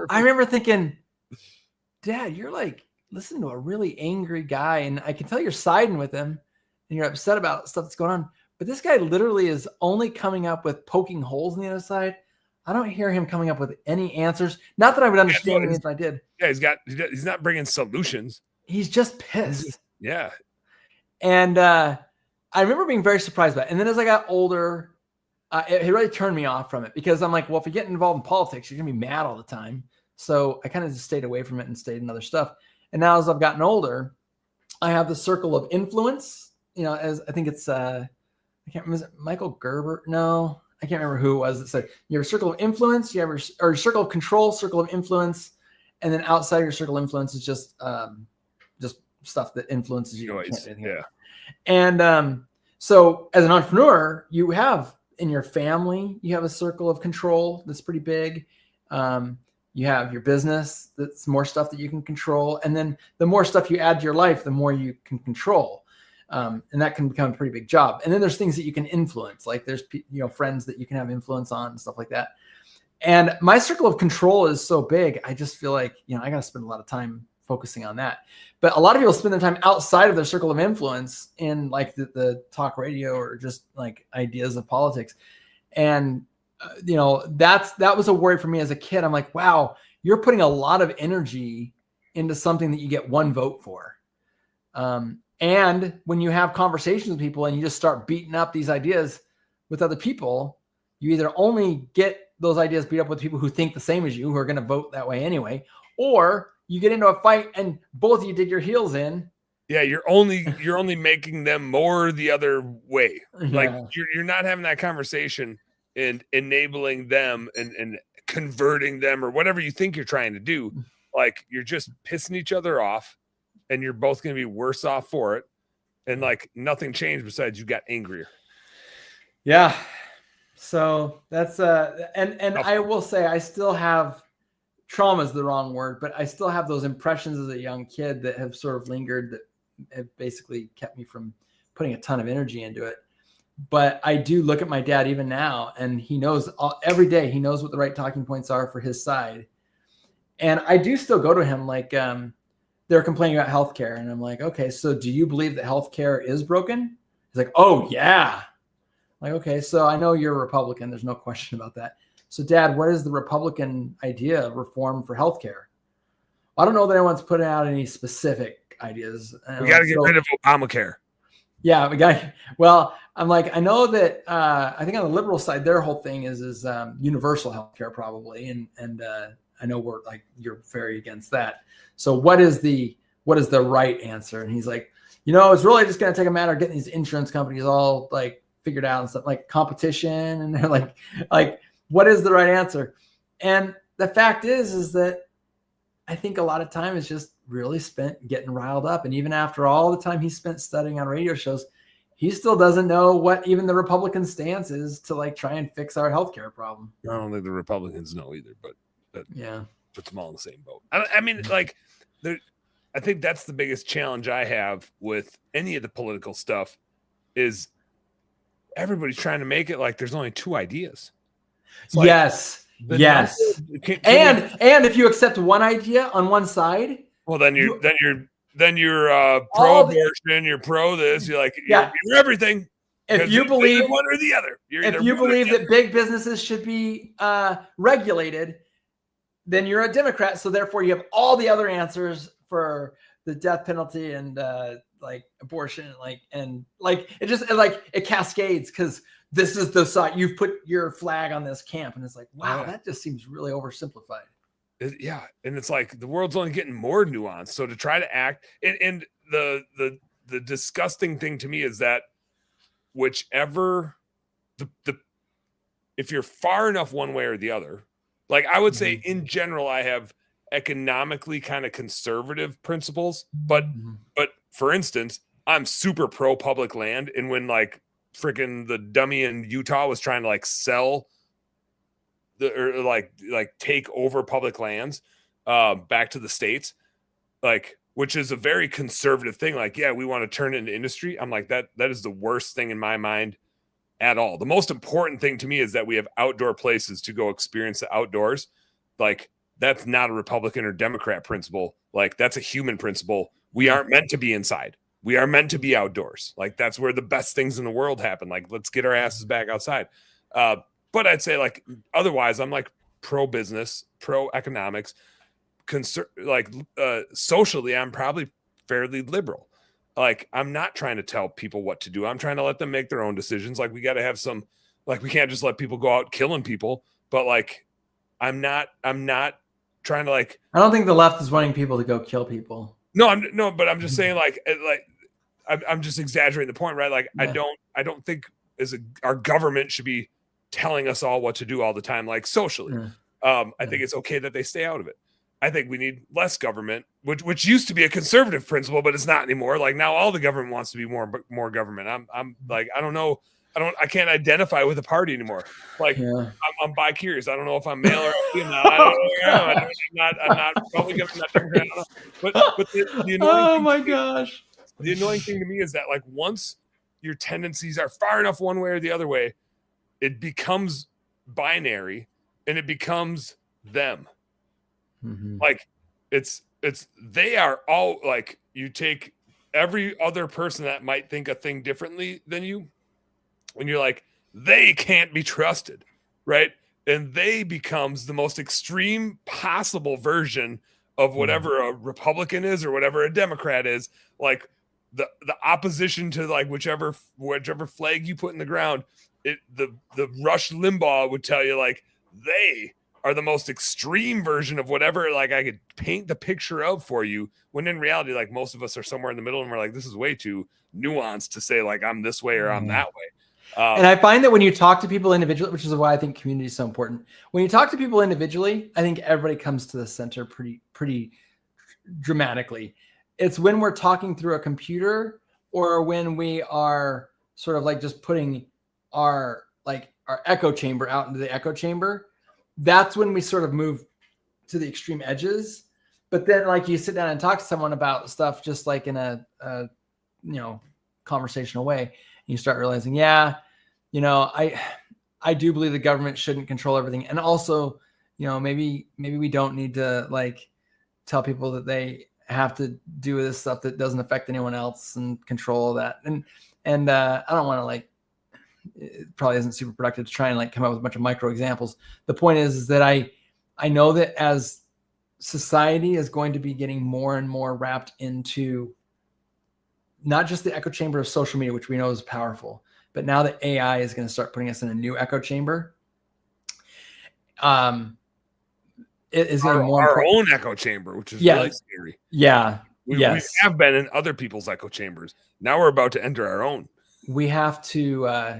I remember thinking, Dad, you're like listening to a really angry guy, and I can tell you're siding with him, and you're upset about stuff that's going on. But this guy literally is only coming up with poking holes on the other side. I don't hear him coming up with any answers. Not that I would understand if I did. Yeah, he's not bringing solutions. He's just pissed. Yeah. And I remember being very surprised by it. And then as I got older, it really turned me off from it because I'm like, well, if you get involved in politics, you're going to be mad all the time. So I kind of just stayed away from it and stayed in other stuff. And now as I've gotten older, I have the circle of influence, as I think it's, I can't remember, is it Michael Gerber? No, I can't remember who it was that said you have a circle of influence, you have your circle of control, circle of influence. And then outside your circle of influence is just stuff that influences you. Yeah. And so as an entrepreneur, you have in your family, you have a circle of control that's pretty big. You have your business, that's more stuff that you can control. And then the more stuff you add to your life, the more you can control. And that can become a pretty big job. And then there's things that you can influence, like there's friends that you can have influence on and stuff like that. And my circle of control is so big. I just feel like, I got to spend a lot of time focusing on that. But a lot of people spend their time outside of their circle of influence in like the talk radio or just like ideas of politics. And, that was a worry for me as a kid. I'm like, wow, you're putting a lot of energy into something that you get one vote for. And when you have conversations with people and you just start beating up these ideas with other people, you either only get those ideas beat up with people who think the same as you, who are going to vote that way anyway, or you get into a fight and both of you dig your heels in. Yeah, you're only making them more the other way. Like Yeah. you're not having that conversation and enabling them and converting them or whatever you think you're trying to do. Like you're just pissing each other off and you're both going to be worse off for it. And like nothing changed besides you got angrier. Yeah. So that's and I will say I still have trauma is the wrong word, but I still have those impressions as a young kid that have sort of lingered that have basically kept me from putting a ton of energy into it. But I do look at my dad even now, and he knows every day, he knows what the right talking points are for his side. And I do still go to him like they're complaining about healthcare. And I'm like, okay, so do you believe that healthcare is broken? He's like, oh yeah. I'm like, okay, so I know you're a Republican. There's no question about that. So Dad, what is the Republican idea of reform for healthcare? I don't know that anyone's putting out any specific ideas. We got to get rid of Obamacare. Yeah, well, I'm like, I know that I think on the liberal side, their whole thing is universal healthcare probably. And I know you're very against that. So what is the right answer? And he's like, it's really just going to take a matter of getting these insurance companies all like figured out and stuff like competition. And they're like, what is the right answer? And the fact is that I think a lot of time is just really spent getting riled up. And even after all the time he spent studying on radio shows, he still doesn't know what even the Republican stance is to like try and fix our healthcare problem. I don't think the Republicans know either, but yeah, puts them all in the same boat. I mean, like, I think that's the biggest challenge I have with any of the political stuff is everybody's trying to make it like there's only 2 ideas. It's like Yes. the Yes. number- can we- And if you accept one idea on one side, well, then you're All pro-abortion, you're pro this, you're like Yeah. you're everything. if 'Cause you it's believe either one or the other, you're if either you one or believe the that big businesses should be regulated, then you're a Democrat. So therefore, you have all the other answers for the death penalty and like abortion, and it cascades because this is the side you've put your flag on this camp, and it's like, wow, Yeah. that just seems really oversimplified. Yeah, and it's like the world's only getting more nuanced. So to try to act, and the disgusting thing to me is that whichever if you're far enough one way or the other, like I would say in general, I have economically kind of conservative principles, but for instance, I'm super pro public land, and when like freaking the dummy in Utah was trying to like sell take over public lands back to the states, like, which is a very conservative thing. Like, yeah, we want to turn it into industry. I'm like, that is the worst thing in my mind at all. The most important thing to me is that we have outdoor places to go experience the outdoors. Like, that's not a Republican or Democrat principle. Like, that's a human principle. We aren't meant to be inside. We are meant to be outdoors. Like, that's where the best things in the world happen. Like, let's get our asses back outside. But I'd say, like, otherwise, I'm like pro business, pro economics, socially, I'm probably fairly liberal. Like, I'm not trying to tell people what to do. I'm trying to let them make their own decisions. Like, we got to have some, like, we can't just let people go out killing people. But like, I'm not trying to like. I don't think the left is wanting people to go kill people. No, but I'm just saying I'm just exaggerating the point, right? Like, yeah. I don't think our government should be telling us all what to do all the time, like socially. I think it's okay that they stay out of it. I think we need less government, which used to be a conservative principle, but it's not anymore. Like, now all the government wants to be more government. I'm like, I don't know. I can't identify with a party anymore. Like, I'm bi-curious. I don't know if I'm male or female. I'm not Republican. I'm not Democrat. I don't know. But the annoying gosh. The annoying thing to me is that, like, once your tendencies are far enough one way or the other way, it becomes binary and it becomes them. Like, they are all, like, you take every other person that might think a thing differently than you, and you're like, they can't be trusted, right? And they becomes the most extreme possible version of whatever a Republican is or whatever a Democrat is. Like, the opposition to, like, whichever flag you put in the ground, the Rush Limbaugh would tell you, like, they are the most extreme version of whatever, like, I could paint the picture of for you, when in reality, like, most of us are somewhere in the middle, and we're like, this is way too nuanced to say, like, I'm this way or I'm that way. And I find that when you talk to people individually, which is why I think community is so important, when you talk to people individually, I think everybody comes to the center pretty dramatically. It's when we're talking through a computer, or when we are sort of like just putting our echo chamber out into the echo chamber, that's when we sort of move to the extreme edges. But then, like, you sit down and talk to someone about stuff just like in a conversational way, and you start realizing, I do believe the government shouldn't control everything. And also, maybe we don't need to, like, tell people that they have to do this stuff that doesn't affect anyone else and control that. And I don't want to, like, it probably isn't super productive to try and, like, come up with a bunch of micro examples. The point is that I know that as society is going to be getting more and more wrapped into not just the echo chamber of social media, which we know is powerful, but now that AI is going to start putting us in a new echo chamber. It is going to be more our own echo chamber, which is really scary. Yeah. We have been in other people's echo chambers. Now we're about to enter our own. We have to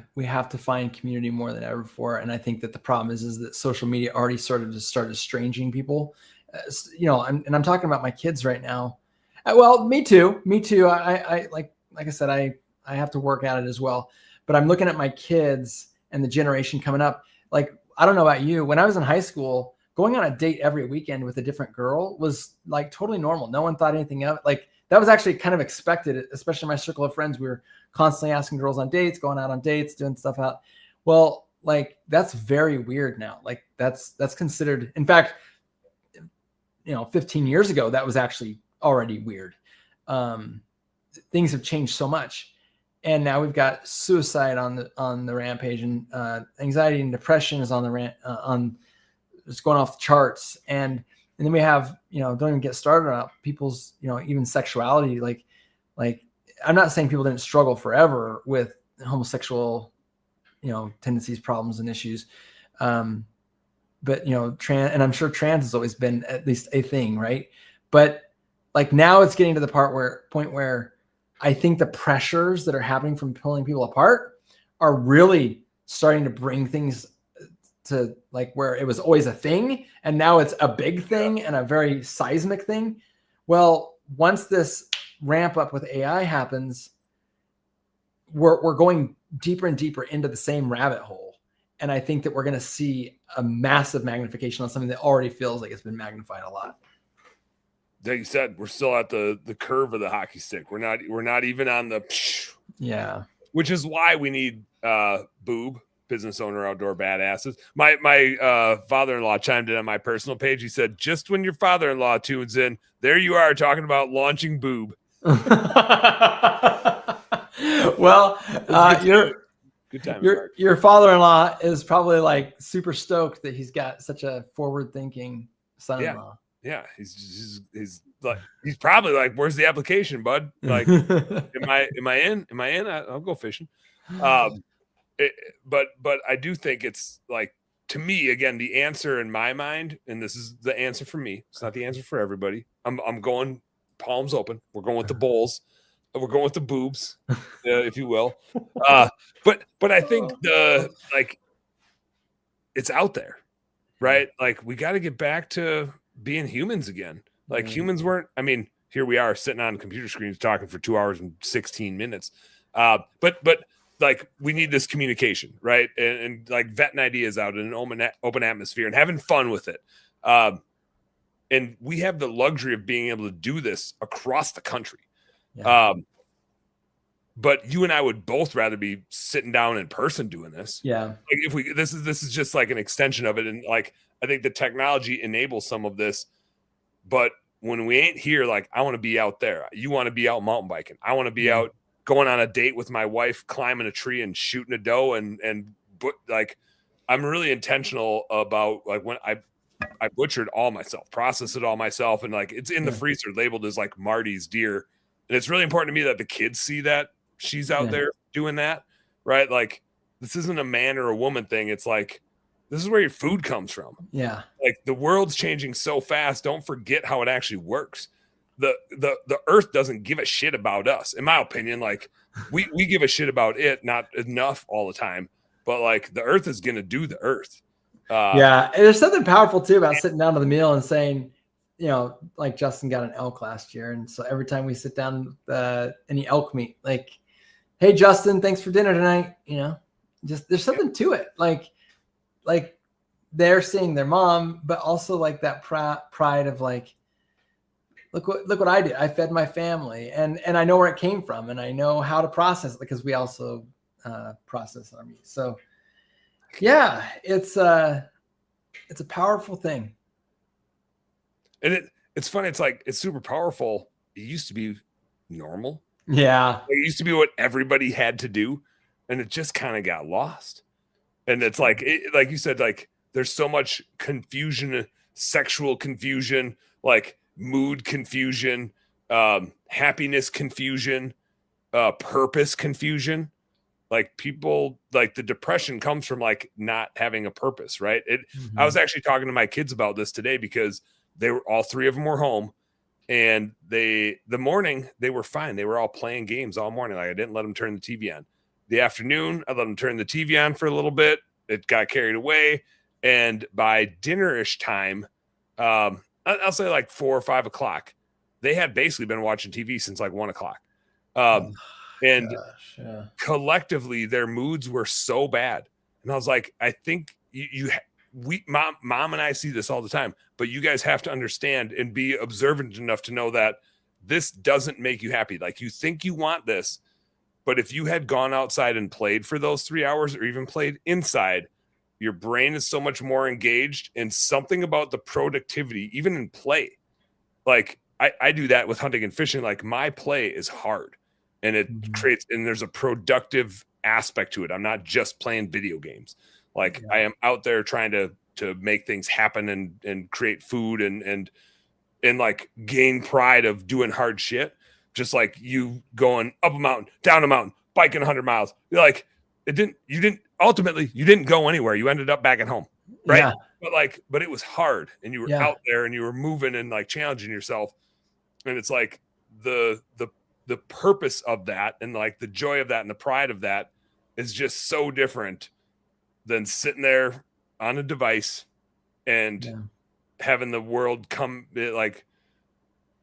find community more than ever before. And I think that the problem is that social media already started estranging people, and I'm talking about my kids right now. Well, me too. I like I said, I have to work at it as well, but I'm looking at my kids and the generation coming up. Like, I don't know about you, when I was in high school, going on a date every weekend with a different girl was, like, totally normal. No one thought anything of it. Like, that was actually kind of expected, especially in my circle of friends. We were constantly asking girls on dates, going out on dates, doing stuff out. Well, like that's very weird now. Like that's considered, in fact, 15 years ago, that was actually already weird. Things have changed so much. And now we've got suicide on the rampage, and anxiety and depression is on the it's going off the charts. And then we have, don't even get started on people's, even sexuality. Like I'm not saying people didn't struggle forever with homosexual, tendencies, problems, and issues. But and I'm sure trans has always been at least a thing, right? But like now it's getting to the point where I think the pressures that are happening from pulling people apart are really starting to bring things to like where it was always a thing, and now it's a big thing and a very seismic thing. Well, once this ramp up with AI happens, we're going deeper and deeper into the same rabbit hole. And I think that we're going to see a massive magnification on something that already feels like it's been magnified a lot. Like you said, we're still at the curve of the hockey stick. We're not even on the yeah. Which is why we need Boob, business owner, outdoor badasses. My father-in-law chimed in on my personal page. He said, just when your father-in-law tunes in, there you are talking about launching Boob. Well, good time. Your father-in-law is probably like super stoked that he's got such a forward-thinking son-in-law. Yeah, he's like, he's probably like, where's the application, bud? Like, am I in? I'll go fishing. But I do think it's like, to me, again, the answer in my mind, and this is the answer for me. It's not the answer for everybody. I'm going palms open. We're going with the Bulls. We're going with the boobs, if you will. But I think it's out there, right? Like we got to get back to being humans again. Like humans weren't. I mean, here we are sitting on computer screens talking for 2 hours and 16 minutes. But like we need this communication, right? And like vetting ideas out in an open atmosphere and having fun with it. And we have the luxury of being able to do this across the country. Yeah. But you and I would both rather be sitting down in person doing this. Yeah. Like if this is just like an extension of it. And like, I think the technology enables some of this, but when we ain't here, like I want to be out there. You want to be out mountain biking. I want to be out going on a date with my wife, climbing a tree and shooting a doe. But like, I'm really intentional about like when I butchered all myself, processed it all myself. And like, it's in the freezer labeled as like Marty's deer. And it's really important to me that the kids see that she's out there doing that, right? Like this isn't a man or a woman thing. It's like, this is where your food comes from. Yeah. Like the world's changing so fast. Don't forget how it actually works. The earth doesn't give a shit about us. In my opinion, like we give a shit about it, not enough all the time, but like the earth is going to do the earth. And there's something powerful too about sitting down to the meal and saying, like Justin got an elk last year. And so every time we sit down, any elk meat, like, hey, Justin, thanks for dinner tonight. Just there's something to it. Like they're seeing their mom, but also like that pride of like, look what I did. I fed my family and I know where it came from and I know how to process it because we also process our meat. So yeah, it's a powerful thing. And it's funny. It's like, it's super powerful. It used to be normal. Yeah. It used to be what everybody had to do. And it just kind of got lost. And it's like, like you said, like there's so much confusion, sexual confusion, like mood confusion, happiness confusion, purpose confusion. Like people, like the depression comes from like not having a purpose, right? I was actually talking to my kids about this today because all three of them were home and the morning they were fine. They were all playing games all morning. Like I didn't let them turn the TV on. The afternoon, I let them turn the TV on for a little bit. It got carried away. And by dinner-ish time, I'll say like 4 or 5 o'clock, they had basically been watching TV since like 1 o'clock. Collectively, their moods were so bad. And I was like, I think mom and I see this all the time, but you guys have to understand and be observant enough to know that this doesn't make you happy. Like you think you want this, but if you had gone outside and played for those 3 hours or even played inside, your brain is so much more engaged, and something about the productivity, even in play. Like I do that with hunting and fishing. Like my play is hard, and it creates, and there's a productive aspect to it. I'm not just playing video games. Like I am out there trying to make things happen and create food and like gain pride of doing hard shit. Just like you going up a mountain, down a mountain, biking 100 miles. You're like, ultimately you didn't go anywhere. You ended up back at home. Right. Yeah. But it was hard, and you were out there and you were moving and like challenging yourself. And it's like the purpose of that and like the joy of that and the pride of that is just so different than sitting there on a device and having the world come like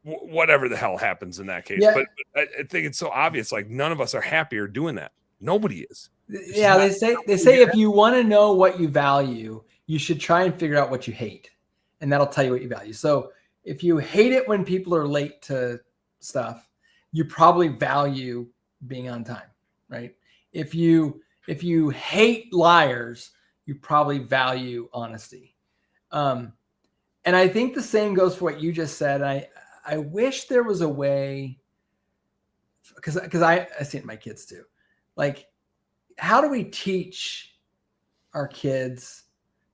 whatever the hell happens in that case. Yeah. But I think it's so obvious. Like none of us are happier doing that. Nobody is. Yeah. They say if you want to know what you value, you should try and figure out what you hate, and that'll tell you what you value. So if you hate it when people are late to stuff, you probably value being on time, right? If you hate liars, you probably value honesty. And I think the same goes for what you just said. I wish there was a way, because I see it in my kids too. Like, how do we teach our kids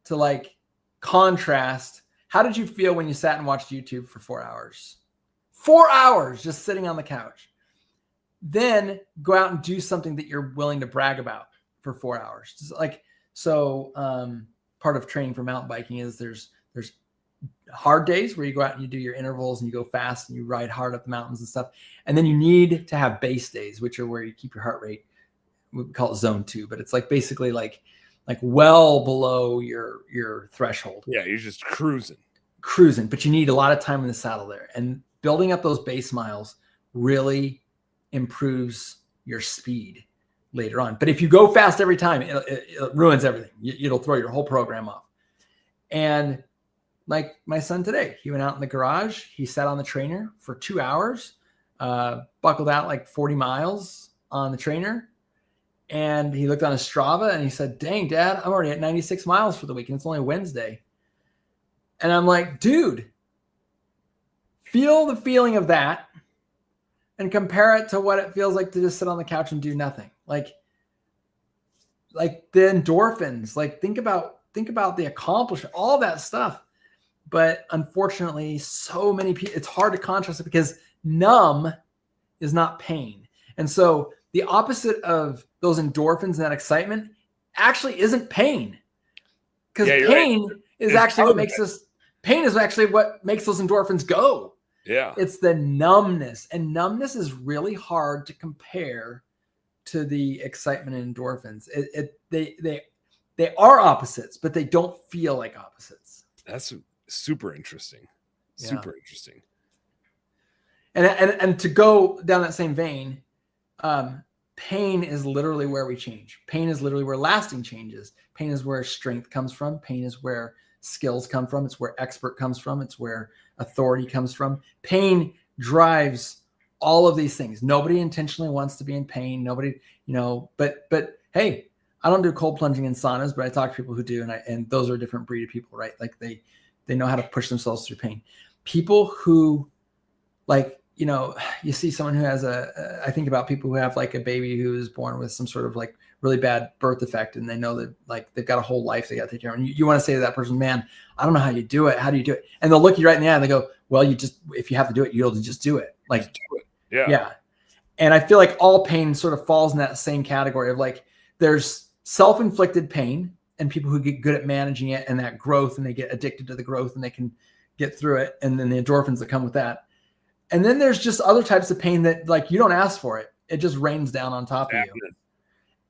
to like contrast? How did you feel when you sat and watched YouTube for 4 hours? 4 hours just sitting on the couch. Then go out and do something that you're willing to brag about for 4 hours. Just like, so part of training for mountain biking is there's hard days where you go out and you do your intervals and you go fast and you ride hard up the mountains and stuff. And then you need to have base days, which are where you keep your heart rate. We call it zone 2, but it's like basically like well below your threshold. Yeah, you're just cruising, but you need a lot of time in the saddle there. And building up those base miles really improves your speed later on. But if you go fast every time, it ruins everything. It'll throw your whole program off. And like my son today, he went out in the garage, he sat on the trainer for 2 hours, buckled out like 40 miles on the trainer. And he looked on his Strava and he said, dang, Dad, I'm already at 96 miles for the week and it's only Wednesday. And I'm like, dude, feel the feeling of that and compare it to what it feels like to just sit on the couch and do nothing. Like the endorphins, like think about the accomplishment, all that stuff. But unfortunately, so many people, it's hard to contrast it because numb is not pain. And so the opposite of those endorphins and that excitement actually isn't pain. Because pain is actually what makes us, pain is actually what makes those endorphins go. Yeah. It's the numbness. And numbness is really hard to compare to the excitement and endorphins. They are opposites, but they don't feel like opposites. That's super interesting. Super interesting. And to go down that same vein, pain is literally where we change. Pain is literally where lasting changes. Pain is where strength comes from. Pain is where skills come from. It's where expert comes from. It's where authority comes from. Pain drives all of these things. Nobody intentionally wants to be in pain. Nobody, but hey, I don't do cold plunging in saunas, but I talk to people who do. And those are a different breed of people, right? Like they know how to push themselves through pain. People who you see someone who has I think about people who have like a baby who is born with some sort of like really bad birth defect, and they know that like they've got a whole life they got to take care of. And you want to say to that person, man, I don't know how you do it. How do you do it? And they'll look you right in the eye and they go, well, if you have to do it, you'll just do it. Like, do it. Yeah. Yeah. And I feel like all pain sort of falls in that same category of like, there's self-inflicted pain and people who get good at managing it and that growth, and they get addicted to the growth and they can get through it. And then the endorphins that come with that. And then there's just other types of pain that like you don't ask for it. It just rains down on top of you.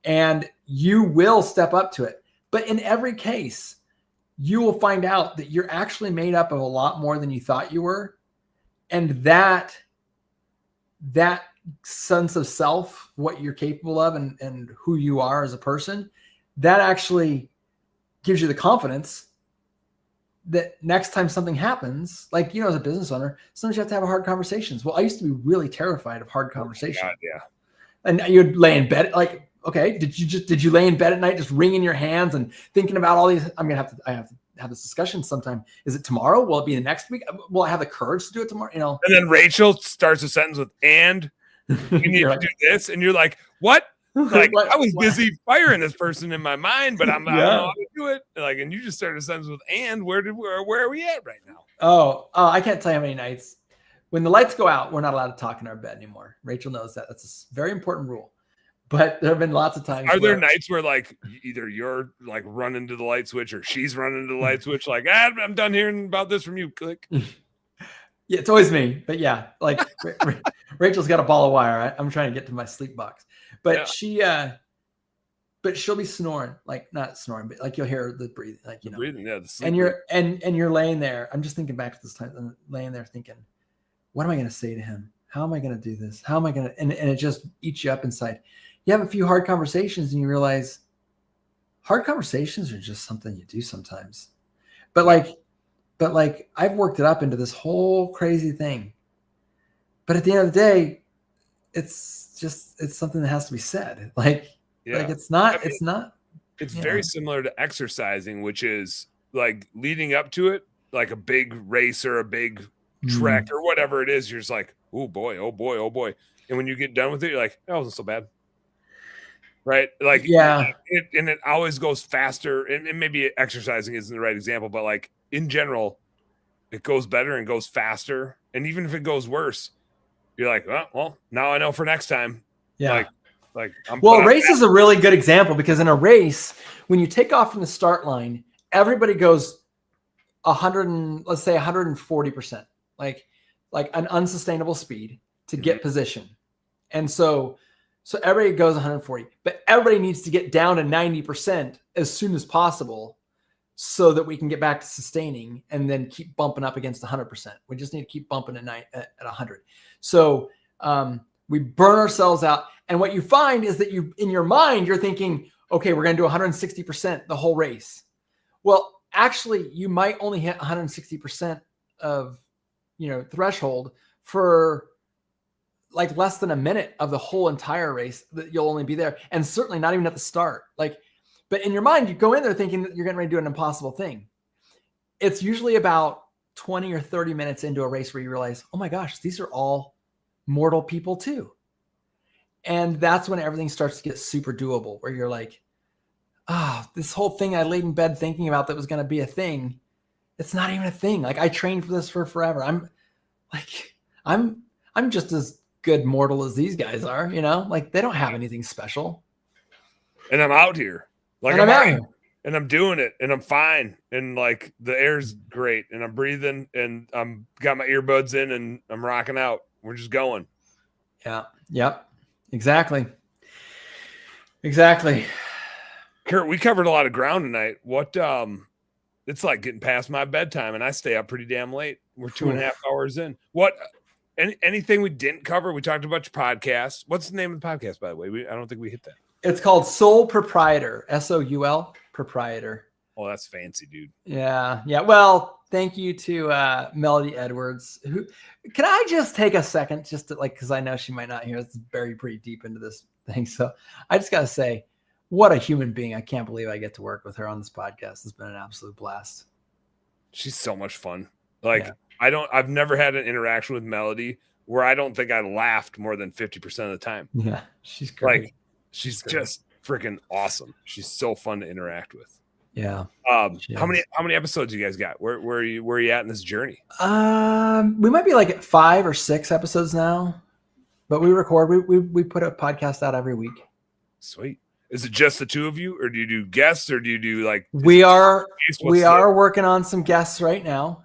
And you will step up to it. But in every case, you will find out that you're actually made up of a lot more than you thought you were. And that sense of self, what you're capable of and who you are as a person, that actually gives you the confidence that next time something happens, like, as a business owner, sometimes you have to have hard conversations. Well, I used to be really terrified of hard conversation. God, yeah. And you'd lay in bed, like, okay, did you lay in bed at night just wringing your hands and thinking about all these? I have to have this discussion sometime. Is it tomorrow? Will it be the next week? Will I have the courage to do it tomorrow? And then Rachel starts a sentence with, and you need to do this. And you're like, what? Like, I was busy firing this person in my mind, but I don't know how to do it. Like, and you just started a sentence with, and where are we at right now? Oh, I can't tell you how many nights when the lights go out, we're not allowed to talk in our bed anymore. Rachel knows that. That's a very important rule. But there have been lots of times. Are there nights where like either you're like running to the light switch or she's running to the light switch? Like, I'm done hearing about this from you. Click. Yeah, it's always me. But yeah, like Rachel's got a ball of wire. I'm trying to get to my sleep box, but she'll be snoring, like not snoring, but like you'll hear the breathing, like breathing, yeah. And you're laying there. I'm just thinking back to this time, and laying there thinking, what am I going to say to him? How am I going to do this? How am I going to? And it just eats you up inside. You have a few hard conversations, and you realize hard conversations are just something you do sometimes. But like I've worked it up into this whole crazy thing. But at the end of the day, it's something that has to be said. Like it's not. It's very similar to exercising, which is like leading up to it, like a big race or a big trek or whatever it is. You're just like, oh boy, oh boy, oh boy. And when you get done with it, you're like, that wasn't so bad. Right. Like, it always goes faster. And maybe exercising isn't the right example, but like in general, it goes better and goes faster. And even if it goes worse, you're like, well, now I know for next time. Yeah. Well, a race is a really good example because in a race, when you take off from the start line, everybody goes 140%, like an unsustainable speed to get position. And so everybody goes 140, but everybody needs to get down to 90% as soon as possible so that we can get back to sustaining and then keep bumping up against 100%. We just need to keep bumping at 100. So we burn ourselves out. And what you find is that in your mind, you're thinking, okay, we're going to do 160% the whole race. Well, actually, you might only hit 160% of, threshold for like less than a minute of the whole entire race that you'll only be there. And certainly not even at the start. But in your mind, you go in there thinking that you're getting ready to do an impossible thing. It's usually about 20 or 30 minutes into a race where you realize, oh my gosh, these are all mortal people too. And that's when everything starts to get super doable, where you're like, this whole thing I laid in bed thinking about that was going to be a thing. It's not even a thing. Like I trained for this for forever. I'm just as good mortal as these guys are, like they don't have anything special. And I'm out here. Like I'm out here. And I'm doing it and I'm fine. And like the air's great and I'm breathing and I'm got my earbuds in and I'm rocking out. We're just going. Yeah. Yep. Exactly. Curt, we covered a lot of ground tonight. What, it's like getting past my bedtime and I stay up pretty damn late. We're 2.5 hours in. What, anything we didn't cover? We talked about your podcast. What's the name of the podcast, by the way? I don't think we hit that. It's called Soul Proprietor, SOUL Proprietor. Oh, that's fancy, dude. Yeah. Well, thank you to Melody Edwards. Can I just take a second just to because I know she might not hear. It's buried pretty deep into this thing. So I just got to say, what a human being. I can't believe I get to work with her on this podcast. It's been an absolute blast. She's so much fun. I've never had an interaction with Melody where I don't think I laughed more than 50% of the time. Yeah. She's great. She's just freaking awesome. She's so fun to interact with. Yeah. How many episodes you guys got? Where are you at in this journey? We might be like at 5 or 6 episodes now, but we record. We put a podcast out every week. Sweet. Is it just the two of you, or do you do guests, or do you do like? We are working on some guests right now.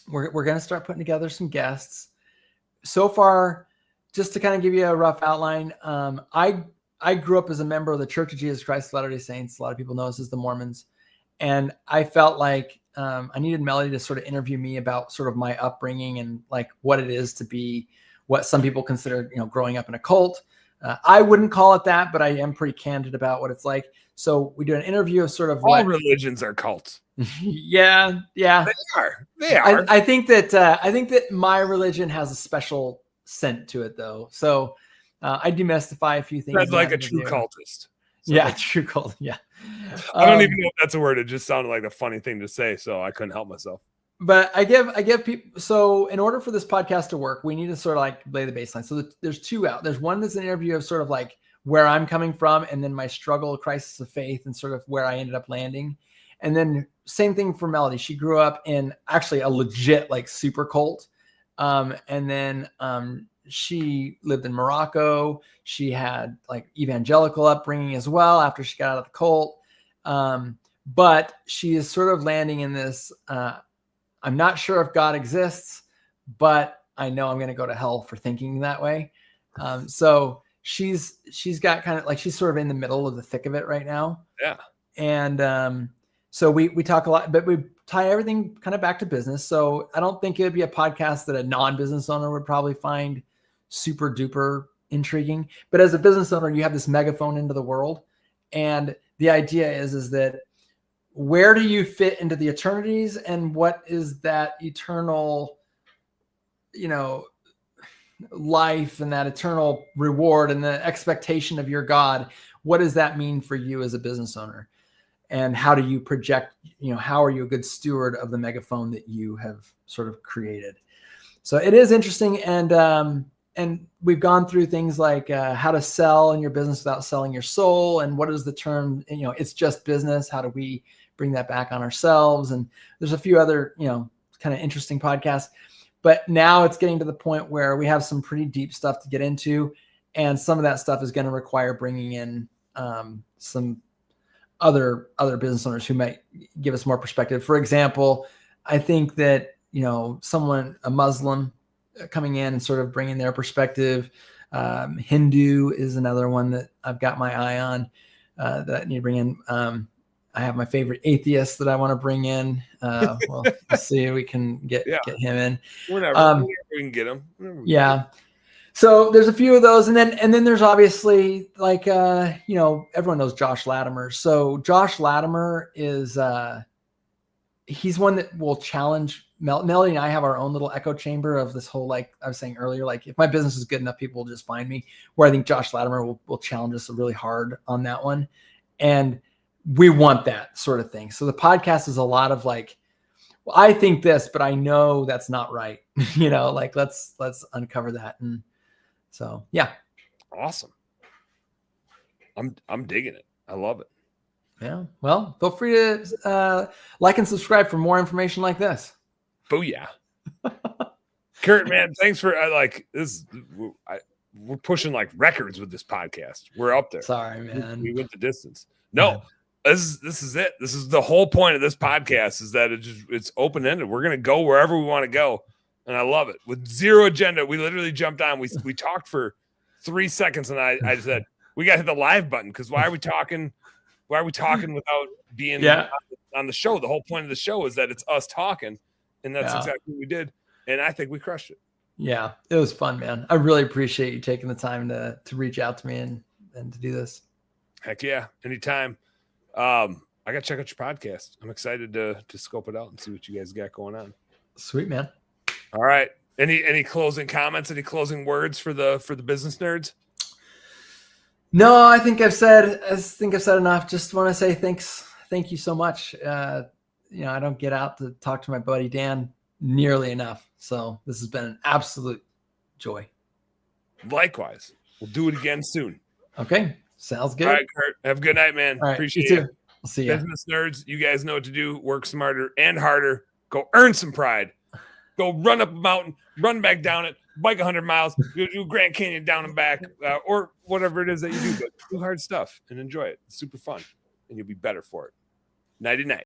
We're gonna start putting together some guests. So far, just to kind of give you a rough outline, I grew up as a member of the Church of Jesus Christ of Latter-day Saints. A lot of people know us as the Mormons. And I felt like I needed Melody to sort of interview me about sort of my upbringing and like what it is to be what some people consider, growing up in a cult. I wouldn't call it that, but I am pretty candid about what it's like. So we do an interview of sort of all religions are cults. Yeah. They are. I think that my religion has a special scent to it, though. So I demystify a few things. That's like a true cultist. So yeah, true cult. Yeah. I don't even know if that's a word. It just sounded like a funny thing to say, so I couldn't help myself. But I give people, so in order for this podcast to work, we need to sort of like lay the baseline. So there's two out. There's one that's an interview of sort of like where I'm coming from, and then my struggle, crisis of faith, and sort of where I ended up landing. And then same thing for Melody. She grew up in actually a legit like super cult. And then she lived in Morocco. She had like evangelical upbringing as well after she got out of the cult. But she is sort of landing in this, I'm not sure if God exists, but I know I'm going to go to hell for thinking that way. So she's got kind of like, she's sort of in the middle of the thick of it right now. Yeah. And so we talk a lot, but we tie everything kind of back to business. So I don't think it would be a podcast that a non-business owner would probably find super duper intriguing. But as a business owner, you have this megaphone into the world. And the idea is that where do you fit into the eternities, and what is that eternal, life and that eternal reward and the expectation of your God? What does that mean for you as a business owner? And how do you project, how are you a good steward of the megaphone that you have sort of created? So it is interesting. And we've gone through things like how to sell in your business without selling your soul. And what is the term, it's just business. How do we bring that back on ourselves? And there's a few other, kind of interesting podcasts. But now it's getting to the point where we have some pretty deep stuff to get into. And some of that stuff is going to require bringing in some other business owners who might give us more perspective. For example, I think that, a Muslim coming in and sort of bringing their perspective. Hindu is another one that I've got my eye on that I need to bring in. I have my favorite atheist that I want to bring in. We'll see if we can get him in. Whenever we can get him. Yeah. So there's a few of those. And then there's obviously like, everyone knows Josh Latimer. So Josh Latimer is, he's one that will challenge Melody, and I have our own little echo chamber of this whole, like I was saying earlier, like if my business is good enough, people will just find me, where I think Josh Latimer will challenge us really hard on that one. And we want that sort of thing. So the podcast is a lot of like, well, I think this, but I know that's not right. Like let's uncover that. And so, yeah. Awesome. I'm digging it. I love it. Yeah. Well, feel free to like and subscribe for more information like this. Booyah. Curt, man, thanks for this. We're pushing like records with this podcast. We're up there. Sorry, man. We went the distance. No, this is it. This is the whole point of this podcast, is that it's open-ended. We're going to go wherever we want to go. And I love it. With zero agenda, we literally jumped on. We talked for 3 seconds, and I said, we got to hit the live button, because why are we talking without being on the show? The whole point of the show is that it's us talking, and that's exactly what we did. And I think we crushed it. Yeah, it was fun, man. I really appreciate you taking the time to reach out to me and to do this. Heck yeah, anytime. I got to check out your podcast. I'm excited to scope it out and see what you guys got going on. Sweet, man. All right. Any closing comments? Any closing words for the business nerds? No, I think I've said enough. Just want to say thanks. Thank you so much. I don't get out to talk to my buddy Dan nearly enough. So this has been an absolute joy. Likewise. We'll do it again soon. Okay. Sounds good. All right, Curt. Have a good night, man. All right, appreciate it. I'll see you. Business nerds, you guys know what to do. Work smarter and harder. Go earn some pride. Go run up a mountain, run back down it, bike 100 miles, go do Grand Canyon down and back, or whatever it is that you do. But do hard stuff and enjoy it. It's super fun, and you'll be better for it. Nighty night.